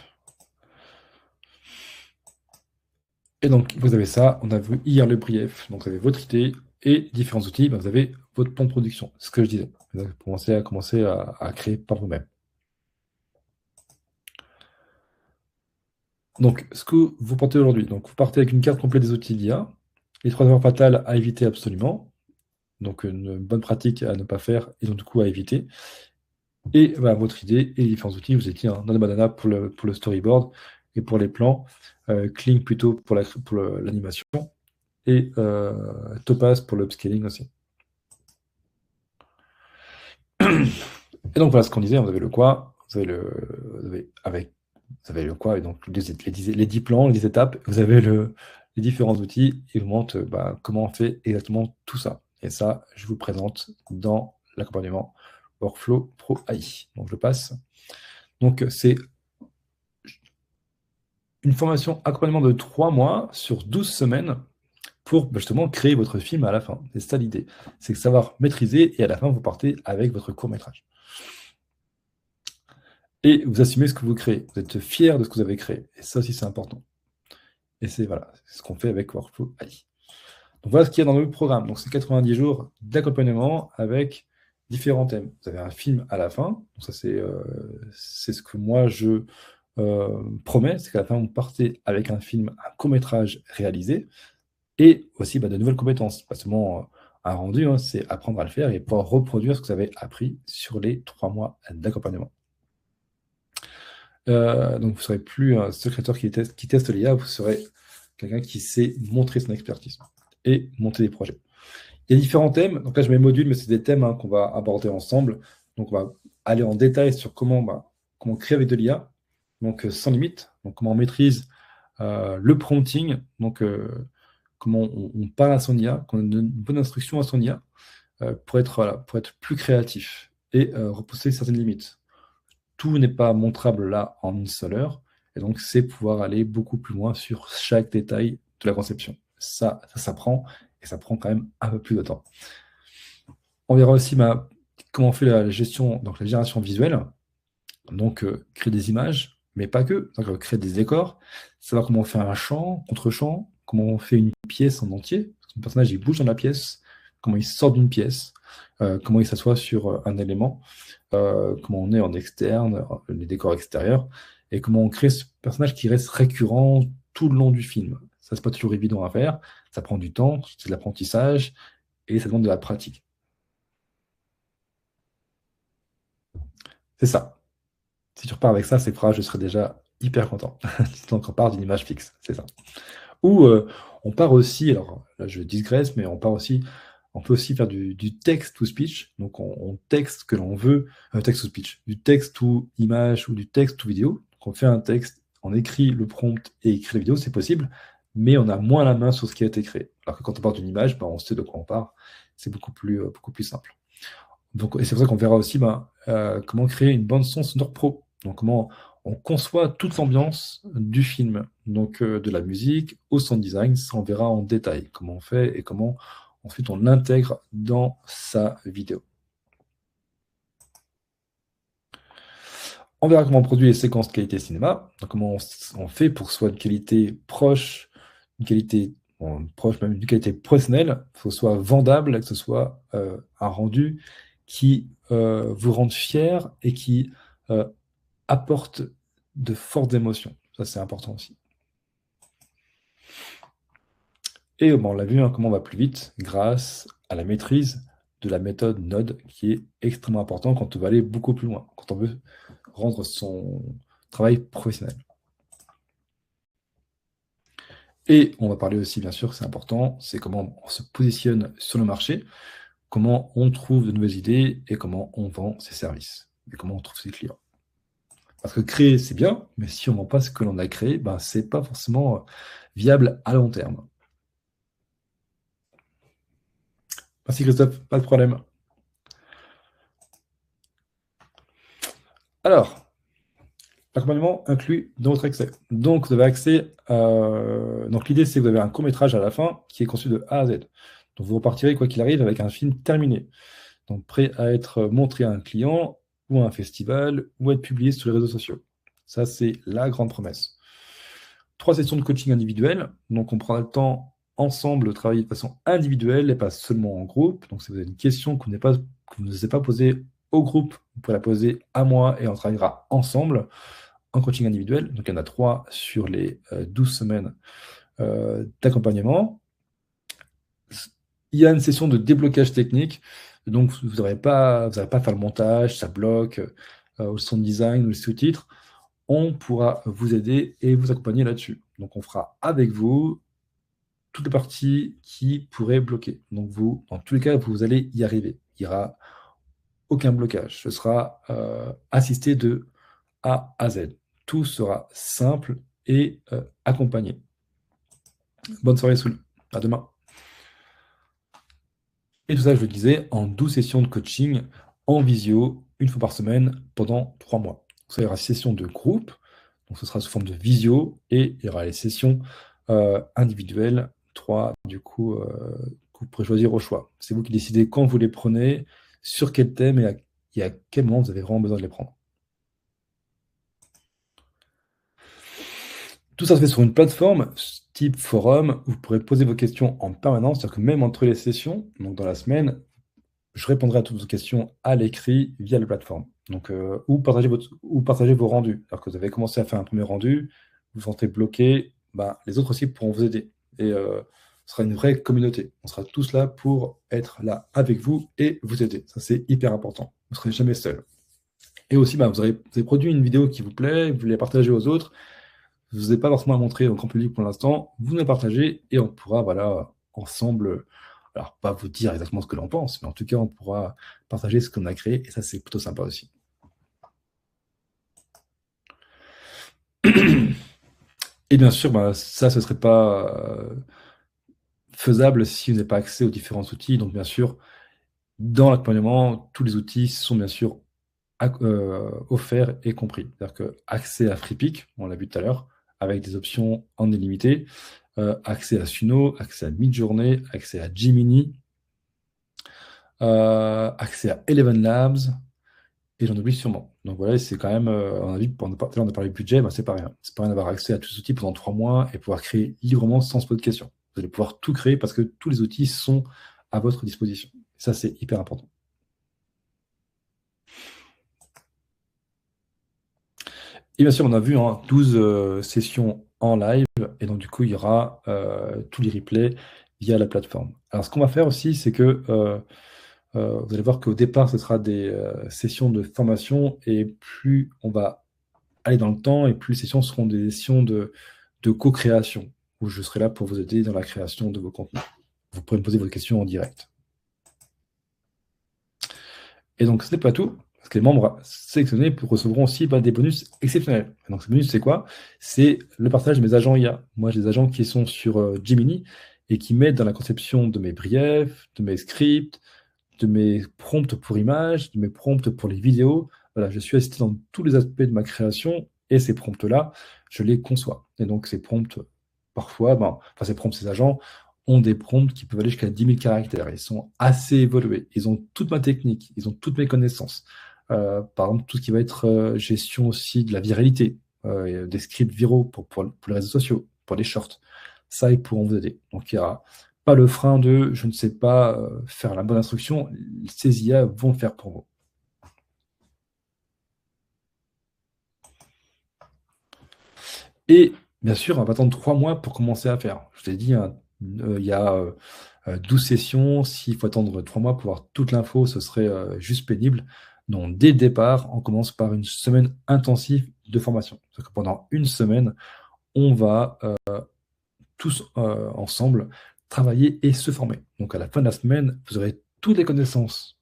S1: Et donc, vous avez ça. On a vu hier le brief. Donc, vous avez votre idée et différents outils. Ben, vous avez votre plan de production. C'est ce que je disais. Vous avez commencé à créer par vous-même. Donc, ce que vous partez aujourd'hui, donc vous partez avec une carte complète des outils d'IA, les 3 erreurs fatales à éviter absolument, donc une bonne pratique à ne pas faire et donc du coup à éviter, et bah, votre idée et les différents outils. Vous étiez un Nano Banana pour le storyboard et pour les plans, Kling plutôt pour l'animation et Topaz pour l'upscaling aussi. Et donc voilà ce qu'on disait, vous avez le quoi, vous avez le quoi, et donc les 10 plans, les 10 étapes, vous avez les différents outils, et vous montre comment on fait exactement tout ça. Et ça, je vous présente dans l'accompagnement Workflow Pro AI. Donc je passe. Donc c'est une formation accompagnement de 3 mois sur 12 semaines pour justement créer votre film à la fin. C'est ça l'idée. C'est savoir maîtriser et à la fin, vous partez avec votre court-métrage. Et vous assumez ce que vous créez. Vous êtes fier de ce que vous avez créé. Et ça aussi, c'est important. Et c'est voilà, c'est ce qu'on fait avec Workflow AI. Donc voilà ce qu'il y a dans le programme. Donc c'est 90 jours d'accompagnement avec différents thèmes. Vous avez un film à la fin. Donc ça, c'est ce que moi je promets, c'est qu'à la fin, vous partez avec un film, un court-métrage réalisé, et aussi de nouvelles compétences. Pas seulement un rendu, hein, c'est apprendre à le faire et pouvoir reproduire ce que vous avez appris sur les 3 mois d'accompagnement. Donc vous ne serez plus un secrétaire qui teste l'IA, vous serez quelqu'un qui sait montrer son expertise et monter des projets. Il y a différents thèmes, donc là je mets module, mais c'est des thèmes qu'on va aborder ensemble. Donc on va aller en détail sur comment créer avec de l'IA, donc sans limite, donc comment on maîtrise le prompting, donc comment on parle à son IA, qu'on donne une bonne instruction à son IA pour être plus créatif et repousser certaines limites. Tout n'est pas montrable là en une seule heure, et donc c'est pouvoir aller beaucoup plus loin sur chaque détail de la conception. Ça s'apprend, et ça prend quand même un peu plus de temps. On verra aussi comment on fait la gestion, donc la génération visuelle, donc créer des images, mais pas que, donc créer des décors, savoir comment on fait un champ, contre-champ, comment on fait une pièce en entier, parce que le personnage il bouge dans la pièce, comment il sort d'une pièce, comment il s'assoit sur un élément, comment on est en externe, les décors extérieurs, et comment on crée ce personnage qui reste récurrent tout le long du film. Ça, c'est pas toujours évident à faire, ça prend du temps, c'est de l'apprentissage, et ça demande de la pratique. C'est ça. Si tu repars avec ça, ces phrases, je serais déjà hyper content. Si tu encore pars d'une image fixe, c'est ça. Ou on part aussi, alors là je digresse, mais on peut aussi faire du text to speech. Donc on texte ce que l'on veut, text to speech, du texte ou image ou du texte ou vidéo. Donc on fait un texte, on écrit le prompt et écrit la vidéo, c'est possible, mais on a moins la main sur ce qui a été créé. Alors que quand on part d'une image, ben, on sait de quoi on part. C'est beaucoup plus simple. Donc, et c'est pour ça qu'on verra aussi comment créer une bande son sonore pro. Donc, comment on conçoit toute l'ambiance du film. Donc, de la musique au sound design, ça on verra en détail comment on fait et comment ensuite on l'intègre dans sa vidéo. On verra comment on produit les séquences de qualité cinéma, donc comment on fait pour que ce soit une qualité proche, une qualité proche même d'une qualité professionnelle, que ce soit vendable, que ce soit un rendu qui vous rende fier et qui euh, apporte de fortes émotions. Ça, c'est important aussi. Et bon, on l'a vu, hein, comment on va plus vite grâce à la maîtrise de la méthode Node, qui est extrêmement important quand on veut aller beaucoup plus loin, quand on veut rendre son travail professionnel. Et on va parler aussi, bien sûr, c'est important, c'est comment on se positionne sur le marché, comment on trouve de nouvelles idées et comment on vend ses services et comment on trouve ses clients. Parce que créer, c'est bien, mais si on ne vend pas ce que l'on a créé, ben, ce n'est pas forcément viable à long terme. Merci Christophe, pas de problème. Alors, l'accompagnement inclus dans votre accès. Donc, vous avez accès. Donc, l'idée, c'est que vous avez un court-métrage à la fin qui est conçu de A à Z. Donc, vous repartirez, quoi qu'il arrive, avec un film terminé. Donc, prêt à être montré à un client ou à un festival ou à être publié sur les réseaux sociaux. Ça, c'est la grande promesse. 3 sessions de coaching individuel. Donc, on prendra le temps ensemble de travailler de façon individuelle et pas seulement en groupe. Donc, si vous avez une question que vous n'osez pas poser au groupe, vous pouvez la poser à moi et on travaillera ensemble en coaching individuel. Donc, il y en a 3 sur les 12 semaines d'accompagnement. Il y a une session de déblocage technique. Donc, vous n'aurez pas à faire le montage, ça bloque, au sound design ou le sous-titres. On pourra vous aider et vous accompagner là-dessus. Donc, on fera avec vous toutes les parties qui pourraient bloquer. Donc, vous, dans tous les cas, vous allez y arriver. Il n'y aura aucun blocage. Ce sera assisté de A à Z. Tout sera simple et accompagné. Bonne soirée, Soul. À demain. Et tout ça, je le disais, en 12 sessions de coaching en visio, une fois par semaine, pendant 3 mois. Donc, ça, il y aura 6 sessions de groupe, donc ce sera sous forme de visio, et il y aura les sessions individuelles, 3, du coup, que vous pourrez choisir au choix. C'est vous qui décidez quand vous les prenez, sur quel thème et à quel moment vous avez vraiment besoin de les prendre. Tout ça se fait sur une plateforme type forum où vous pourrez poser vos questions en permanence, c'est-à-dire que même entre les sessions, donc dans la semaine, je répondrai à toutes vos questions à l'écrit via la plateforme. Donc, ou partager vos rendus. Alors que vous avez commencé à faire un premier rendu, vous vous sentez bloqué, bah, les autres aussi pourront vous aider. Et ce sera une vraie communauté. On sera tous là pour être là avec vous et vous aider. Ça, c'est hyper important. Vous ne serez jamais seul. Et aussi, bah, vous avez produit une vidéo qui vous plaît, vous voulez la partager aux autres. Vous n'avez pas forcément à montrer au grand public pour l'instant. Vous la partagez et on pourra, voilà, ensemble, alors pas vous dire exactement ce que l'on pense, mais en tout cas, on pourra partager ce qu'on a créé et ça, c'est plutôt sympa aussi. Et bien sûr, bah, ça, ce ne serait pas faisable si vous n'avez pas accès aux différents outils. Donc, bien sûr, dans l'accompagnement, tous les outils sont bien sûr offerts et compris. C'est-à-dire que accès à FreePic, on l'a vu tout à l'heure, avec des options en illimité, accès à Suno, accès à Midjourney, accès à Gemini, accès à Eleven Labs, et j'en oublie sûrement. Donc voilà, c'est quand même, on a parlé de budget, bah, c'est pas rien. C'est pas rien d'avoir accès à tous ces outils pendant 3 mois et pouvoir créer librement sans se poser de questions. Vous allez pouvoir tout créer parce que tous les outils sont à votre disposition. Ça, c'est hyper important. Et bien sûr, on a vu 12 sessions en live, et donc du coup, il y aura tous les replays via la plateforme. Alors, ce qu'on va faire aussi, c'est que vous allez voir qu'au départ, ce sera des sessions de formation, et plus on va aller dans le temps, et plus les sessions seront des sessions de co-création, où je serai là pour vous aider dans la création de vos contenus. Vous pourrez me poser vos questions en direct. Et donc, ce n'est pas tout, parce que les membres sélectionnés recevront aussi des bonus exceptionnels. Et donc, ces bonus, c'est quoi? C'est le partage de mes agents IA. Moi, j'ai des agents qui sont sur Gemini et qui m'aident dans la conception de mes briefs, de mes scripts, de mes prompts pour images, de mes prompts pour les vidéos. Voilà, je suis assisté dans tous les aspects de ma création, et ces prompts-là, je les conçois. Et donc, ces prompts, parfois, ces prompts, ces agents ont des prompts qui peuvent aller jusqu'à 10 000 caractères. Ils sont assez évolués. Ils ont toute ma technique, ils ont toutes mes connaissances. Par exemple, tout ce qui va être gestion aussi de la viralité, des scripts viraux pour les réseaux sociaux, pour les shorts. Ça, ils pourront vous aider. Donc, il y aura pas le frein de je ne sais pas faire la bonne instruction. Ces IA vont le faire pour vous. Et bien sûr, on va attendre 3 mois pour commencer à faire. Je t'ai dit, il y a 12 sessions. S'il faut attendre 3 mois pour avoir toute l'info, ce serait juste pénible. Donc, dès le départ, on commence par une semaine intensive de formation. C'est-à-dire que pendant une semaine, on va tous ensemble travailler et se former. Donc, à la fin de la semaine, vous aurez toutes les connaissances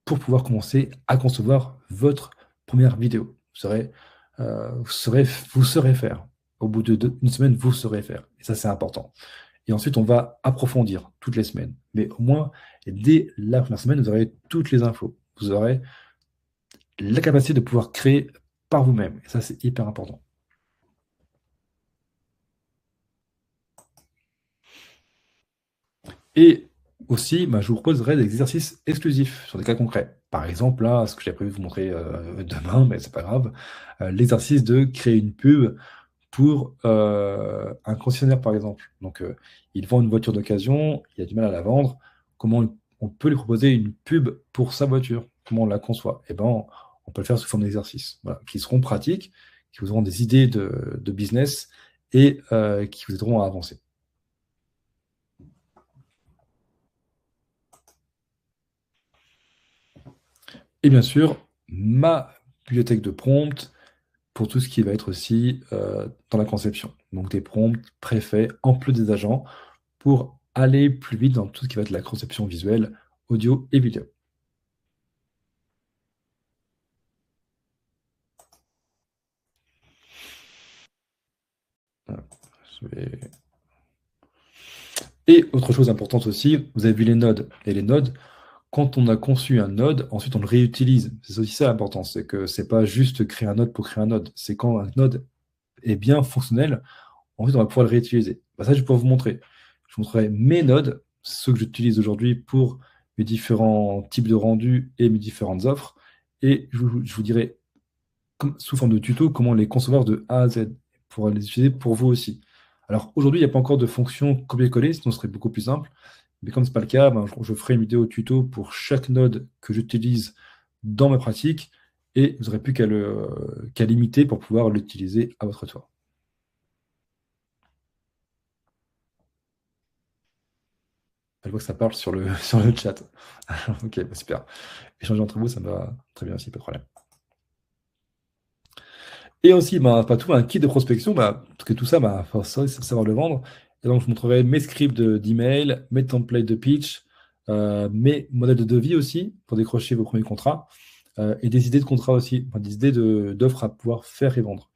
S1: pour pouvoir commencer à concevoir votre première vidéo. Vous saurez faire. Au bout d'une semaine, vous saurez faire. Et ça, c'est important. Et ensuite, on va approfondir toutes les semaines. Mais au moins, dès la première semaine, vous aurez toutes les infos. Vous aurez la capacité de pouvoir créer par vous-même. Et ça, c'est hyper important. Et aussi, je vous proposerai des exercices exclusifs sur des cas concrets. Par exemple, là, ce que j'ai prévu de vous montrer demain, mais c'est pas grave, l'exercice de créer une pub pour un concessionnaire, par exemple. Donc, il vend une voiture d'occasion, il a du mal à la vendre. Comment on peut lui proposer une pub pour sa voiture? Comment on la conçoit? Eh ben, on peut le faire sous forme d'exercices, voilà, qui seront pratiques, qui vous auront des idées de business, et qui vous aideront à avancer. Et bien sûr, ma bibliothèque de prompts pour tout ce qui va être aussi dans la conception. Donc des prompts préfaits en plus des agents pour aller plus vite dans tout ce qui va être la conception visuelle, audio et vidéo. Voilà. Et autre chose importante aussi, vous avez vu les nodes. Et les nodes, quand on a conçu un node, ensuite on le réutilise. C'est aussi ça l'important, c'est que c'est pas juste créer un node pour créer un node. C'est quand un node est bien fonctionnel, ensuite on va pouvoir le réutiliser. Ça, je vais pouvoir vous montrer. Je vous montrerai mes nodes, ceux que j'utilise aujourd'hui pour mes différents types de rendus et mes différentes offres. Et je vous dirai, sous forme de tuto, comment les concevoir de A à Z pour les utiliser pour vous aussi. Alors aujourd'hui, il n'y a pas encore de fonction copier-coller, sinon ce serait beaucoup plus simple. Mais comme ce n'est pas le cas, je ferai une vidéo tuto pour chaque node que j'utilise dans ma pratique, et vous n'aurez plus qu'à l'imiter pour pouvoir l'utiliser à votre tour. Je vois que ça parle sur le, sur le chat. Ok, super. Échanger entre vous, ça me va très bien aussi, pas de problème. Et aussi, pas tout, un kit de prospection, parce que tout ça, faut savoir le vendre. Et donc, je vous montrerai mes scripts d'email, mes templates de pitch, mes modèles de devis aussi, pour décrocher vos premiers contrats, et des idées de contrats aussi, des idées d'offres à pouvoir faire et vendre.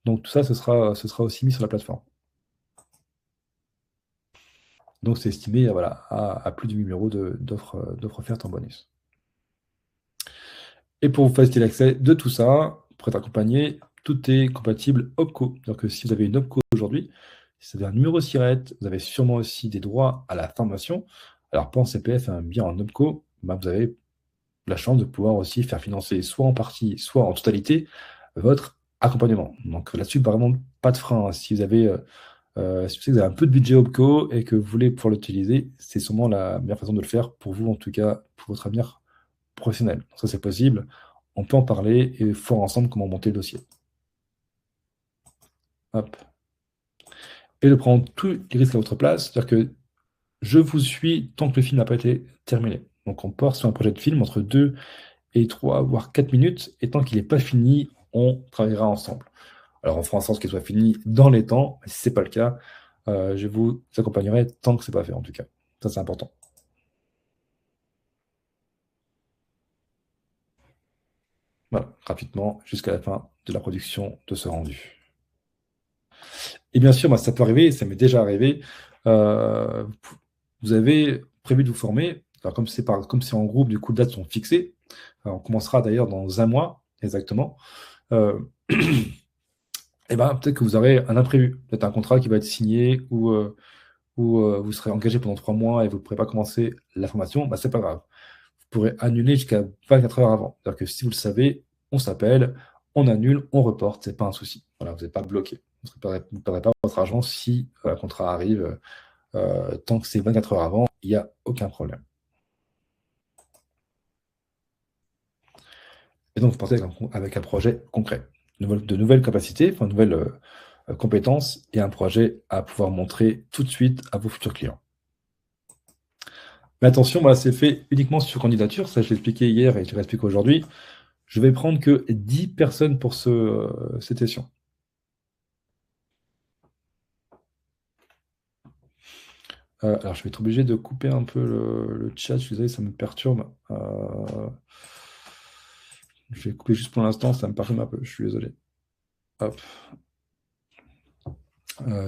S1: Donc, tout ça, ce sera aussi mis sur la plateforme. Donc, c'est estimé voilà, à plus de 1 000 € d'offres offertes en bonus. Et pour vous faciliter l'accès de tout ça, pour être accompagné, tout est compatible OPCO. C'est-à-dire que si vous avez une OPCO aujourd'hui, si vous avez un numéro SIRET, vous avez sûrement aussi des droits à la formation. Alors, pas en CPF, bien en OPCO, vous avez la chance de pouvoir aussi faire financer soit en partie, soit en totalité votre accompagnement. Donc là-dessus, vraiment pas de frein. Si vous avez Si vous savez que vous avez un peu de budget OPCO et que vous voulez pouvoir l'utiliser, c'est sûrement la meilleure façon de le faire pour vous, en tout cas, pour votre avenir professionnel. Donc ça, c'est possible. On peut en parler et voir ensemble comment monter le dossier. Hop. Et de prendre tous les risques à votre place, c'est-à-dire que je vous suis tant que le film n'a pas été terminé. Donc on part sur un projet de film entre 2 et 3, voire 4 minutes, et tant qu'il n'est pas fini, on travaillera ensemble. Alors on fera en sorte qu'il soit fini dans les temps, mais si ce n'est pas le cas, je vous accompagnerai tant que ce n'est pas fait en tout cas. Ça c'est important. Voilà, rapidement, jusqu'à la fin de la production de ce rendu. Et bien sûr, moi, ça peut arriver, ça m'est déjà arrivé. euh, Vous avez prévu de vous former. Alors, comme c'est en groupe, du coup, les dates sont fixées. Alors, on commencera d'ailleurs dans un mois, exactement. Euh, et ben, peut-être que vous aurez un imprévu. Peut-être un contrat qui va être signé ou vous serez engagé pendant 3 mois et vous ne pourrez pas commencer la formation. Bah, c'est pas grave. Vous pourrez annuler jusqu'à 24 heures avant. C'est-à-dire que si vous le savez, on s'appelle, on annule, on reporte, c'est pas un souci. Voilà, vous n'êtes pas bloqué. Vous ne perdrez pas votre argent si un contrat arrive tant que c'est 24 heures avant, il n'y a aucun problème. Et donc, vous partez avec un projet concret, de nouvelles capacités, enfin, de nouvelles compétences et un projet à pouvoir montrer tout de suite à vos futurs clients. Mais attention, voilà, c'est fait uniquement sur candidature, ça je l'ai expliqué hier et je l'explique aujourd'hui. Je vais prendre que 10 personnes pour cette session. Alors, je vais être obligé de couper un peu le chat, je suis désolé, ça me perturbe. Je vais couper juste pour l'instant, ça me perturbe un peu, je suis désolé. Hop.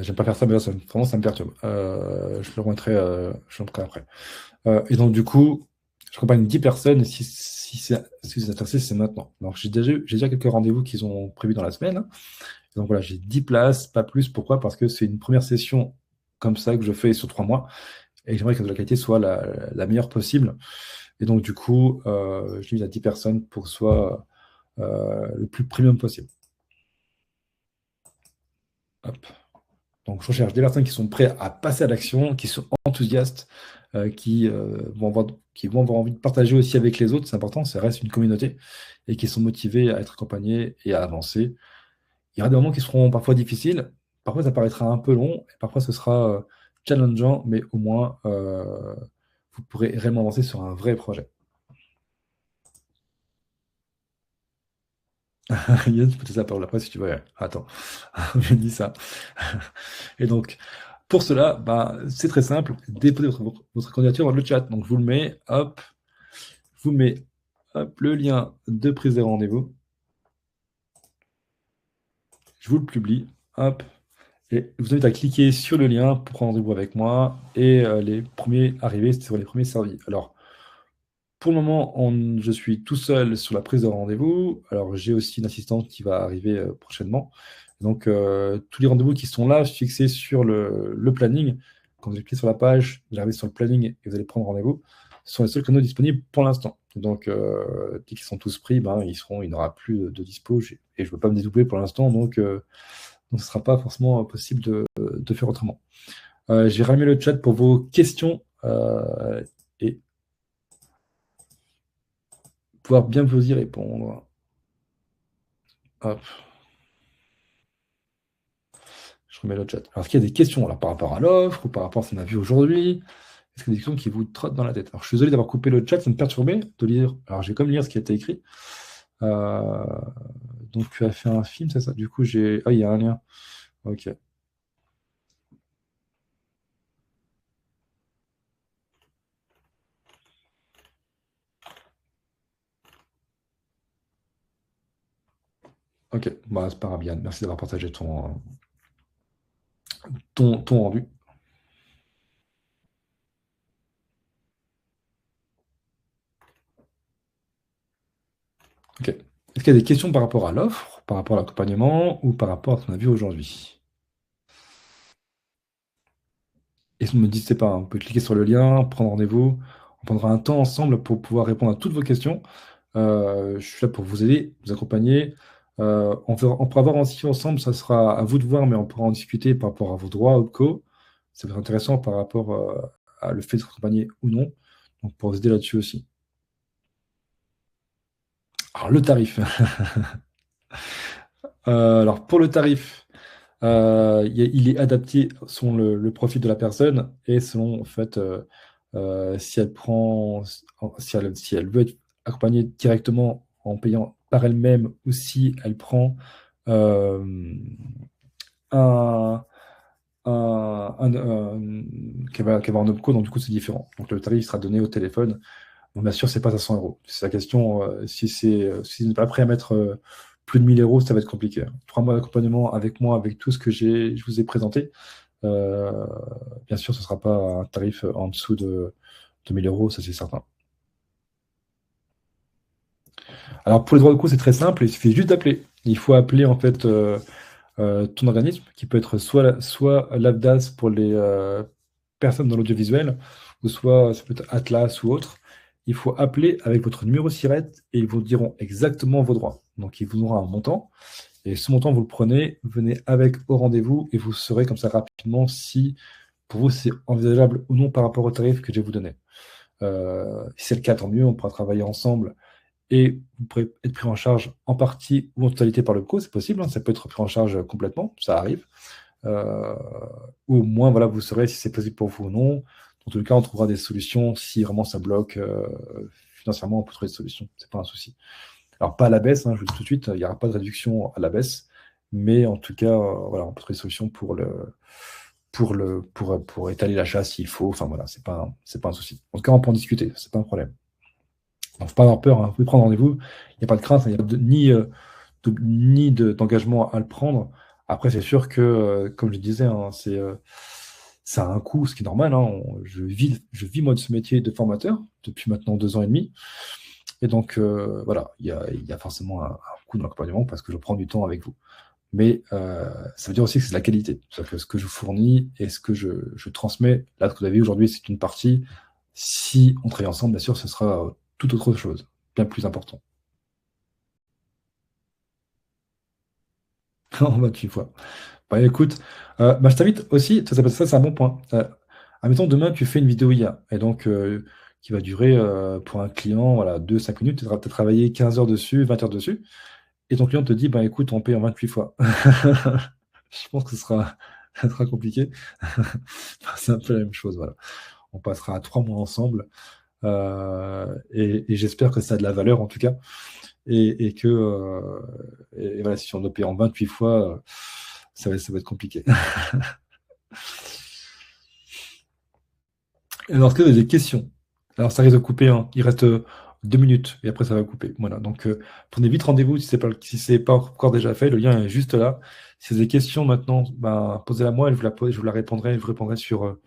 S1: J'aime pas faire ça, mais là, vraiment, ça me perturbe. Je le remettrai après. Et donc, du coup, je accompagne 10 personnes. Et si vous êtes intéressé, c'est maintenant. Donc, j'ai déjà quelques rendez-vous qu'ils ont prévus dans la semaine. Donc, voilà, j'ai 10 places, pas plus. Pourquoi? Parce que c'est une première session comme ça que je fais sur 3 mois. Et j'aimerais que la qualité soit la meilleure possible. Et donc, du coup, je limite à 10 personnes pour que ce soit le plus premium possible. Hop. Donc, je recherche des personnes qui sont prêtes à passer à l'action, qui sont enthousiastes, qui vont avoir envie de partager aussi avec les autres. C'est important, ça reste une communauté, et qui sont motivés à être accompagnés et à avancer. Il y aura des moments qui seront parfois difficiles, parfois ça paraîtra un peu long, et parfois ce sera challengeant, mais au moins vous pourrez réellement avancer sur un vrai projet. Yann, je peux te laisser la parole après si tu veux. Ouais. Attends, je dis ça. Et donc, pour cela, bah, c'est très simple. Déposez votre candidature dans le chat. Donc, je vous le mets, hop, je vous mets hop, le lien de prise de rendez-vous. Je vous le publie, hop. Et je vous invite à cliquer sur le lien pour prendre rendez-vous avec moi. Et les premiers arrivés, c'est sur les premiers servis. Alors, pour le moment, je suis tout seul sur la prise de rendez-vous. Alors, j'ai aussi une assistante qui va arriver prochainement. Donc, tous les rendez-vous qui sont là, fixés sur le planning, quand vous cliquez sur la page, vous arrivez sur le planning et vous allez prendre rendez-vous, ce sont les seuls canaux disponibles pour l'instant. Donc, dès qu'ils sont tous pris, ben, il n'aura plus de dispo. Et je ne veux pas me dédoubler pour l'instant, donc ce ne sera pas forcément possible de faire autrement. Je vais rallumer le chat pour vos questions et pouvoir bien vous y répondre. Hop. Je remets le chat. Alors, est-ce qu'il y a des questions là, par rapport à l'offre ou par rapport à ce qu'on a vu aujourd'hui? Est-ce qu'il y a des questions qui vous trottent dans la tête? Alors, je suis désolé d'avoir coupé le chat, ça me perturbait de lire. Alors, j'ai comme lire ce qui a été écrit. Euh, Donc, tu as fait un film, c'est ça? Du coup, j'ai. Ah, il y a un lien. Ok. Ok. Bah, c'est pas grave, Yann. Merci d'avoir partagé ton rendu. Ok. Est-ce qu'il y a des questions par rapport à l'offre, par rapport à l'accompagnement ou par rapport à ce qu'on a vu aujourd'hui? Et ne me dites pas, hein, vous pouvez cliquer sur le lien, prendre rendez-vous. On prendra un temps ensemble pour pouvoir répondre à toutes vos questions. Je suis là pour vous aider, vous accompagner, On pourra voir aussi ensemble, ça sera à vous de voir, mais on pourra en discuter par rapport à vos droits OPCO. Ça va être intéressant par rapport à le fait d'être accompagné ou non. Donc, pour vous aider là-dessus aussi. Alors, le tarif. Alors, pour le tarif, il est adapté selon le profil de la personne et selon, en fait, si elle prend, si elle veut être accompagnée directement en payant par elle-même ou si elle prend euh, un, qu'elle va en OPCO, donc du coup, c'est différent. Donc, le tarif sera donné au téléphone. Bon, bien sûr, c'est pas 500 euros. C'est la question. Si vous n'êtes pas prêt à mettre plus de 1000 euros, ça va être compliqué. 3 mois d'accompagnement avec moi, avec tout ce que je vous ai présenté. euh, Bien sûr, ce ne sera pas un tarif en dessous de 1000 euros, ça c'est certain. Alors pour les droits de coup, c'est très simple. Il suffit juste d'appeler. Il faut appeler en fait ton organisme, qui peut être soit l'AFDAS pour les personnes dans l'audiovisuel, ou soit ça peut être Atlas ou autre. Il faut appeler avec votre numéro SIRET et ils vous diront exactement vos droits. Donc, ils vous auront un montant. Et ce montant, vous le prenez, venez avec au rendez-vous et vous saurez comme ça rapidement si pour vous c'est envisageable ou non par rapport au tarif que je vais vous donner. Si c'est le cas, tant mieux, on pourra travailler ensemble et vous pourrez être pris en charge en partie ou en totalité par le co, c'est possible, hein, ça peut être pris en charge complètement, ça arrive. Euh, ou au moins, voilà, vous saurez si c'est possible pour vous ou non. Dans tous les cas, on trouvera des solutions. Si vraiment ça bloque financièrement, on peut trouver des solutions. C'est pas un souci. Alors, pas à la baisse, hein, je vous le dis tout de suite, il n'y aura pas de réduction à la baisse. Mais en tout cas, voilà, on peut trouver des solutions pour étaler l'achat s'il faut. Enfin, voilà, c'est pas un souci. En tout cas, on peut en discuter, c'est pas un problème. Il ne faut pas avoir peur, hein. Vous pouvez prendre rendez-vous. Il n'y a pas de crainte, hein. Il n'y a d'engagement à le prendre. Après, c'est sûr que, comme je disais, hein, ça a un coût, ce qui est normal, hein. Je vis moi de ce métier de formateur depuis maintenant 2 ans et demi. Et donc, voilà, il y a forcément un coût dans l'accompagnement parce que je prends du temps avec vous. Mais ça veut dire aussi que c'est de la qualité. C'est-à-dire que ce que je fournis et ce que je transmets, là, ce que vous avez aujourd'hui, c'est une partie. Si on travaille ensemble, bien sûr, ce sera tout autre chose, bien plus important. En 28 fois. Bah, écoute, bah, je t'invite aussi, ça, c'est un bon point. Admettons, demain, tu fais une vidéo IA, et donc qui va durer pour un client voilà, 2-5 minutes, tu auras peut-être travaillé 15 heures dessus, 20 heures dessus, et ton client te dit, bah, écoute, on paye en 28 fois. Je pense que ça sera compliqué. C'est un peu la même chose, voilà. On passera 3 mois ensemble, et j'espère que ça a de la valeur, en tout cas, et voilà, si on doit payer en 28 fois, ça va être compliqué. Alors, est-ce que vous avez des questions? Alors, ça risque de couper, hein. Il reste 2 minutes et après, ça va couper. Voilà. Donc, prenez vite rendez-vous si c'est pas encore déjà fait. Le lien est juste là. Si vous avez des questions maintenant, ben, posez-la moi et je vous la répondrai. Je vous répondrai sur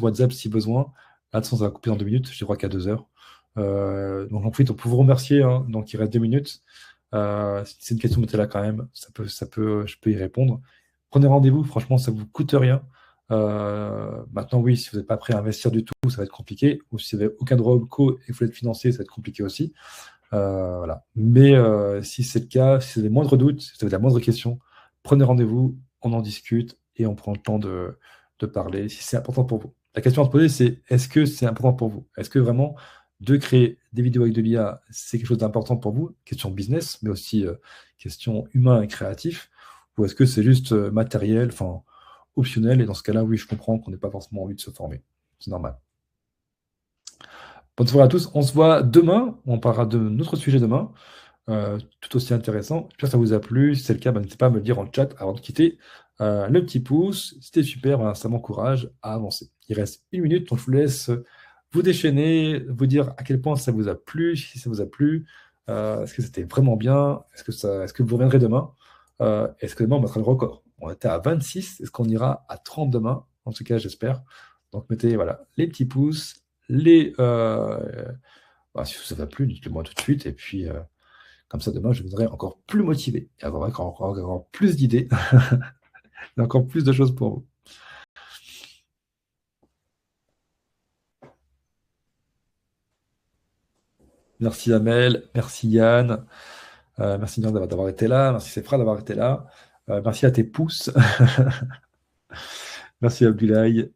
S1: WhatsApp si besoin. Là, de toute façon, ça va couper dans 2 minutes. Je crois qu'à 2 heures. Donc, en fait, on peut vous remercier, hein. Donc, il reste 2 minutes. Si c'est une question, mettez-la quand même. Je peux y répondre. Prenez rendez-vous. Franchement, ça vous coûte rien. Maintenant, oui, si vous n'êtes pas prêt à investir du tout, ça va être compliqué. Ou si vous n'avez aucun droit au co et que vous êtes financé, ça va être compliqué aussi. Voilà. Mais si c'est le cas, si vous avez des moindres doutes, si vous avez la moindre question, prenez rendez-vous, on en discute et on prend le temps de parler si c'est important pour vous. La question à se poser, c'est est-ce que c'est important pour vous? Est-ce que vraiment de créer des vidéos avec de l'IA, c'est quelque chose d'important pour vous? Question business, mais aussi question humain et créatif. Ou est-ce que c'est juste matériel, enfin optionnel? Et dans ce cas-là, oui, je comprends qu'on n'ait pas forcément envie de se former. C'est normal. Bonne soirée à tous. On se voit demain. On parlera de notre sujet demain, tout aussi intéressant. J'espère que ça vous a plu. Si c'est le cas, ben, n'hésitez pas à me le dire en chat avant de quitter. Le petit pouce, c'était super, ben, ça m'encourage à avancer. Il reste 1 minute, donc je vous laisse vous déchaîner, vous dire à quel point ça vous a plu, si ça vous a plu, est-ce que c'était vraiment bien, est-ce que vous reviendrez demain, est-ce que demain on mettra le record. On était à 26, est-ce qu'on ira à 30 demain? En tout cas, j'espère. Donc mettez voilà, les petits pouces, si ça vous a plu, dites-le moi tout de suite, et puis comme ça, demain, je viendrai encore plus motivé et avoir encore plus d'idées et encore plus de choses pour vous. Merci Amel, merci Yann. Merci Nian d'avoir été là. Merci Sefra d'avoir été là. Merci à tes pouces. Merci Abdoulaye.